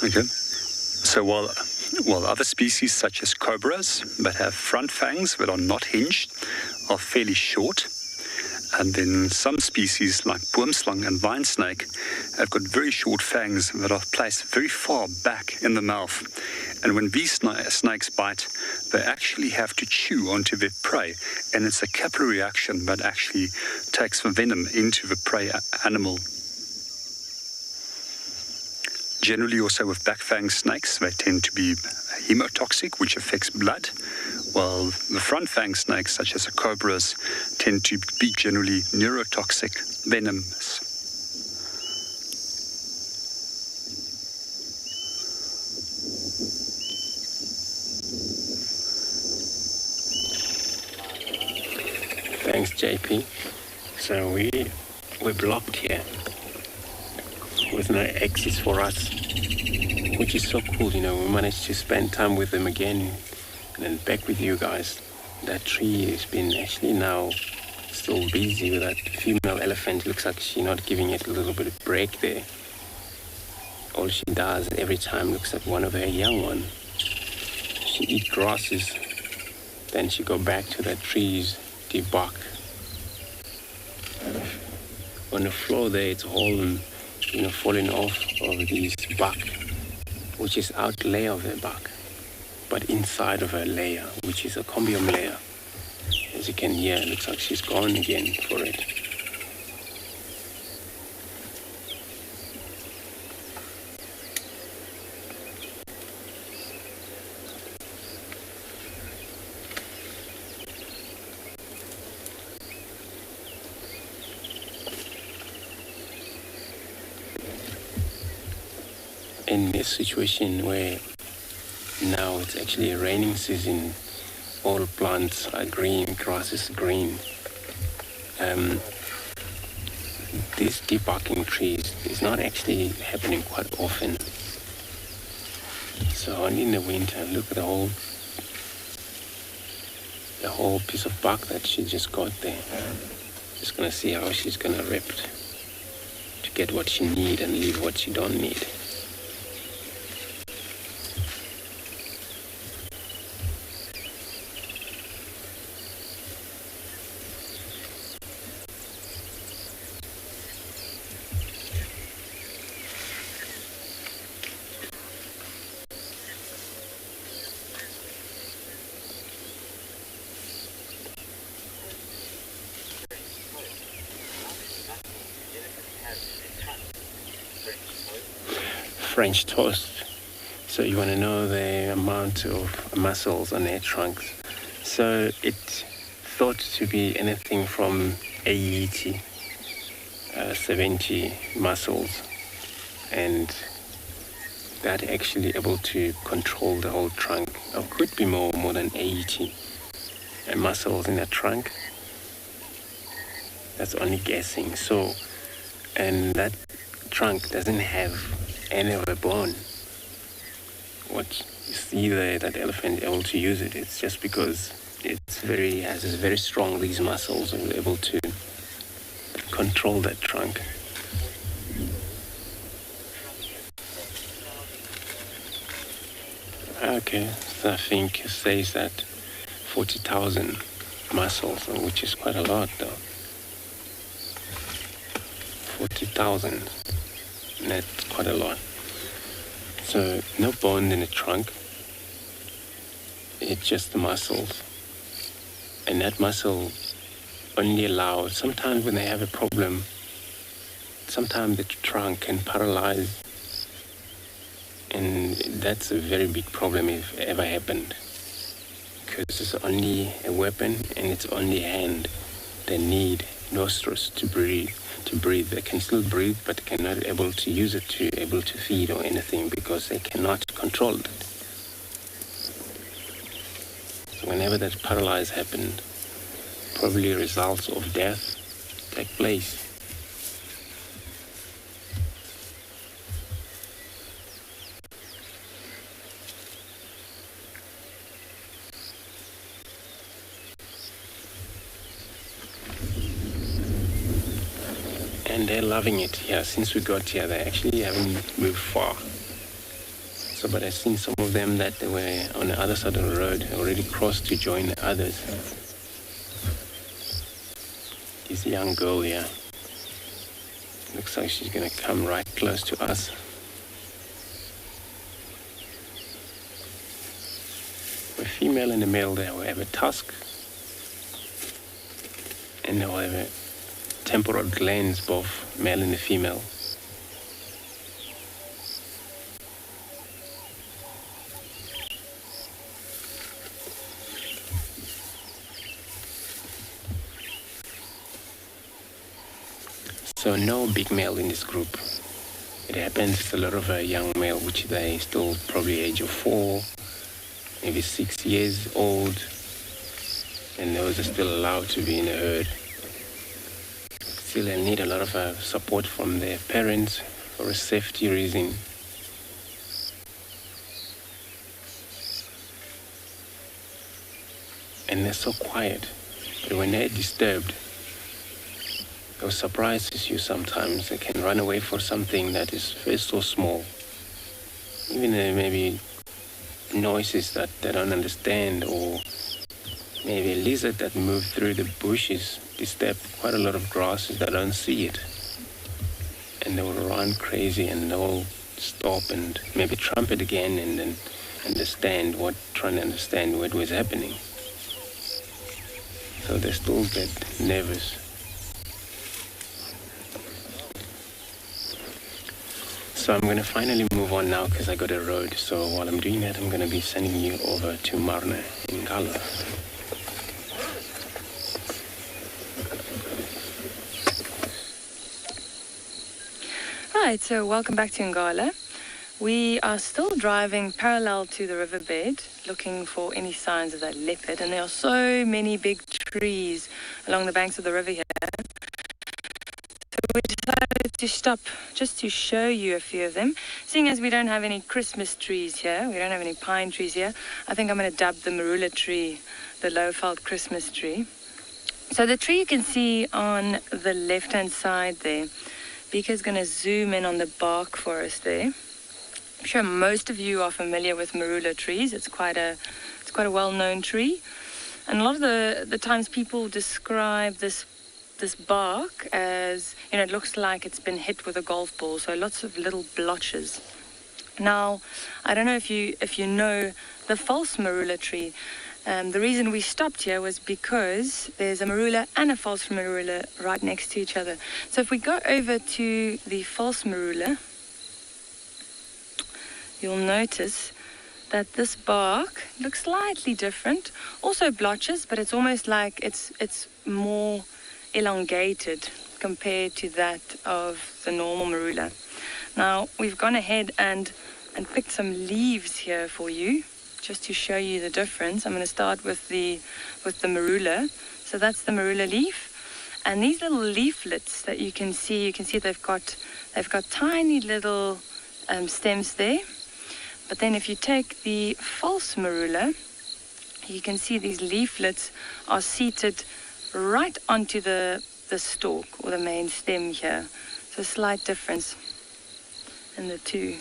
Okay, so while other species such as cobras that have front fangs that are not hinged are fairly short, and then some species like boomslang and vine snake have got very short fangs that are placed very far back in the mouth. And when these snakes bite, they actually have to chew onto their prey, and it's a capillary action that actually takes the venom into the prey animal. Generally also with back-fang snakes, they tend to be hemotoxic, which affects blood, while the front-fang snakes, such as the cobras, tend to be generally neurotoxic, venomous. Thanks, JP. So we're blocked here with no exits for us, which is so cool. You know, we managed to spend time with them again and then back with you guys. That tree has been actually now still busy with that female elephant. Looks like she's not giving it a little bit of break there. All she does every time looks at one of her young ones. She eats grasses, then she go back to the trees to bark. On the floor there, it's all falling off of these bark, which is out layer of the bark, but inside of a layer, which is a combium layer. As you can hear, it looks like she's gone again for it. In this situation where now it's actually a raining season, all plants are green, grass is green. These debarking trees is not actually happening quite often. So only in the winter, look at the whole piece of bark that she just got there. Just gonna see how she's gonna rip to get what she need and leave what she don't need. French toast. So you want to know the amount of muscles on their trunks. So it's thought to be anything from 80, 70 muscles, and that actually able to control the whole trunk. Or could be more than 80 muscles in the trunk. That's only guessing. So, and that trunk doesn't have any of a bone. What you see there, that elephant able to use it, it's just because it's very strong, these muscles are able to control that trunk. Okay, so I think it says that 40,000 muscles, which is quite a lot though. 40,000, that's quite a lot. So no bone in the trunk, it's just the muscles. And that muscle only allows, sometimes when they have a problem, sometimes the trunk can paralyze. And that's a very big problem if it ever happened. Because it's only a weapon and it's only a hand. They need nostrils to breathe. They can still breathe, but they cannot able to use it to able to feed or anything because they cannot control it. So whenever that paralysis happened, probably results of death take place. And they're loving it here. Since we got here, they actually haven't moved far. So, but I've seen some of them that they were on the other side of the road, already crossed to join the others. This young girl here. Looks like she's gonna come right close to us. The female and the male, they will have a tusk. And they'll have a temporal glands, both male and the female. So no big male in this group. It happens it's a lot of a young male, which they still probably age of 4, maybe 6 years old, and those are still allowed to be in a herd. Still, they need a lot of support from their parents for a safety reason. And they're so quiet, but when they're disturbed, those surprises you sometimes. They can run away for something that is very so small. Even maybe noises that they don't understand, or maybe a lizard that moved through the bushes disturbed quite a lot of grasses that don't see it. And they will run crazy and they will stop and maybe trumpet again and then trying to understand what was happening. So they still get nervous. So I'm going to finally move on now because I got a road. So while I'm doing that, I'm going to be sending you over to MARNA in Ngala. Right, so welcome back to Ngala. We are still driving parallel to the riverbed, looking for any signs of that leopard, and there are so many big trees along the banks of the river here. So we decided to stop just to show you a few of them. Seeing as we don't have any Christmas trees here, we don't have any pine trees here, I think I'm going to dub the marula tree the low-felt Christmas tree. So the tree you can see on the left-hand side there, Bika's going to zoom in on the bark for us there. I'm sure most of you are familiar with marula trees. It's quite a well-known tree. And a lot of the times people describe this bark as, it looks like it's been hit with a golf ball, so lots of little blotches. Now, I don't know if you know the false marula tree. The reason we stopped here was because there's a marula and a false marula right next to each other. So if we go over to the false marula, you'll notice that this bark looks slightly different. Also blotches, but it's almost like it's more elongated compared to that of the normal marula. Now, we've gone ahead and picked some leaves here for you, just to show you the difference. I'm going to start with the marula. So that's the marula leaf. And these little leaflets that you can see they've got tiny little stems there. But then if you take the false marula, you can see these leaflets are seated right onto the stalk or the main stem here. So a slight difference in the two.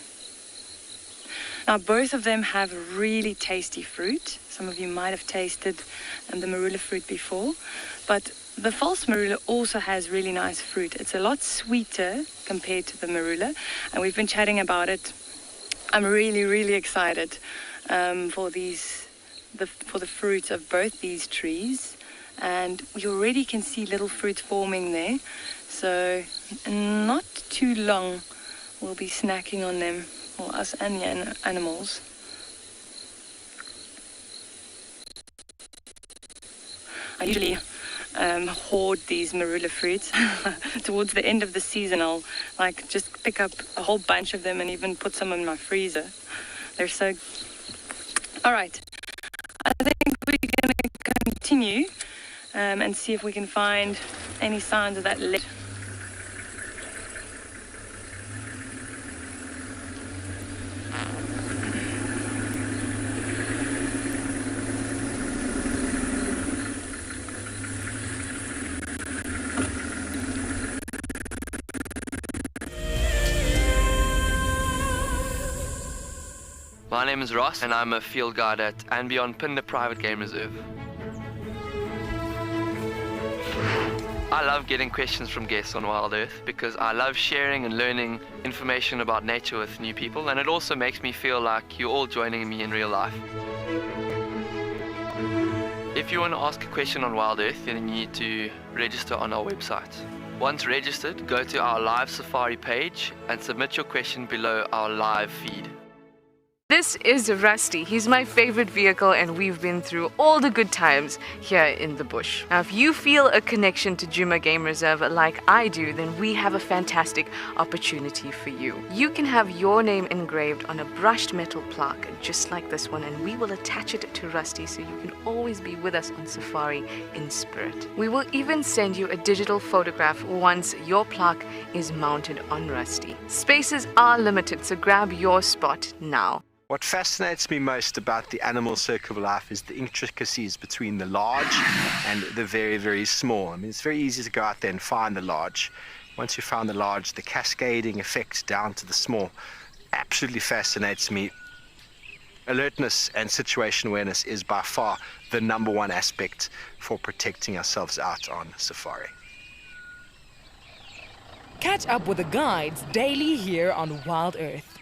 Now both of them have really tasty fruit. Some of you might have tasted the marula fruit before, but the false marula also has really nice fruit. It's a lot sweeter compared to the marula, and we've been chatting about it. I'm really, really excited for the fruits of both these trees, and you already can see little fruit forming there. So not too long we'll be snacking on them, or us and the animals. I usually hoard these marula fruits. Towards the end of the season, I'll just pick up a whole bunch of them and even put some in my freezer. They're so... All right, I think we're going to continue and see if we can find any signs of that lead. My name is Ross, and I'm a field guide at and beyond Pinda Private Game Reserve. I love getting questions from guests on Wild Earth because I love sharing and learning information about nature with new people, and it also makes me feel like you're all joining me in real life. If you want to ask a question on Wild Earth, then you need to register on our website. Once registered, go to our live safari page and submit your question below our live feed. This is Rusty. He's my favorite vehicle, and we've been through all the good times here in the bush. Now, if you feel a connection to Djuma Game Reserve like I do, then we have a fantastic opportunity for you. You can have your name engraved on a brushed metal plaque just like this one, and we will attach it to Rusty so you can always be with us on safari in spirit. We will even send you a digital photograph once your plaque is mounted on Rusty. Spaces are limited, so grab your spot now. What fascinates me most about the animal circle of life is the intricacies between the large and the very, very small. I mean, it's very easy to go out there and find the large. Once you found the large, the cascading effect down to the small absolutely fascinates me. Alertness and situation awareness is by far the #1 aspect for protecting ourselves out on safari. Catch up with the guides daily here on Wild Earth.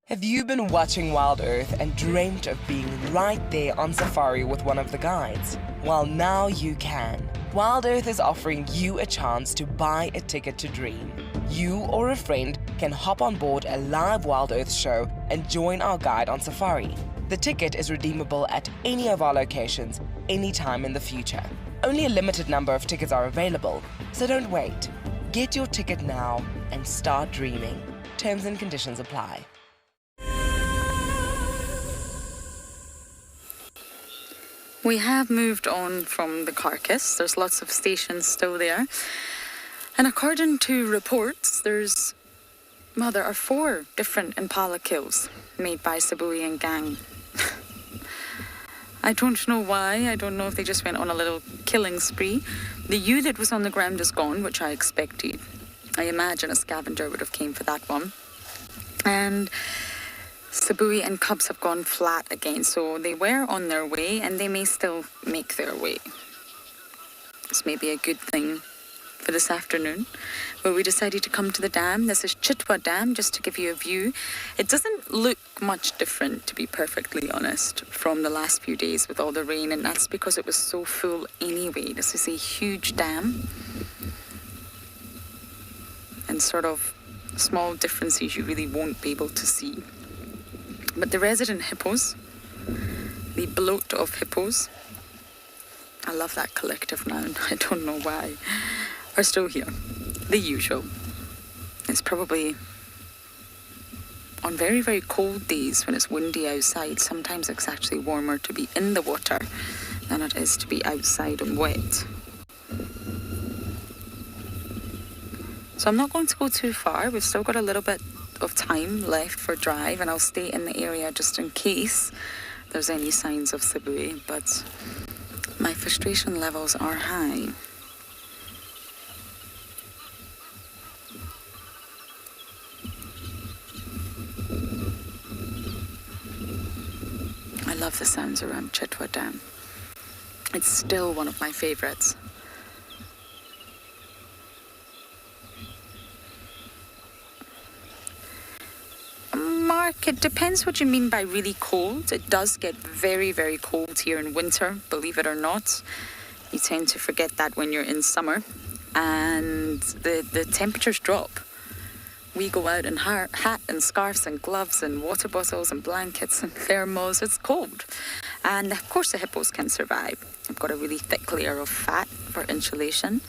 Have you been watching Wild Earth and dreamt of being right there on safari with one of the guides? Well, now you can. Wild Earth is offering you a chance to buy a ticket to dream. You or a friend can hop on board a live Wild Earth show and join our guide on safari. The ticket is redeemable at any of our locations, anytime in the future. Only a limited number of tickets are available, so don't wait. Get your ticket now and start dreaming. Terms and conditions apply. We have moved on from the carcass. There's lots of stations still there. And according to reports, there are 4 different impala kills made by Sabui and gang. I don't know why. I don't know if they just went on a little killing spree. The ewe that was on the ground is gone, which I expected. I imagine a scavenger would have came for that one. And Sabui and cubs have gone flat again, so they were on their way and they may still make their way. This may be a good thing for this afternoon, where we decided to come to the dam. This is Chitwa Dam, just to give you a view. It doesn't look much different, to be perfectly honest, from the last few days with all the rain, and that's because it was so full anyway. This is a huge dam, and sort of small differences you really won't be able to see. But the resident hippos, the bloat of hippos, I love that collective noun, I don't know why, are still here. The usual. It's probably on very, very cold days when it's windy outside. Sometimes it's actually warmer to be in the water than it is to be outside and wet. So I'm not going to go too far. We've still got a little bit of time left for drive, and I'll stay in the area just in case there's any signs of Sibui, but my frustration levels are high. I love the sounds around Chitwa Dam. It's still one of my favourites. Mark, it depends what you mean by really cold. It does get very, very cold here in winter, believe it or not. You tend to forget that when you're in summer. And the temperatures drop. We go out in hat and scarves and gloves and water bottles and blankets and thermals. It's cold. And of course the hippos can survive. They've got a really thick layer of fat for insulation.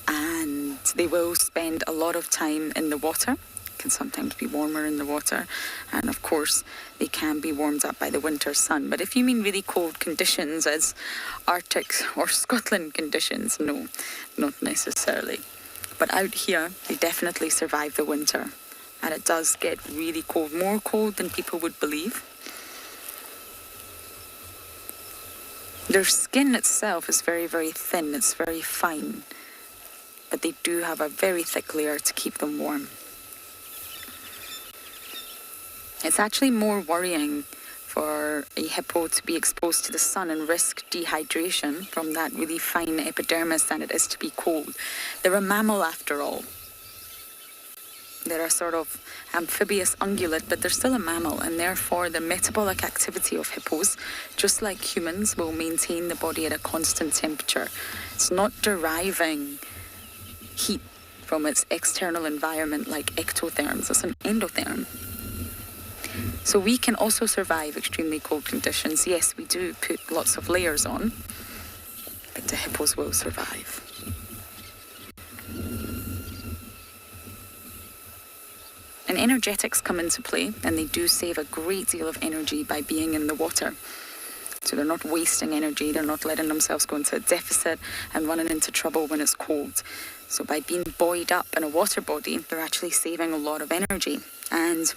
And they will spend a lot of time in the water. Can sometimes be warmer in the water, and of course they can be warmed up by the winter sun. But if you mean really cold conditions as Arctic or Scotland conditions, no, not necessarily. But out here they definitely survive the winter, and it does get really cold, more cold than people would believe. Their skin itself is very, very thin, it's very fine, but they do have a very thick layer to keep them warm. It's actually more worrying for a hippo to be exposed to the sun and risk dehydration from that really fine epidermis than it is to be cold. They're a mammal after all. They're a sort of amphibious ungulate, but they're still a mammal, and therefore the metabolic activity of hippos, just like humans, will maintain the body at a constant temperature. It's not deriving heat from its external environment like ectotherms. It's an endotherm. So we can also survive extremely cold conditions. Yes, we do put lots of layers on, but the hippos will survive. And energetics come into play, and they do save a great deal of energy by being in the water. So they're not wasting energy, they're not letting themselves go into a deficit and running into trouble when it's cold. So by being buoyed up in a water body, they're actually saving a lot of energy. And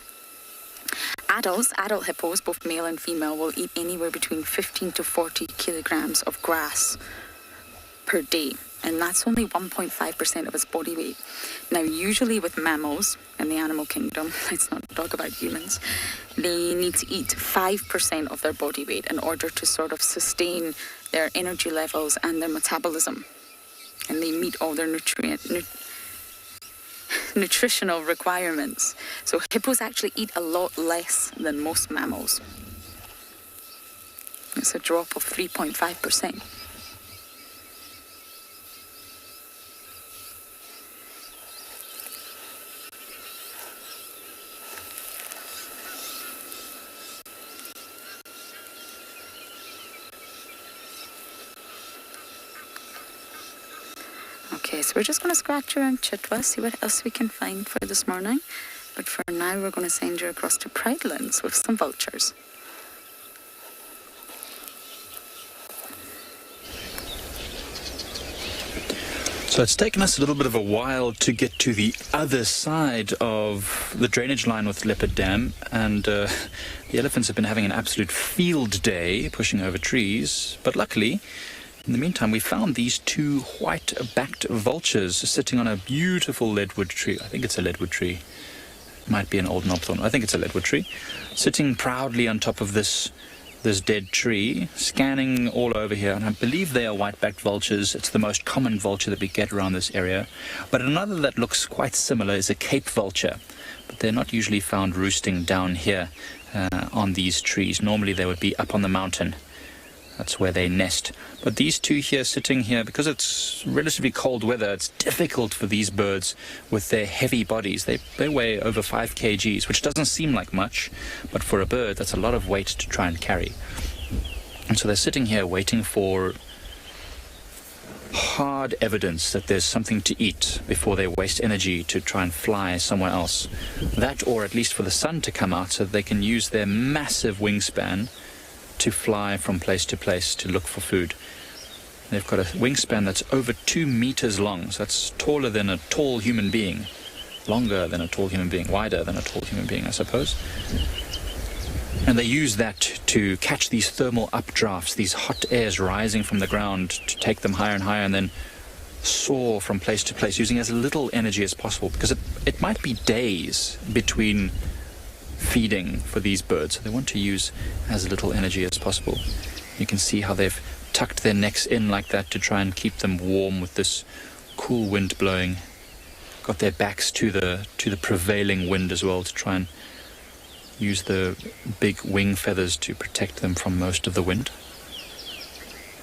adult hippos, both male and female, will eat anywhere between 15 to 40 kilograms of grass per day. And that's only 1.5% of its body weight. Now, usually with mammals in the animal kingdom, let's not talk about humans, they need to eat 5% of their body weight in order to sort of sustain their energy levels and their metabolism. And they meet all their nutritional requirements. So hippos actually eat a lot less than most mammals. It's a drop of 3.5%. Okay, so we're just going to scratch around Chitwa, see what else we can find for this morning. But for now, we're going to send you across to Pridelands with some vultures. So it's taken us a little bit of a while to get to the other side of the drainage line with Leopard Dam, and the elephants have been having an absolute field day pushing over trees. But luckily, in the meantime, we found these two white-backed vultures sitting on a beautiful leadwood tree. I think it's a leadwood tree. It might be an old knobthorn. I think it's a leadwood tree. Sitting proudly on top of this dead tree, scanning all over here. And I believe they are white-backed vultures. It's the most common vulture that we get around this area. But another that looks quite similar is a Cape vulture. But they're not usually found roosting down here on these trees. Normally they would be up on the mountain. That's where they nest. But these two here sitting here, because it's relatively cold weather, it's difficult for these birds with their heavy bodies. They weigh over 5 kgs, which doesn't seem like much, but for a bird, that's a lot of weight to try and carry. And so they're sitting here waiting for hard evidence that there's something to eat before they waste energy to try and fly somewhere else. That, or at least for the sun to come out so that they can use their massive wingspan to fly from place to place to look for food. They've got a wingspan that's over 2 meters long, so that's taller than a tall human being, longer than a tall human being, wider than a tall human being, I suppose. And they use that to catch these thermal updrafts, these hot airs rising from the ground, to take them higher and higher and then soar from place to place, using as little energy as possible, because it might be days between feeding for these birds. So they want to use as little energy as possible. You can see how they've tucked their necks in like that to try and keep them warm with this cool wind blowing. Got their backs to the prevailing wind as well to try and use the big wing feathers to protect them from most of the wind.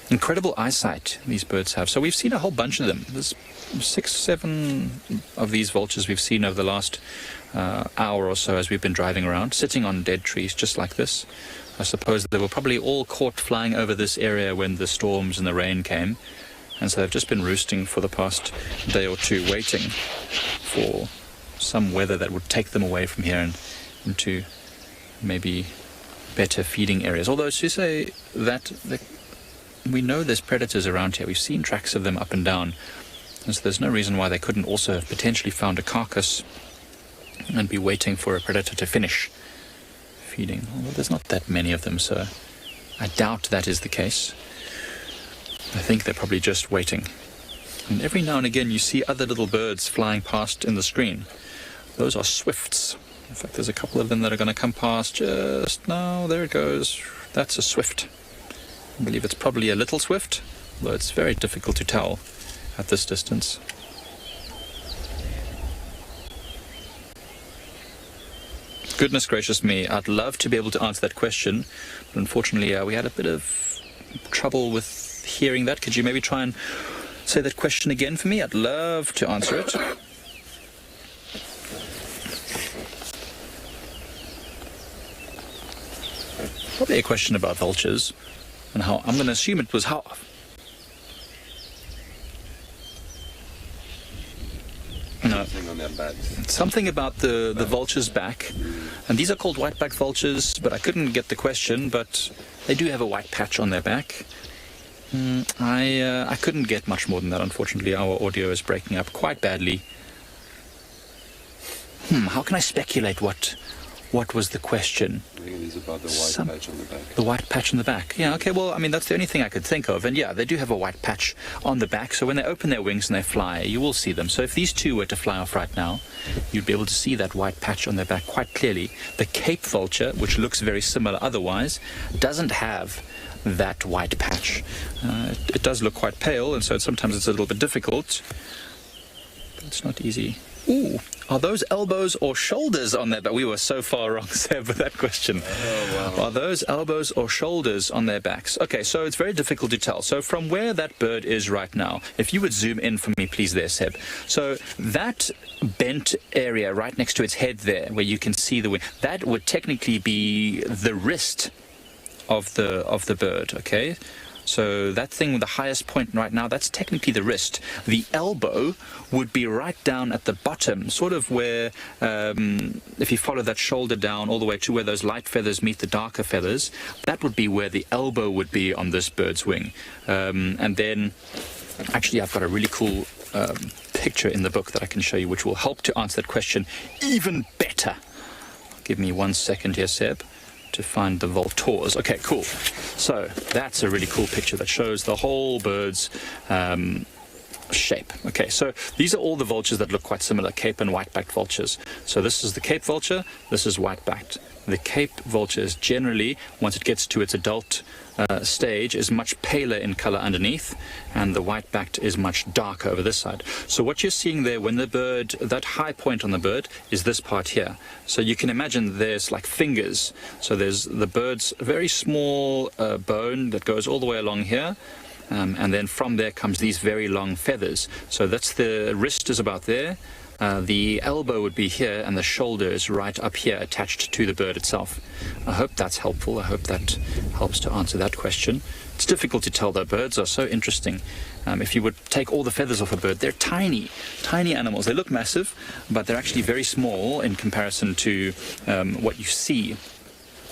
Incredible eyesight these birds have. So we've seen a whole bunch of them. There's 6, 7 of these vultures we've seen over the last hour or so as we've been driving around, sitting on dead trees just like this. I suppose they were probably all caught flying over this area when the storms and the rain came, and so they've just been roosting for the past day or two, waiting for some weather that would take them away from here and into maybe better feeding areas. Although to say that we know there's predators around here. We've seen tracks of them up and down, and so there's no reason why they couldn't also have potentially found a carcass and be waiting for a predator to finish feeding. Although there's not that many of them, so I doubt that is the case. I think they're probably just waiting. And every now and again you see other little birds flying past in the screen. Those are swifts. In fact, there's a couple of them that are going to come past just now. There it goes. That's a swift. I believe it's probably a little swift, although it's very difficult to tell at this distance. Goodness gracious me, I'd love to be able to answer that question, but unfortunately we had a bit of trouble with hearing that. Could you maybe try and say that question again for me? I'd love to answer it. Probably a question about vultures, and how, I'm going to assume it was how... No. Something about the vulture's back, and these are called white-backed vultures, but I couldn't get the question, but they do have a white patch on their back. I couldn't get much more than that, unfortunately. Our audio is breaking up quite badly. How can I speculate what was the question? I think it is about the white patch on the back. The white patch on the back. Yeah, okay, well, I mean, that's the only thing I could think of. And yeah, they do have a white patch on the back, so when they open their wings and they fly, you will see them. So if these two were to fly off right now, you'd be able to see that white patch on their back quite clearly. The Cape vulture, which looks very similar otherwise, doesn't have that white patch. It does look quite pale, and so sometimes it's a little bit difficult, but it's not easy. Ooh, are those elbows or shoulders on their back? We were so far wrong, Seb, with that question. Oh, wow. Are those elbows or shoulders on their backs? Okay, so it's very difficult to tell. So from where that bird is right now, if you would zoom in for me, please, there, Seb. So that bent area right next to its head there, where you can see the wing, that would technically be the wrist of the bird, okay? So that thing with the highest point right now, that's technically the wrist. The elbow would be right down at the bottom, sort of where, if you follow that shoulder down all the way to where those light feathers meet the darker feathers, that would be where the elbow would be on this bird's wing. And then, actually, I've got a really cool picture in the book that I can show you, which will help to answer that question even better. Give me 1 second here, Seb, to find the vultures. Okay, cool. So that's a really cool picture that shows the whole bird's shape. Okay, so these are all the vultures that look quite similar, Cape and white-backed vultures. So this is the Cape vulture, this is white-backed. The Cape vulture is generally, once it gets to its adult stage, is much paler in color underneath, and the white-backed is much darker over this side. So what you're seeing there when the bird, that high point on the bird, is this part here. So you can imagine there's like fingers. So there's the bird's very small bone that goes all the way along here, and then from there comes these very long feathers. So that's the wrist is about there. The elbow would be here, and the shoulder is right up here attached to the bird itself. I hope that's helpful. I hope that helps to answer that question. It's difficult to tell, though. Birds are so interesting. If you would take all the feathers off a bird, they're tiny, tiny animals. They look massive, but they're actually very small in comparison to what you see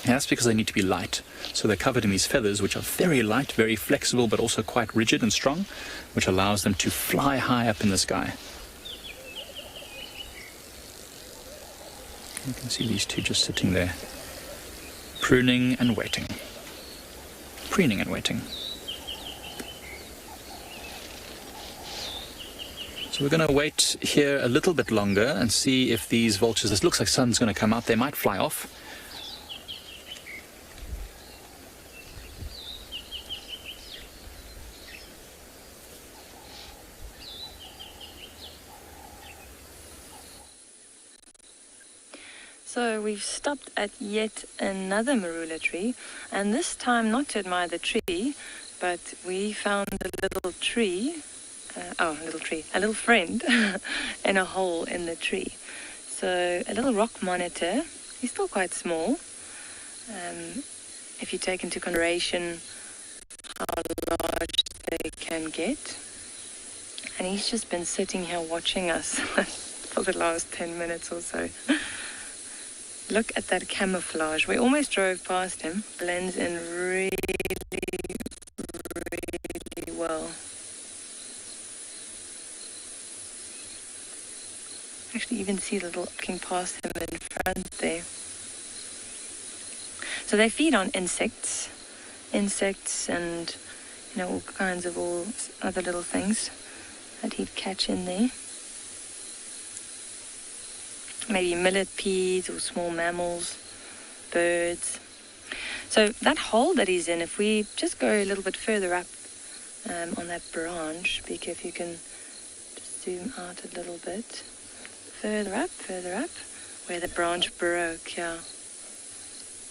And that's because they need to be light. So they're covered in these feathers, which are very light, very flexible, but also quite rigid and strong, which allows them to fly high up in the sky. You can see these two just sitting there, pruning and waiting. Preening and waiting. So we're going to wait here a little bit longer and see if these vultures, this looks like sun's going to come out, they might fly off. So we've stopped at yet another marula tree, and this time not to admire the tree, but we found a little friend in a hole in the tree. So a little rock monitor. He's still quite small, if you take into consideration how large they can get. And he's just been sitting here watching us for the last 10 minutes or so. Look at that camouflage. We almost drove past him. Blends in really, really well. Actually even see the little looking past him in front there. So they feed on insects and all kinds of all other little things that he'd catch in there. Maybe millipedes or small mammals, birds. So that hole that he's in, if we just go a little bit further up on that branch, because if you can just zoom out a little bit. Further up, where the branch broke, yeah.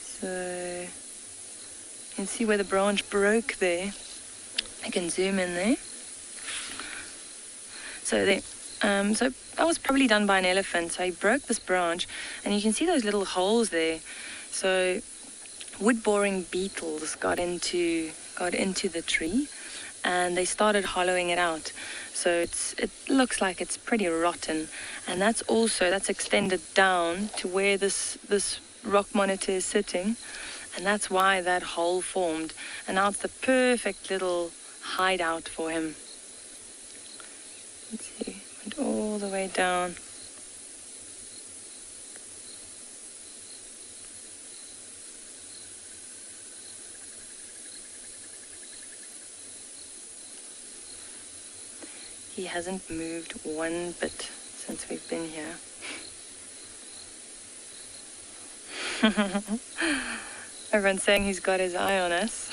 So you can see where the branch broke there. I can zoom in there. So there. So that was probably done by an elephant. So he broke this branch, and you can see those little holes there. So wood-boring beetles got into the tree, and they started hollowing it out. So it looks like it's pretty rotten, and that's extended down to where this rock monitor is sitting, and that's why that hole formed. And now it's the perfect little hideout for him. Let's see. Went all the way down. He hasn't moved one bit since we've been here. Everyone's saying he's got his eye on us.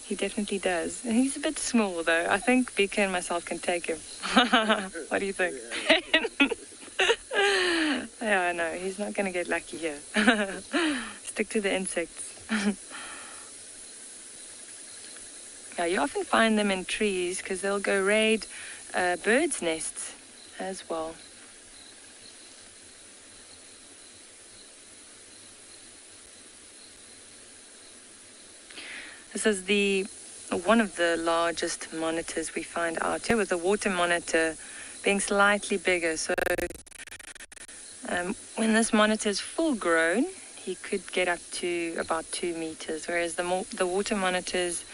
He definitely does. And he's a bit small, though. I think Bika and myself can take him. What do you think? Yeah, I know. He's not going to get lucky here. Stick to the insects. Yeah, you often find them in trees because they'll go raid birds' nests as well. This is one of the largest monitors we find out here, with the water monitor being slightly bigger. So when this monitor is full grown, he could get up to about 2 meters, whereas the water monitors,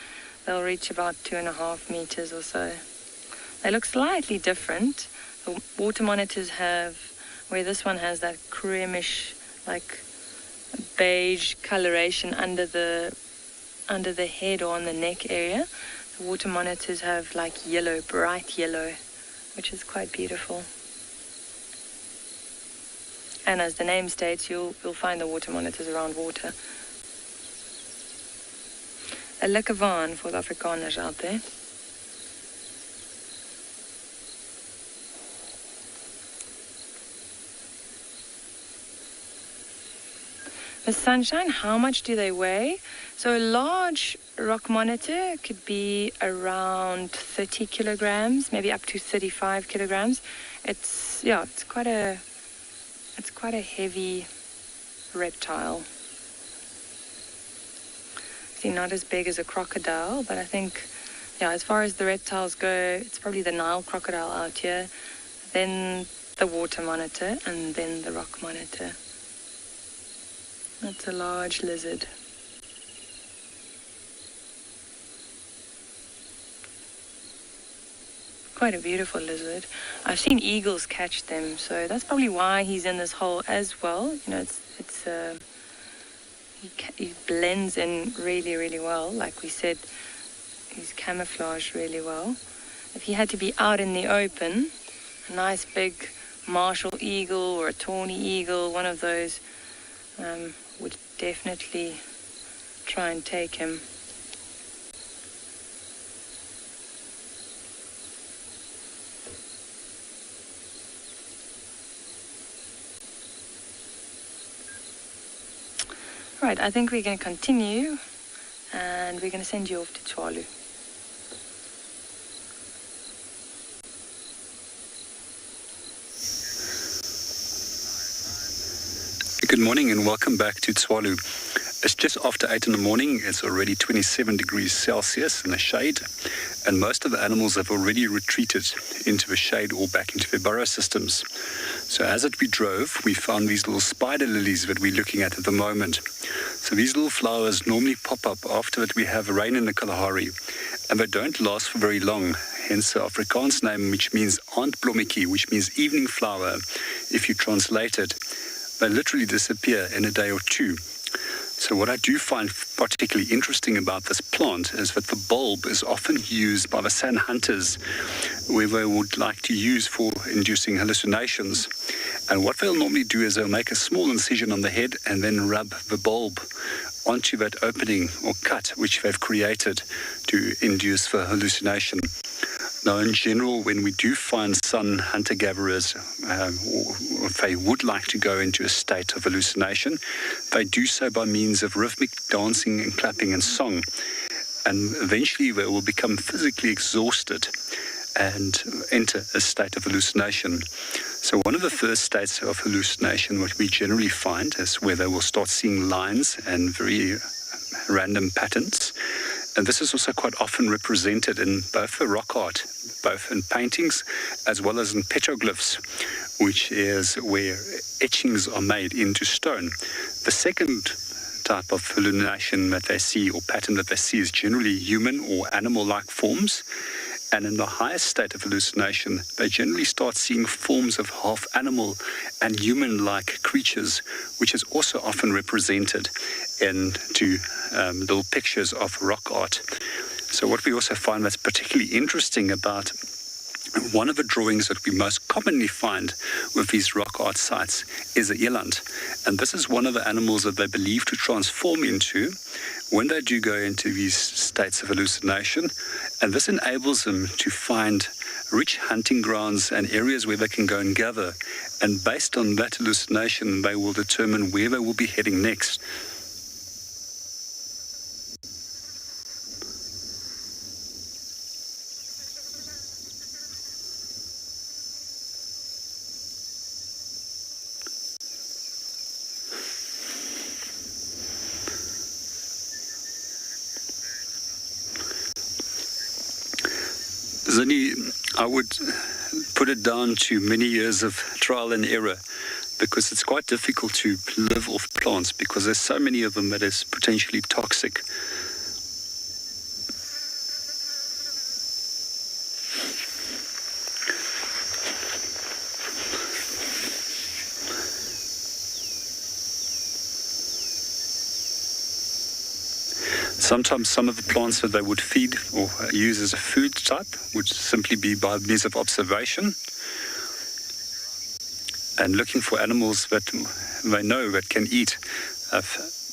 they'll reach about 2.5 meters or so. They look slightly different. The water monitors have, where this one has that creamish, like beige coloration under the head or on the neck area. The water monitors have like yellow, bright yellow, which is quite beautiful. And as the name states, you'll find the water monitors around water. A lekker vaan for the Afrikaners out there. The sunshine, how much do they weigh? So a large rock monitor could be around 30 kilograms, maybe up to 35 kilograms. It's quite a heavy reptile. See, not as big as a crocodile, but I think, as far as the reptiles go, it's probably the Nile crocodile out here, then the water monitor, and then the rock monitor. That's a large lizard. Quite a beautiful lizard. I've seen eagles catch them, so that's probably why he's in this hole as well. You know, he blends in really, really well. Like we said, he's camouflaged really well. If he had to be out in the open, a nice big martial eagle or a tawny eagle, one of those, would definitely try and take him. Right, I think we're going to continue, and we're going to send you off to Tswalu. Good morning and welcome back to Tswalu. It's just after 8 in the morning. It's already 27 degrees Celsius in the shade, and most of the animals have already retreated into the shade or back into their burrow systems. So as we drove, we found these little spider lilies that we're looking at the moment. So these little flowers normally pop up after that we have rain in the Kalahari, and they don't last for very long. Hence the Afrikaans name, which means aandblommetjie, which means evening flower. If you translate it, they literally disappear in a day or two. So what I do find particularly interesting about this plant is that the bulb is often used by the sand hunters where they would like to use for inducing hallucinations. And what they'll normally do is they'll make a small incision on the head and then rub the bulb onto that opening or cut which they've created to induce the hallucination. Now, in general, when we do find sun hunter-gatherers, or if they would like to go into a state of hallucination, they do so by means of rhythmic dancing and clapping and song. And eventually they will become physically exhausted and enter a state of hallucination. So one of the first states of hallucination, what we generally find, is where they will start seeing lines and very random patterns. And this is also quite often represented in both the rock art, both in paintings as well as in petroglyphs, which is where etchings are made into stone. The second type of hallucination that they see or pattern that they see is generally human or animal-like forms. And in the highest state of hallucination, they generally start seeing forms of half animal and human-like creatures, which is also often represented into little pictures of rock art. So what we also find that's particularly interesting about one of the drawings that we most commonly find with these rock art sites is a eland. And this is one of the animals that they believe to transform into when they do go into these states of hallucination. And this enables them to find rich hunting grounds and areas where they can go and gather. And based on that hallucination, they will determine where they will be heading next. Zini, I would put it down to many years of trial and error, because it's quite difficult to live off plants because there's so many of them that is potentially toxic. Sometimes some of the plants that they would feed or use as a food type would simply be by means of observation and looking for animals that they know that can eat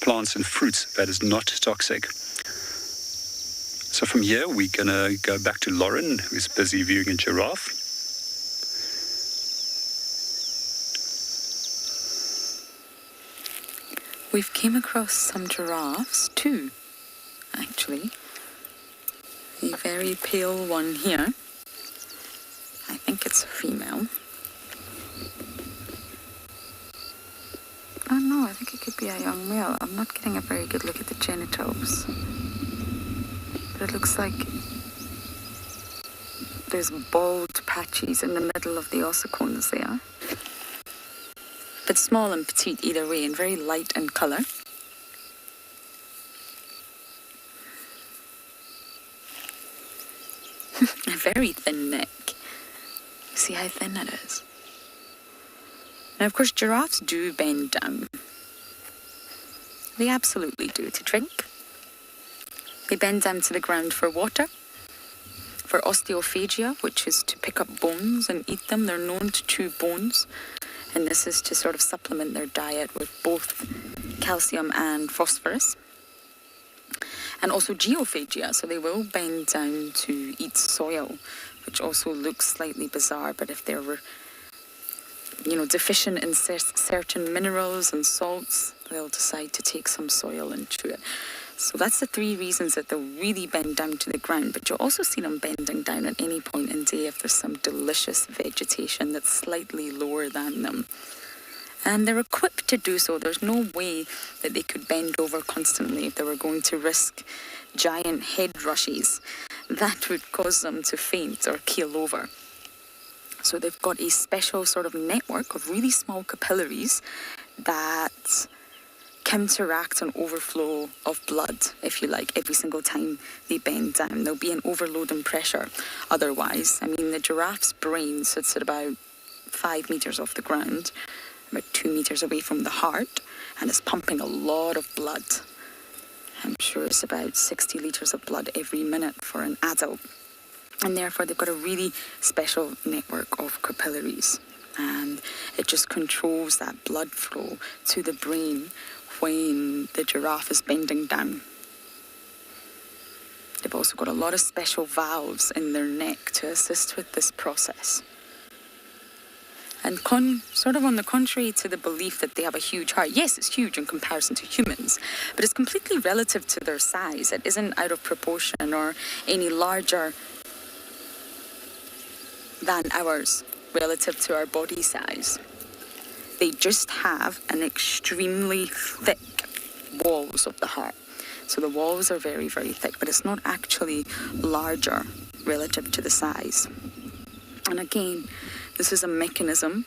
plants and fruits that is not toxic. So from here we're going to go back to Lauren, who's busy viewing a giraffe. We've came across some giraffes too. Actually, a very pale one here. I think it's a female. Oh no, I think it could be a young male. I'm not getting a very good look at the genitals. But it looks like there's bald patches in the middle of the ossicles there. But small and petite either way, and very light in colour. very thin neck. See how thin it is? Now, of course, giraffes do bend down. They absolutely do, to drink. They bend down to the ground for water, for osteophagia, which is to pick up bones and eat them. They're known to chew bones, and this is to sort of supplement their diet with both calcium and phosphorus. And also geophagia, so they will bend down to eat soil, which also looks slightly bizarre, but if they were, deficient in certain minerals and salts, they'll decide to take some soil and chew it. So that's the 3 reasons that they'll really bend down to the ground, but you'll also see them bending down at any point in day if there's some delicious vegetation that's slightly lower than them. And they're equipped to do so. There's no way that they could bend over constantly if they were going to risk giant head rushes. That would cause them to faint or keel over. So they've got a special sort of network of really small capillaries that counteract an overflow of blood, if you like, every single time they bend down. There'll be an overload in pressure otherwise. I mean, the giraffe's brain sits at about 5 meters off the ground, about 2 meters away from the heart, and it's pumping a lot of blood. I'm sure it's about 60 litres of blood every minute for an adult. And therefore, they've got a really special network of capillaries. And it just controls that blood flow to the brain when the giraffe is bending down. They've also got a lot of special valves in their neck to assist with this process. And sort of on the contrary to the belief that they have a huge heart, yes, it's huge in comparison to humans, but it's completely relative to their size. It isn't out of proportion or any larger than ours relative to our body size. They just have an extremely thick walls of the heart. So the walls are very, very thick, but it's not actually larger relative to the size. And again, this is a mechanism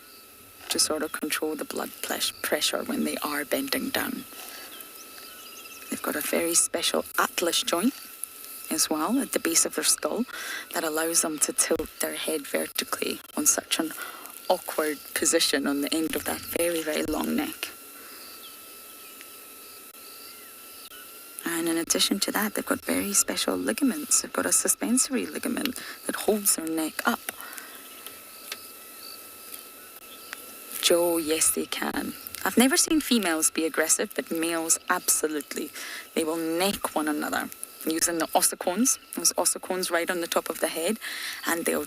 to sort of control the blood pressure when they are bending down. They've got a very special atlas joint as well at the base of their skull that allows them to tilt their head vertically on such an awkward position on the end of that very, very long neck. And in addition to that, they've got very special ligaments. They've got a suspensory ligament that holds their neck up. Joe, yes, they can. I've never seen females be aggressive, but males, absolutely. They will neck one another using the ossicones, those ossicones right on the top of the head, and they'll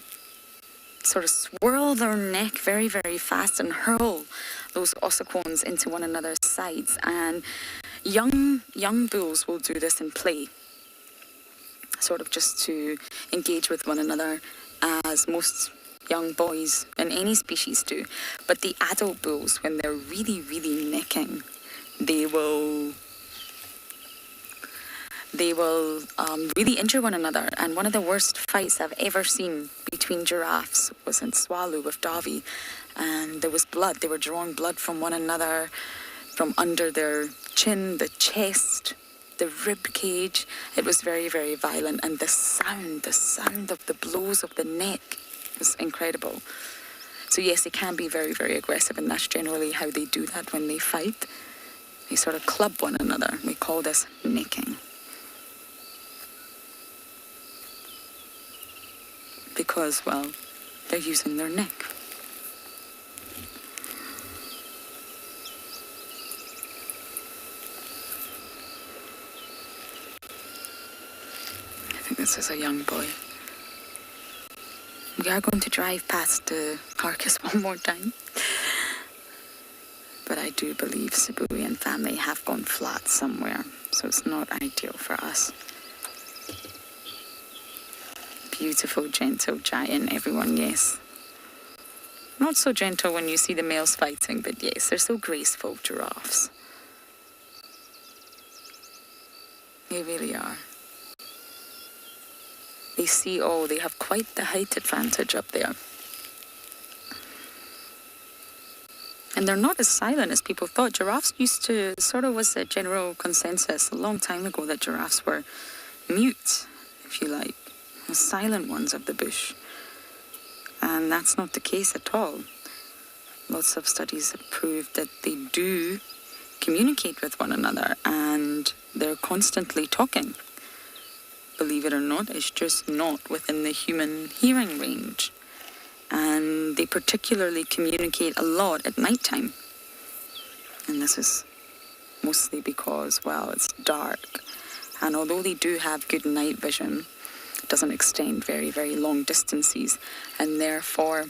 sort of swirl their neck very, very fast and hurl those ossicones into one another's sides. And young bulls will do this in play, sort of just to engage with one another, as most young boys in any species do. But the adult bulls, when they're really, really necking, they will really injure one another. And one of the worst fights I've ever seen between giraffes was in Swallow with Davy, and there was blood. They were drawing blood from one another, from under their chin, the chest, the rib cage. It was very, very violent, and the sound of the blows of the neck was incredible. So yes, they can be very, very aggressive, and that's generally how they do that when they fight. They sort of club one another. We call this necking. Because, well, they're using their neck. I think this is a young boy. We are going to drive past the carcass one more time. But I do believe Sibui and family have gone flat somewhere, so it's not ideal for us. Beautiful, gentle giant, everyone, yes. Not so gentle when you see the males fighting, but yes, they're so graceful, giraffes. They really are. They see all, they have quite the height advantage up there. And they're not as silent as people thought. Giraffes sort of was a general consensus a long time ago that giraffes were mute, if you like. the silent ones of the bush. And that's not the case at all. Lots of studies have proved that they do communicate with one another and they're constantly talking. Believe it or not, it's just not within the human hearing range. And they particularly communicate a lot at nighttime. And this is mostly because, well, it's dark. And although they do have good night vision, it doesn't extend very, very long distances. And therefore,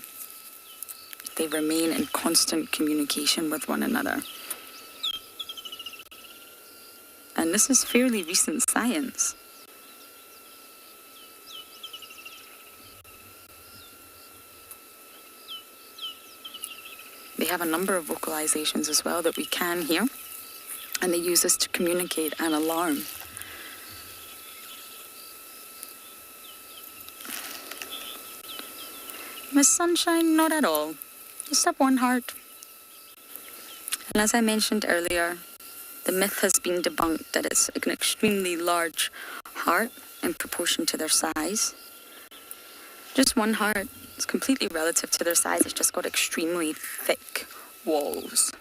they remain in constant communication with one another. And this is fairly recent science. They have a number of vocalizations as well that we can hear, and they use this to communicate an alarm. Miss Sunshine, not at all. Just have one heart. And as I mentioned earlier, the myth has been debunked that it's an extremely large heart in proportion to their size. Just one heart. It's completely relative to their size. It's just got extremely thick walls.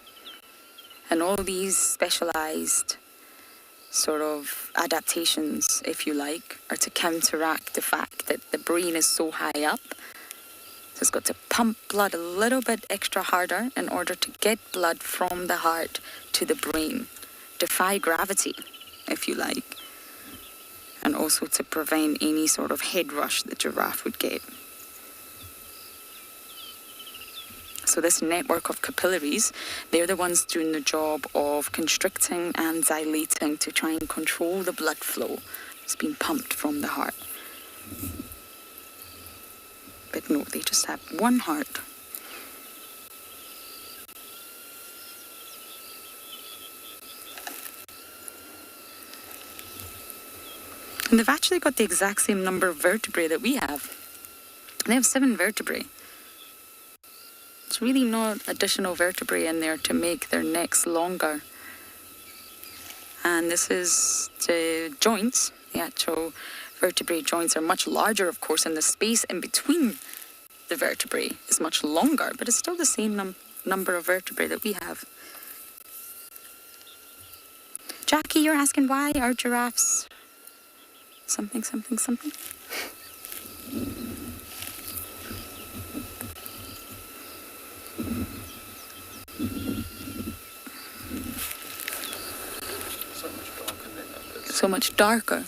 And all these specialized sort of adaptations, if you like, are to counteract the fact that the brain is so high up. So it's got to pump blood a little bit extra harder in order to get blood from the heart to the brain. Defy gravity, if you like. And also to prevent any sort of head rush the giraffe would get. So this network of capillaries, they're the ones doing the job of constricting and dilating to try and control the blood flow that's being pumped from the heart. But no, they just have one heart. And they've actually got the exact same number of vertebrae that we have. They have 7 vertebrae. There's really no additional vertebrae in there to make their necks longer. And this is the joints. The actual vertebrae joints are much larger, of course, and the space in between the vertebrae is much longer, but it's still the same number of vertebrae that we have. Jackie, you're asking why are giraffes something, something, something? So much darker.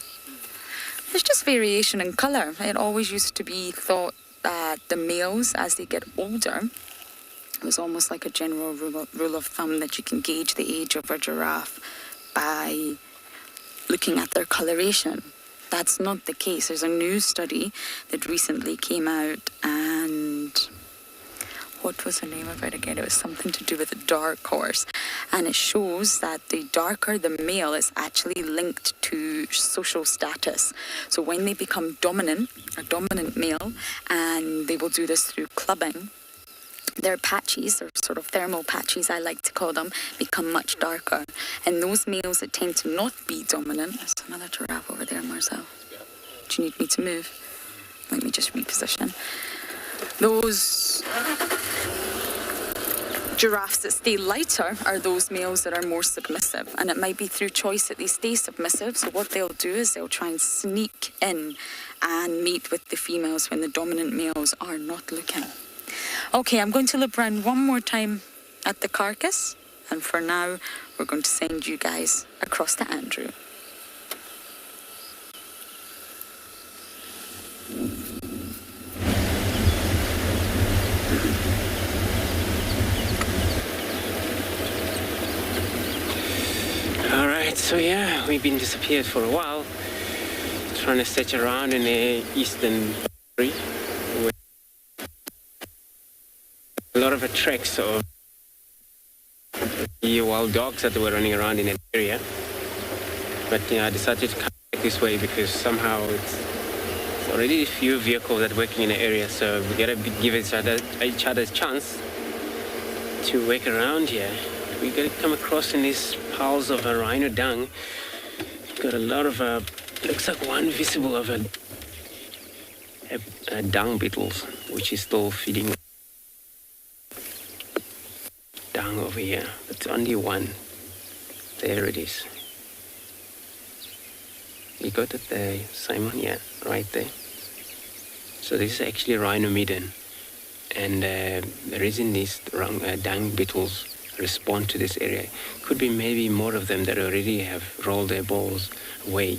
There's just variation in colour. It always used to be thought that the males, as they get older, it was almost like a general rule of thumb that you can gauge the age of a giraffe by looking at their coloration. That's not the case. There's a new study that recently came out, and what was the name of it again? It was something to do with a dark horse. And it shows that the darker the male is actually linked to social status. So when they become dominant, a dominant male, and they will do this through clubbing, their patches, or sort of thermal patches I like to call them, become much darker. And those males that tend to not be dominant, there's another giraffe over there, Marcel. Do you need me to move? Let me just reposition. Those giraffes that stay lighter are those males that are more submissive, and it might be through choice that they stay submissive. So what they'll do is they'll try and sneak in and mate with the females when the dominant males are not looking. Okay, I'm going to look around one more time at the carcass, and for now we're going to send you guys across to Andrew. Alright, so yeah, we've been disappeared for a while, trying to search around in the eastern area. A lot of the tracks of the wild dogs that were running around in that area. But I decided to come back this way because somehow it's already a few vehicles that are working in the area, so we gotta give each other a chance to work around here. We gotta come across in these piles of rhino dung. Got a lot of looks like one visible of a dung beetles, which is still feeding dung over here. But only one. There it is. You got it there, Simon? Yeah, right there. So this is actually rhinomedon. And the reason these dung beetles respond to this area could be maybe more of them that already have rolled their balls away.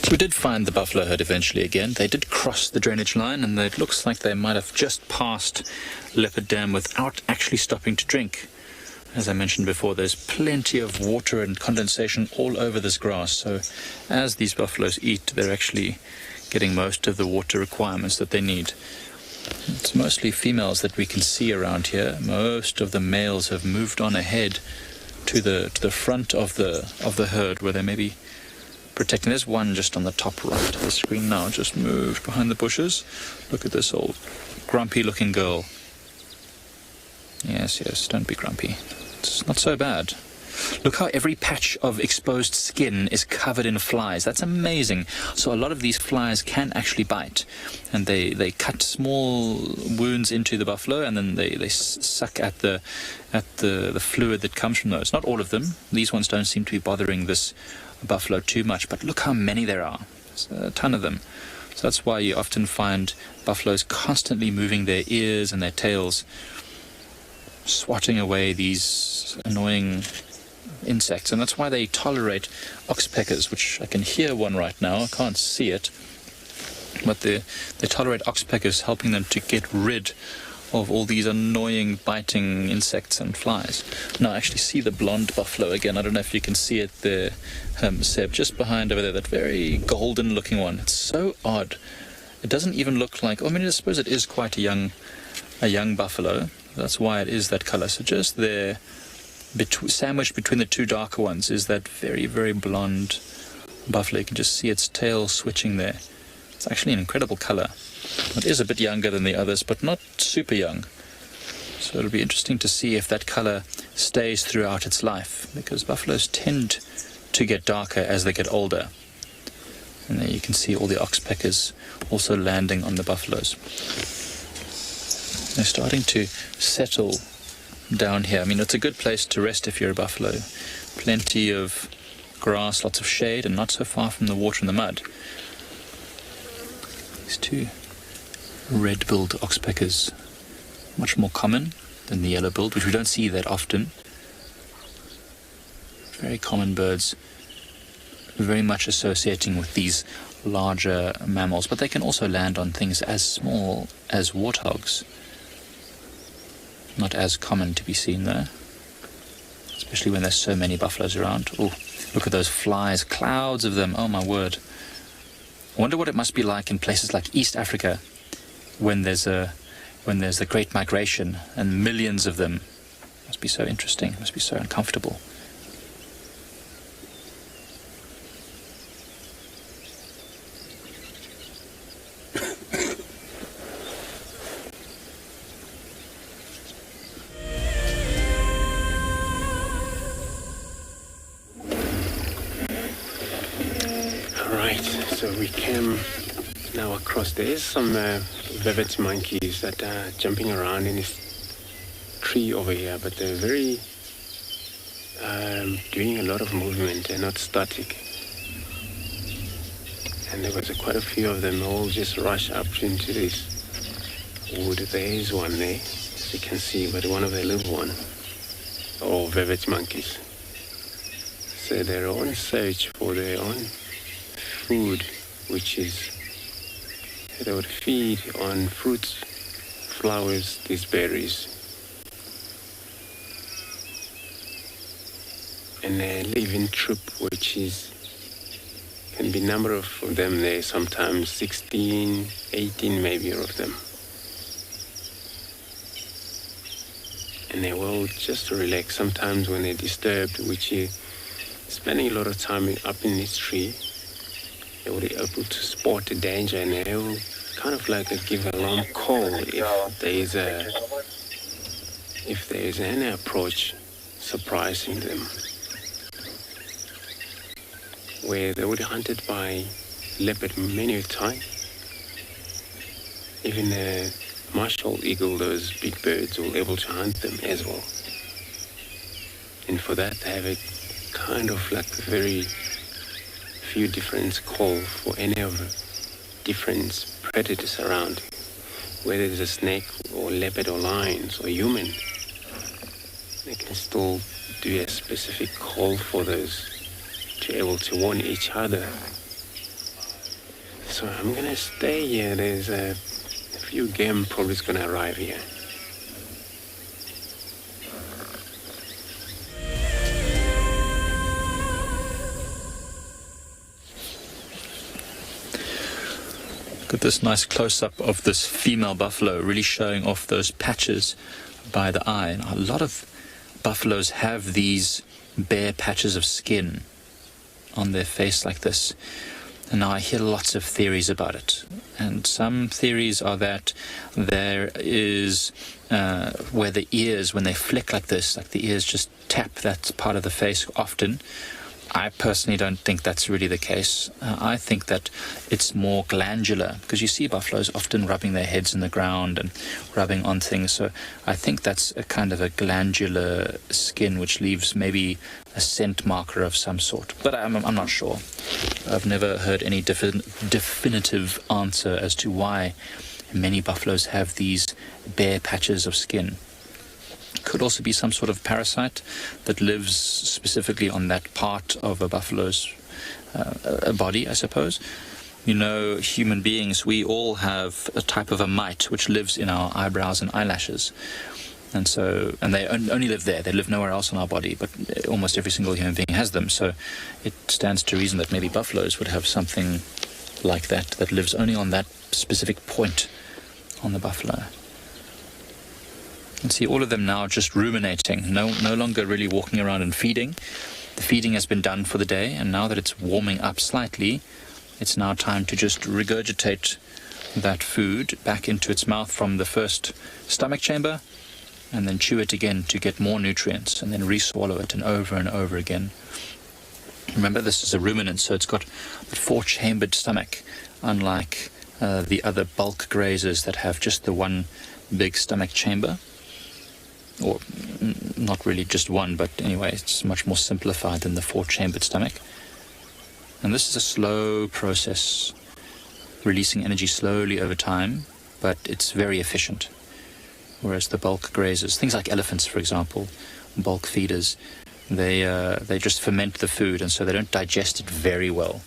We did find the buffalo herd eventually again. They did cross the drainage line, and it looks like they might have just passed Leopard Dam without actually stopping to drink. As I mentioned before, there's plenty of water and condensation all over this grass, so as these buffaloes eat, they're actually getting most of the water requirements that they need. It's mostly females that we can see around here. Most of the males have moved on ahead to the front of the herd, where they may be protecting. There's one just on the top right of the screen now, just moved behind the bushes. Look at this old grumpy looking girl. Yes, don't be grumpy. It's not so bad. Look how every patch of exposed skin is covered in flies. That's amazing. So a lot of these flies can actually bite, and they cut small wounds into the buffalo, and then they suck at the fluid that comes from those. Not all of them. These ones don't seem to be bothering this buffalo too much, but look how many there are. There's a ton of them. So that's why you often find buffaloes constantly moving their ears and their tails, swatting away these annoying insects. And that's why they tolerate oxpeckers, which I can hear one right now. I can't see it, but they tolerate oxpeckers, helping them to get rid of all these annoying biting insects and flies. Now I actually see the blonde buffalo again. I don't know if you can see it there, Seb, just behind over there, that very golden looking one. It's so odd. It doesn't even look like, I suppose it is quite a young buffalo. That's why it is that color. So just there, sandwiched between the two darker ones, is that very, very blonde buffalo. You can just see its tail switching there. It's actually an incredible color. It is a bit younger than the others, but not super young. So it'll be interesting to see if that color stays throughout its life, because buffaloes tend to get darker as they get older. And there you can see all the oxpeckers also landing on the buffaloes. They're starting to settle down here. It's a good place to rest if you're a buffalo. Plenty of grass, lots of shade, and not so far from the water and the mud. These two red-billed oxpeckers, much more common than the yellow-billed, which we don't see that often. Very common birds, very much associating with these larger mammals, but they can also land on things as small as warthogs. Not as common to be seen there, especially when there's so many buffaloes around. Oh, look at those flies, clouds of them, oh my word. I wonder what it must be like in places like East Africa when there's the Great Migration and millions of them. It must be so interesting, it must be so uncomfortable. So we came now across. There is some velvet monkeys that are jumping around in this tree over here, but they're very doing a lot of movement. They're not static. And there was quite a few of them all just rush up into this wood. There is one there, as you can see, but one of the little one, or velvet monkeys. So they're on search for their own food, which is they would feed on fruits, flowers, these berries, and they live in troop, which is can be number of them there, sometimes 16, 18 maybe of them, and they will just relax. Sometimes when they're disturbed, which is spending a lot of time up in this tree, they will be able to spot the danger, and they will kind of like give alarm call if there is any approach surprising them. Where they would be hunted by leopard many a time. Even a martial eagle, those big birds, will be able to hunt them as well. And for that, they have a kind of like very few different call for any of the different predators around. Whether it's a snake or leopard or lions or human, they can still do a specific call for those to be able to warn each other. So I'm gonna stay here. There's a few game probably is gonna arrive here. Look at this nice close-up of this female buffalo, really showing off those patches by the eye. And a lot of buffaloes have these bare patches of skin on their face like this. And now I hear lots of theories about it. And some theories are that there is where the ears, when they flick like this, like the ears just tap that part of the face often. I personally don't think that's really the case. I think that it's more glandular, because you see buffaloes often rubbing their heads in the ground and rubbing on things. So I think that's a kind of a glandular skin which leaves maybe a scent marker of some sort. But I'm not sure. I've never heard any definitive answer as to why many buffaloes have these bare patches of skin. Could also be some sort of parasite that lives specifically on that part of a buffalo's body, I suppose. You know, human beings, we all have a type of a mite which lives in our eyebrows and eyelashes. And they only live there. They live nowhere else on our body, but almost every single human being has them. So it stands to reason that maybe buffaloes would have something like that lives only on that specific point on the buffalo. You can see all of them now just ruminating, no longer really walking around and feeding. The feeding has been done for the day, and now that it's warming up slightly, it's now time to just regurgitate that food back into its mouth from the first stomach chamber, and then chew it again to get more nutrients, and then re-swallow it and over again. Remember, this is a ruminant, so it's got a four-chambered stomach, unlike the other bulk grazers that have just the one big stomach chamber. Or not really just one, but anyway, it's much more simplified than the four-chambered stomach. And this is a slow process, releasing energy slowly over time, but it's very efficient. Whereas the bulk grazers, things like elephants, for example, bulk feeders, they just ferment the food, and so they don't digest it very well.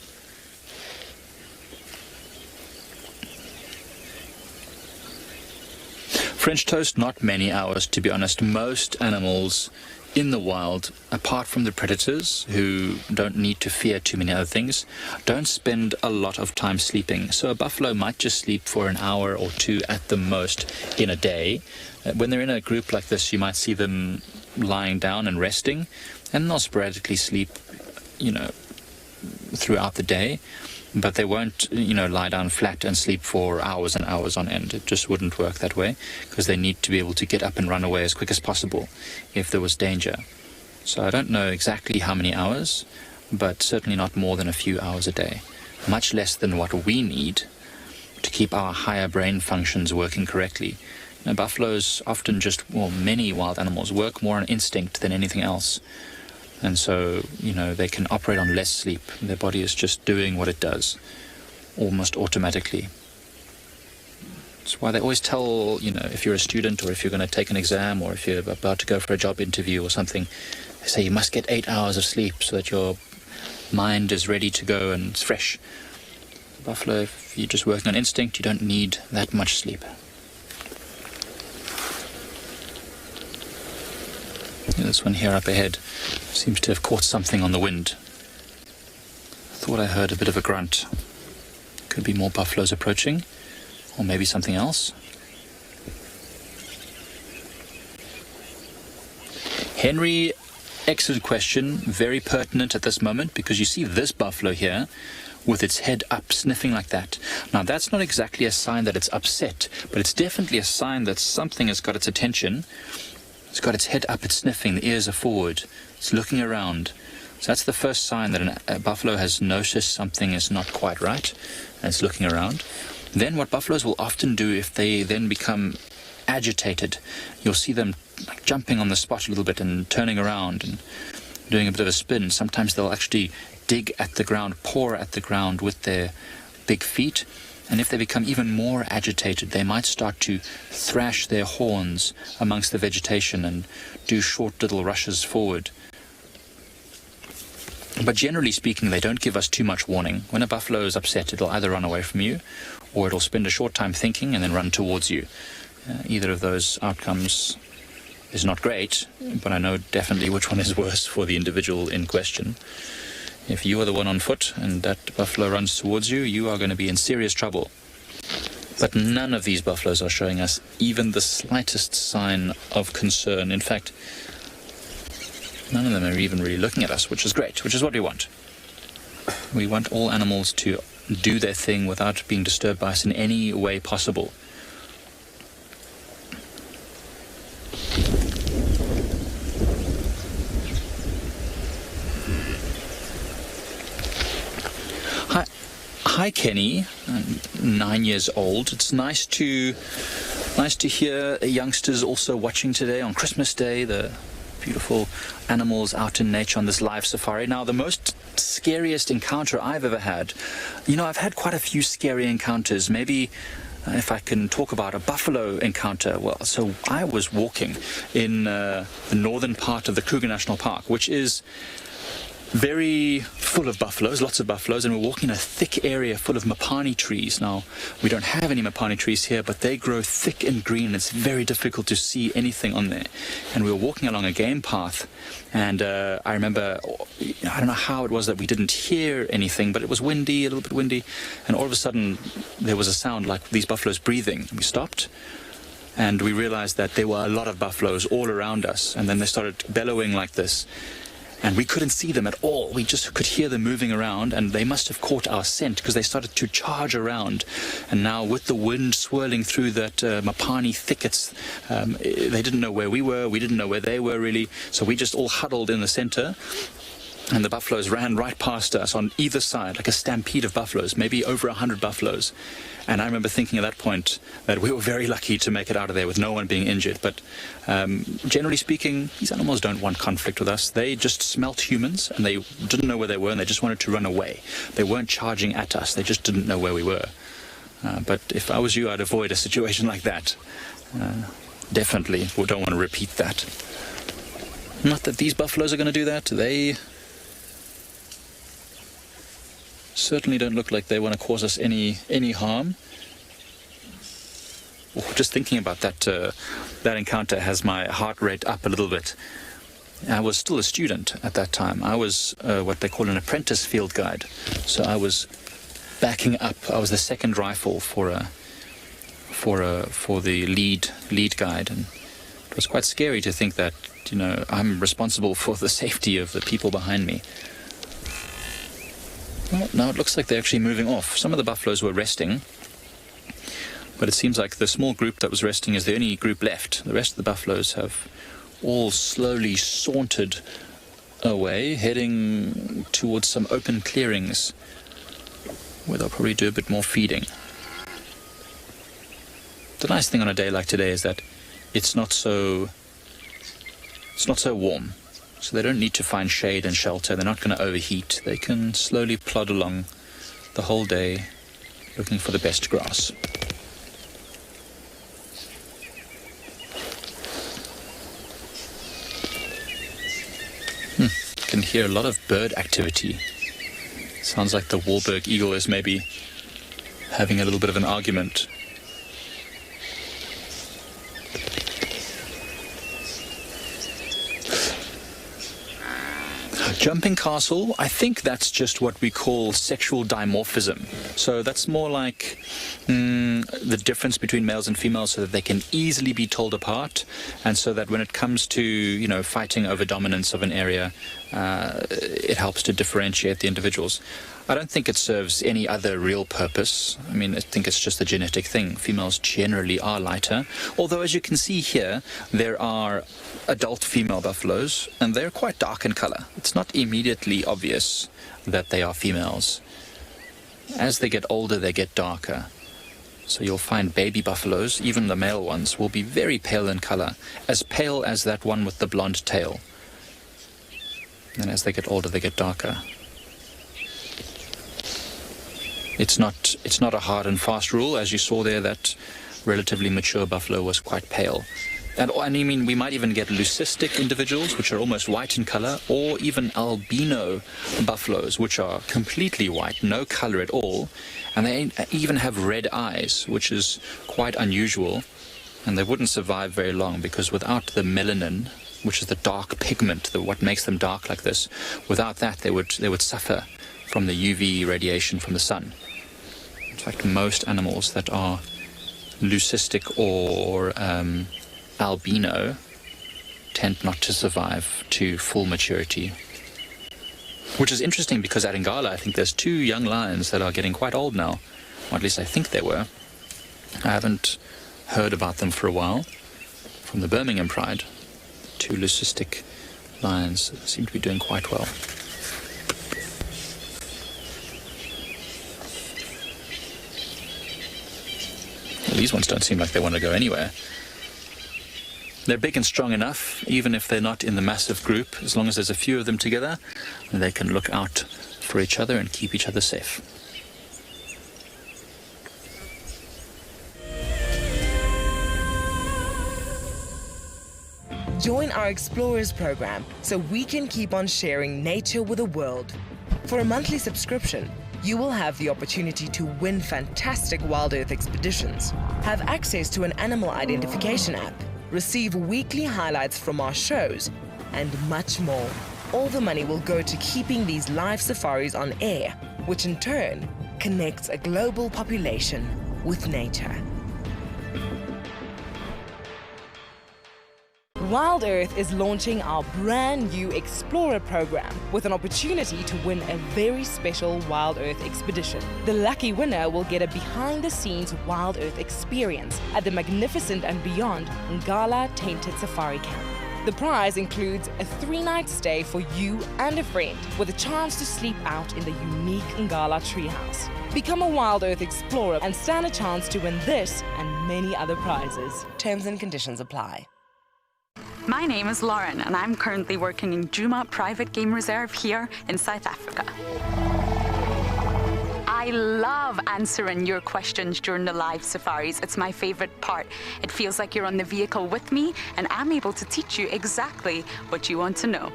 French toast, not many hours, to be honest. Most animals in the wild, apart from the predators, who don't need to fear too many other things, don't spend a lot of time sleeping. So a buffalo might just sleep for an hour or two at the most in a day. When they're in a group like this, you might see them lying down and resting, and they'll sporadically sleep, throughout the day. But they won't, lie down flat and sleep for hours and hours on end. It just wouldn't work that way, because they need to be able to get up and run away as quick as possible if there was danger. So I don't know exactly how many hours, but certainly not more than a few hours a day. Much less than what we need to keep our higher brain functions working correctly. Buffaloes often many wild animals work more on instinct than anything else. And so, they can operate on less sleep. Their body is just doing what it does, almost automatically. That's why they always tell, if you're a student or if you're going to take an exam or if you're about to go for a job interview or something, they say you must get 8 hours of sleep so that your mind is ready to go and it's fresh. Buffalo, if you're just working on instinct, you don't need that much sleep. This one here up ahead seems to have caught something on the wind. Thought I heard a bit of a grunt. Could be more buffaloes approaching, or maybe something else. Henry, excellent question, very pertinent at this moment, because you see this buffalo here with its head up, sniffing like that. Now, that's not exactly a sign that it's upset, but it's definitely a sign that something has got its attention. It's got its head up, it's sniffing, the ears are forward, it's looking around. So that's the first sign that a buffalo has noticed something is not quite right, and it's looking around. Then what buffaloes will often do, if they then become agitated, you'll see them like jumping on the spot a little bit and turning around and doing a bit of a spin. Sometimes they'll actually dig at the ground, paw at the ground with their big feet. And if they become even more agitated, they might start to thrash their horns amongst the vegetation and do short little rushes forward. But generally speaking, they don't give us too much warning. When a buffalo is upset, it'll either run away from you, or it'll spend a short time thinking and then run towards you. Either of those outcomes is not great, but I know definitely which one is worse for the individual in question. If you are the one on foot and that buffalo runs towards you, you are going to be in serious trouble. But none of these buffaloes are showing us even the slightest sign of concern. In fact, none of them are even really looking at us, which is great, which is what we want. We want all animals to do their thing without being disturbed by us in any way possible. Hi Kenny, I'm 9 years old. It's nice to hear youngsters also watching today on Christmas Day, the beautiful animals out in nature on this live safari. Now, the most scariest encounter I've ever had, I've had quite a few scary encounters. Maybe if I can talk about a buffalo encounter. Well, so I was walking in the northern part of the Kruger National Park, which is very full of buffaloes, lots of buffaloes, and we're walking in a thick area full of mapani trees. Now, we don't have any mapani trees here, but they grow thick and green, and it's very difficult to see anything on there. And we were walking along a game path, and I remember, I don't know how it was that we didn't hear anything, but it was windy, a little bit windy, and all of a sudden there was a sound like these buffaloes breathing. We stopped, and we realized that there were a lot of buffaloes all around us, and then they started bellowing like this. And we couldn't see them at all. We just could hear them moving around, and they must have caught our scent because they started to charge around. And now with the wind swirling through that mapani thickets, they didn't know where we were. We didn't know where they were really. So we just all huddled in the center. And the buffaloes ran right past us on either side, like a stampede of buffaloes, maybe over 100 buffaloes. And I remember thinking at that point that we were very lucky to make it out of there with no one being injured. But generally speaking, these animals don't want conflict with us. They just smelt humans, and they didn't know where they were, and they just wanted to run away. They weren't charging at us. They just didn't know where we were. But if I was you, I'd avoid a situation like that. Definitely don't want to repeat that. Not that these buffaloes are going to do that. They certainly don't look like they want to cause us any harm. Just thinking about that encounter has my heart rate up a little bit. I was still a student at that time. I was what they call an apprentice field guide. So I was backing up. I was the second rifle for the lead guide, and it was quite scary to think that I'm responsible for the safety of the people behind me. Well, now it looks like they're actually moving off. Some of the buffaloes were resting, but it seems like the small group that was resting is the only group left. The rest of the buffaloes have all slowly sauntered away, heading towards some open clearings where they'll probably do a bit more feeding. The nice thing on a day like today is that it's not so warm. So they don't need to find shade and shelter. They're not going to overheat. They can slowly plod along the whole day looking for the best grass. Can hear a lot of bird activity. Sounds like the Wahlberg eagle is maybe having a little bit of an argument. Jumping castle, I think that's just what we call sexual dimorphism. So that's more like the difference between males and females so that they can easily be told apart, and so that when it comes to, fighting over dominance of an area, it helps to differentiate the individuals. I don't think it serves any other real purpose. I mean, I think it's just a genetic thing. Females generally are lighter. Although, as you can see here, there are adult female buffaloes, and they're quite dark in color. It's not immediately obvious that they are females. As they get older, they get darker. So you'll find baby buffaloes, even the male ones, will be very pale in color, as pale as that one with the blonde tail. And as they get older, they get darker. It's not a hard and fast rule. As you saw there, that relatively mature buffalo was quite pale. And I mean, we might even get leucistic individuals, which are almost white in color, or even albino buffaloes, which are completely white, no color at all. And they even have red eyes, which is quite unusual. And they wouldn't survive very long, because without the melanin, which is the dark pigment, what makes them dark like this, without that they would suffer from the UV radiation from the sun. In fact, most animals that are leucistic or albino tend not to survive to full maturity. Which is interesting, because at Ngala, I think there's 2 young lions that are getting quite old now. Or at least I think they were. I haven't heard about them for a while. From the Birmingham Pride, 2 leucistic lions seem to be doing quite well. These ones don't seem like they want to go anywhere. They're big and strong enough, even if they're not in the massive group. As long as there's a few of them together, they can look out for each other and keep each other safe. Join our Explorers program so we can keep on sharing nature with the world. For a monthly subscription, you will have the opportunity to win fantastic Wild Earth expeditions, have access to an animal identification app, receive weekly highlights from our shows, and much more. All the money will go to keeping these live safaris on air, which in turn connects a global population with nature. Wild Earth is launching our brand new Explorer program with an opportunity to win a very special Wild Earth expedition. The lucky winner will get a behind-the-scenes Wild Earth experience at the magnificent and beyond Ngala Tainted Safari Camp. The prize includes a 3-night stay for you and a friend with a chance to sleep out in the unique Ngala treehouse. Become a Wild Earth Explorer and stand a chance to win this and many other prizes. Terms and conditions apply. My name is Lauren, and I'm currently working in Djuma Private Game Reserve here in South Africa. I love answering your questions during the live safaris. It's my favorite part. It feels like you're on the vehicle with me, and I'm able to teach you exactly what you want to know.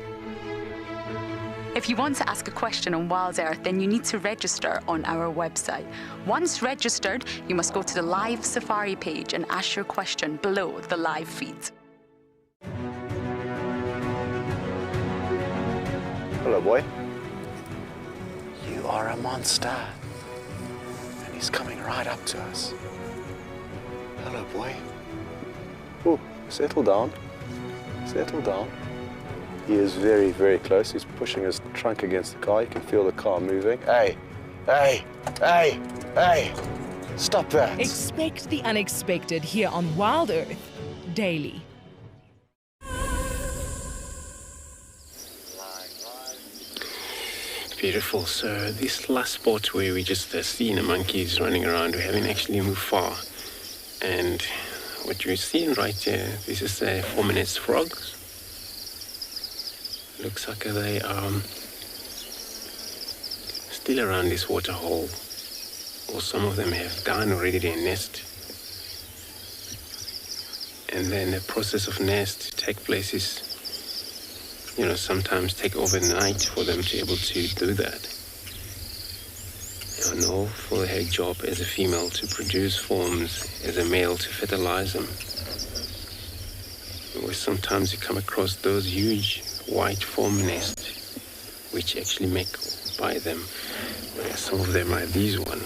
If you want to ask a question on Wild Earth, then you need to register on our website. Once registered, you must go to the live safari page and ask your question below the live feed. Hello, boy. You are a monster. And he's coming right up to us. Hello, boy. Oh, settle down. Settle down. He is very, very close. He's pushing his trunk against the car. You can feel the car moving. Hey, hey, hey, hey. Stop that. Expect the unexpected here on Wild Earth daily. Beautiful. So this last spot where we just seen the monkeys running around, we haven't actually moved far. And what you're seeing right here, this is a 4-minute frogs. Looks like they are still around this water hole, or some of them have done already their nest. And then the process of nest take place is, sometimes take overnight for them to be able to do that. And all for her job as a female to produce forms, as a male to fertilize them. Where sometimes you come across those huge white form nests, which actually make by them, whereas some of them are these one.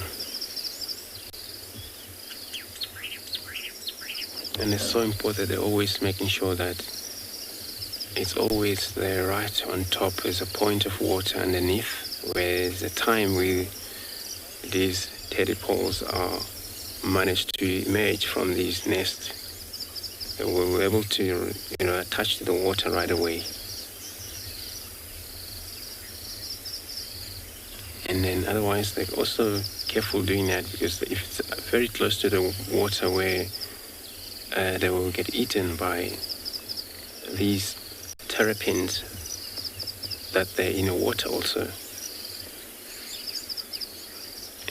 And it's so important they're always making sure that it's always there right on top. There's a point of water underneath where there's a time where these tadpoles are managed to emerge from these nests. They were able to, attach to the water right away. And then otherwise they're also careful doing that, because if it's very close to the water where they will get eaten by these terrapins that they're in the water also.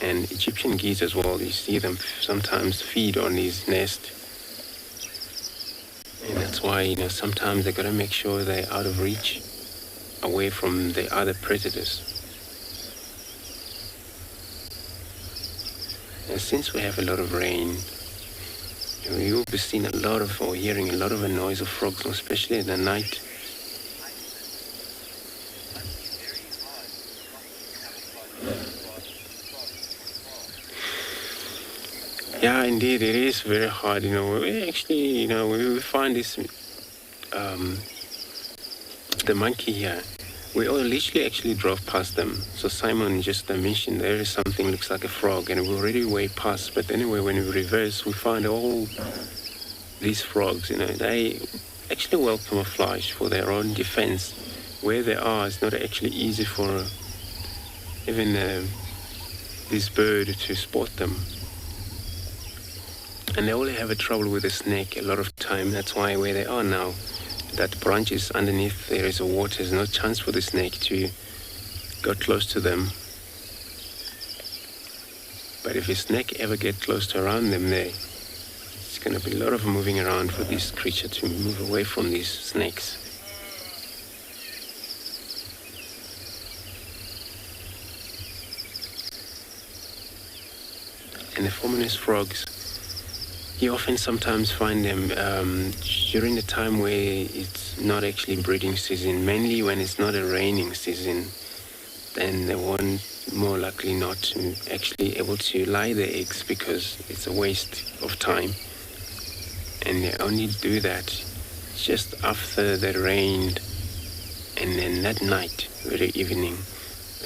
And Egyptian geese as well, you see them sometimes feed on these nests. And that's why, sometimes they gotta make sure they're out of reach, away from the other predators. And since we have a lot of rain, you'll be seeing a lot of, or hearing a lot of a noise of frogs, especially at the night. Yeah, indeed, it is very hard. We actually, we find this, the monkey here. We all literally actually drove past them. So Simon just mentioned there is something looks like a frog, and we already way past. But anyway, when we reverse, we find all these frogs. They actually well camouflage for their own defense. Where they are, it's not actually easy for even this bird to spot them. And they only have a trouble with the snake a lot of time. That's why where they are now, that branch is underneath, there is a water. There's no chance for the snake to go close to them. But if a snake ever get close to around them there, it's going to be a lot of moving around for this creature to move away from these snakes. And the formanous frogs, you often sometimes find them during the time where it's not actually breeding season, mainly when it's not a raining season. Then they won't, more likely not to actually able to lay their eggs, because it's a waste of time. And they only do that just after they rained, and then that night, very evening,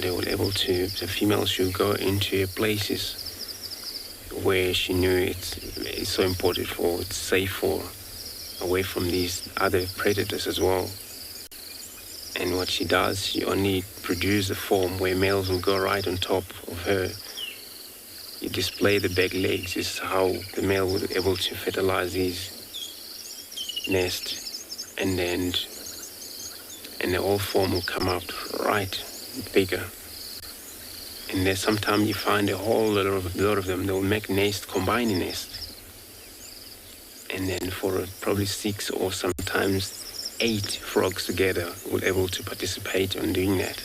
they were able to, the female should go into places where she knew it's so important for, it's safe for, away from these other predators as well. And what she does, she only produces a form where males will go right on top of her. You display the back legs, is how the male will be able to fertilize these nests, and the whole form will come out right bigger. And then sometimes you find a whole lot of them. They'll make nest, combining nest. And then for probably 6 or sometimes 8 frogs together will able to participate on doing that.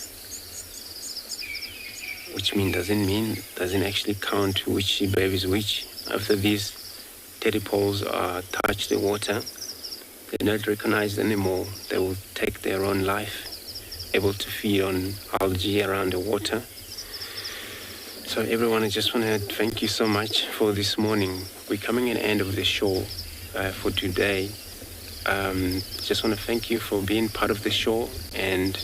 Which doesn't actually count which baby is which. After these tadpoles are touch the water, they're not recognized anymore. They will take their own life, able to feed on algae around the water. So everyone, I just want to thank you so much for this morning. We're coming at the end of the show for today. Just want to thank you for being part of the show, and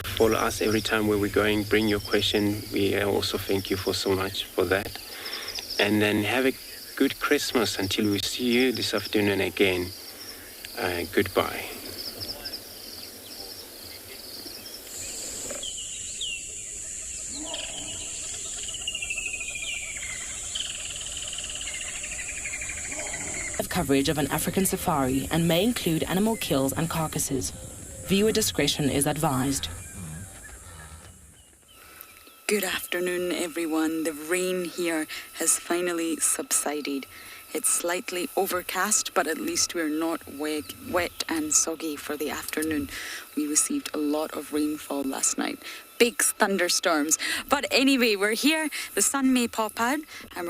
follow us every time where we're going. Bring your question. We also thank you for so much for that. And then have a good Christmas until we see you this afternoon again. Goodbye. Coverage of an African safari and may include animal kills and carcasses. Viewer discretion is advised. Good afternoon, everyone. The rain here has finally subsided. It's slightly overcast, but at least we're not wet and soggy for the afternoon. We received a lot of rainfall last night. Big thunderstorms. But anyway, we're here. The sun may pop out, and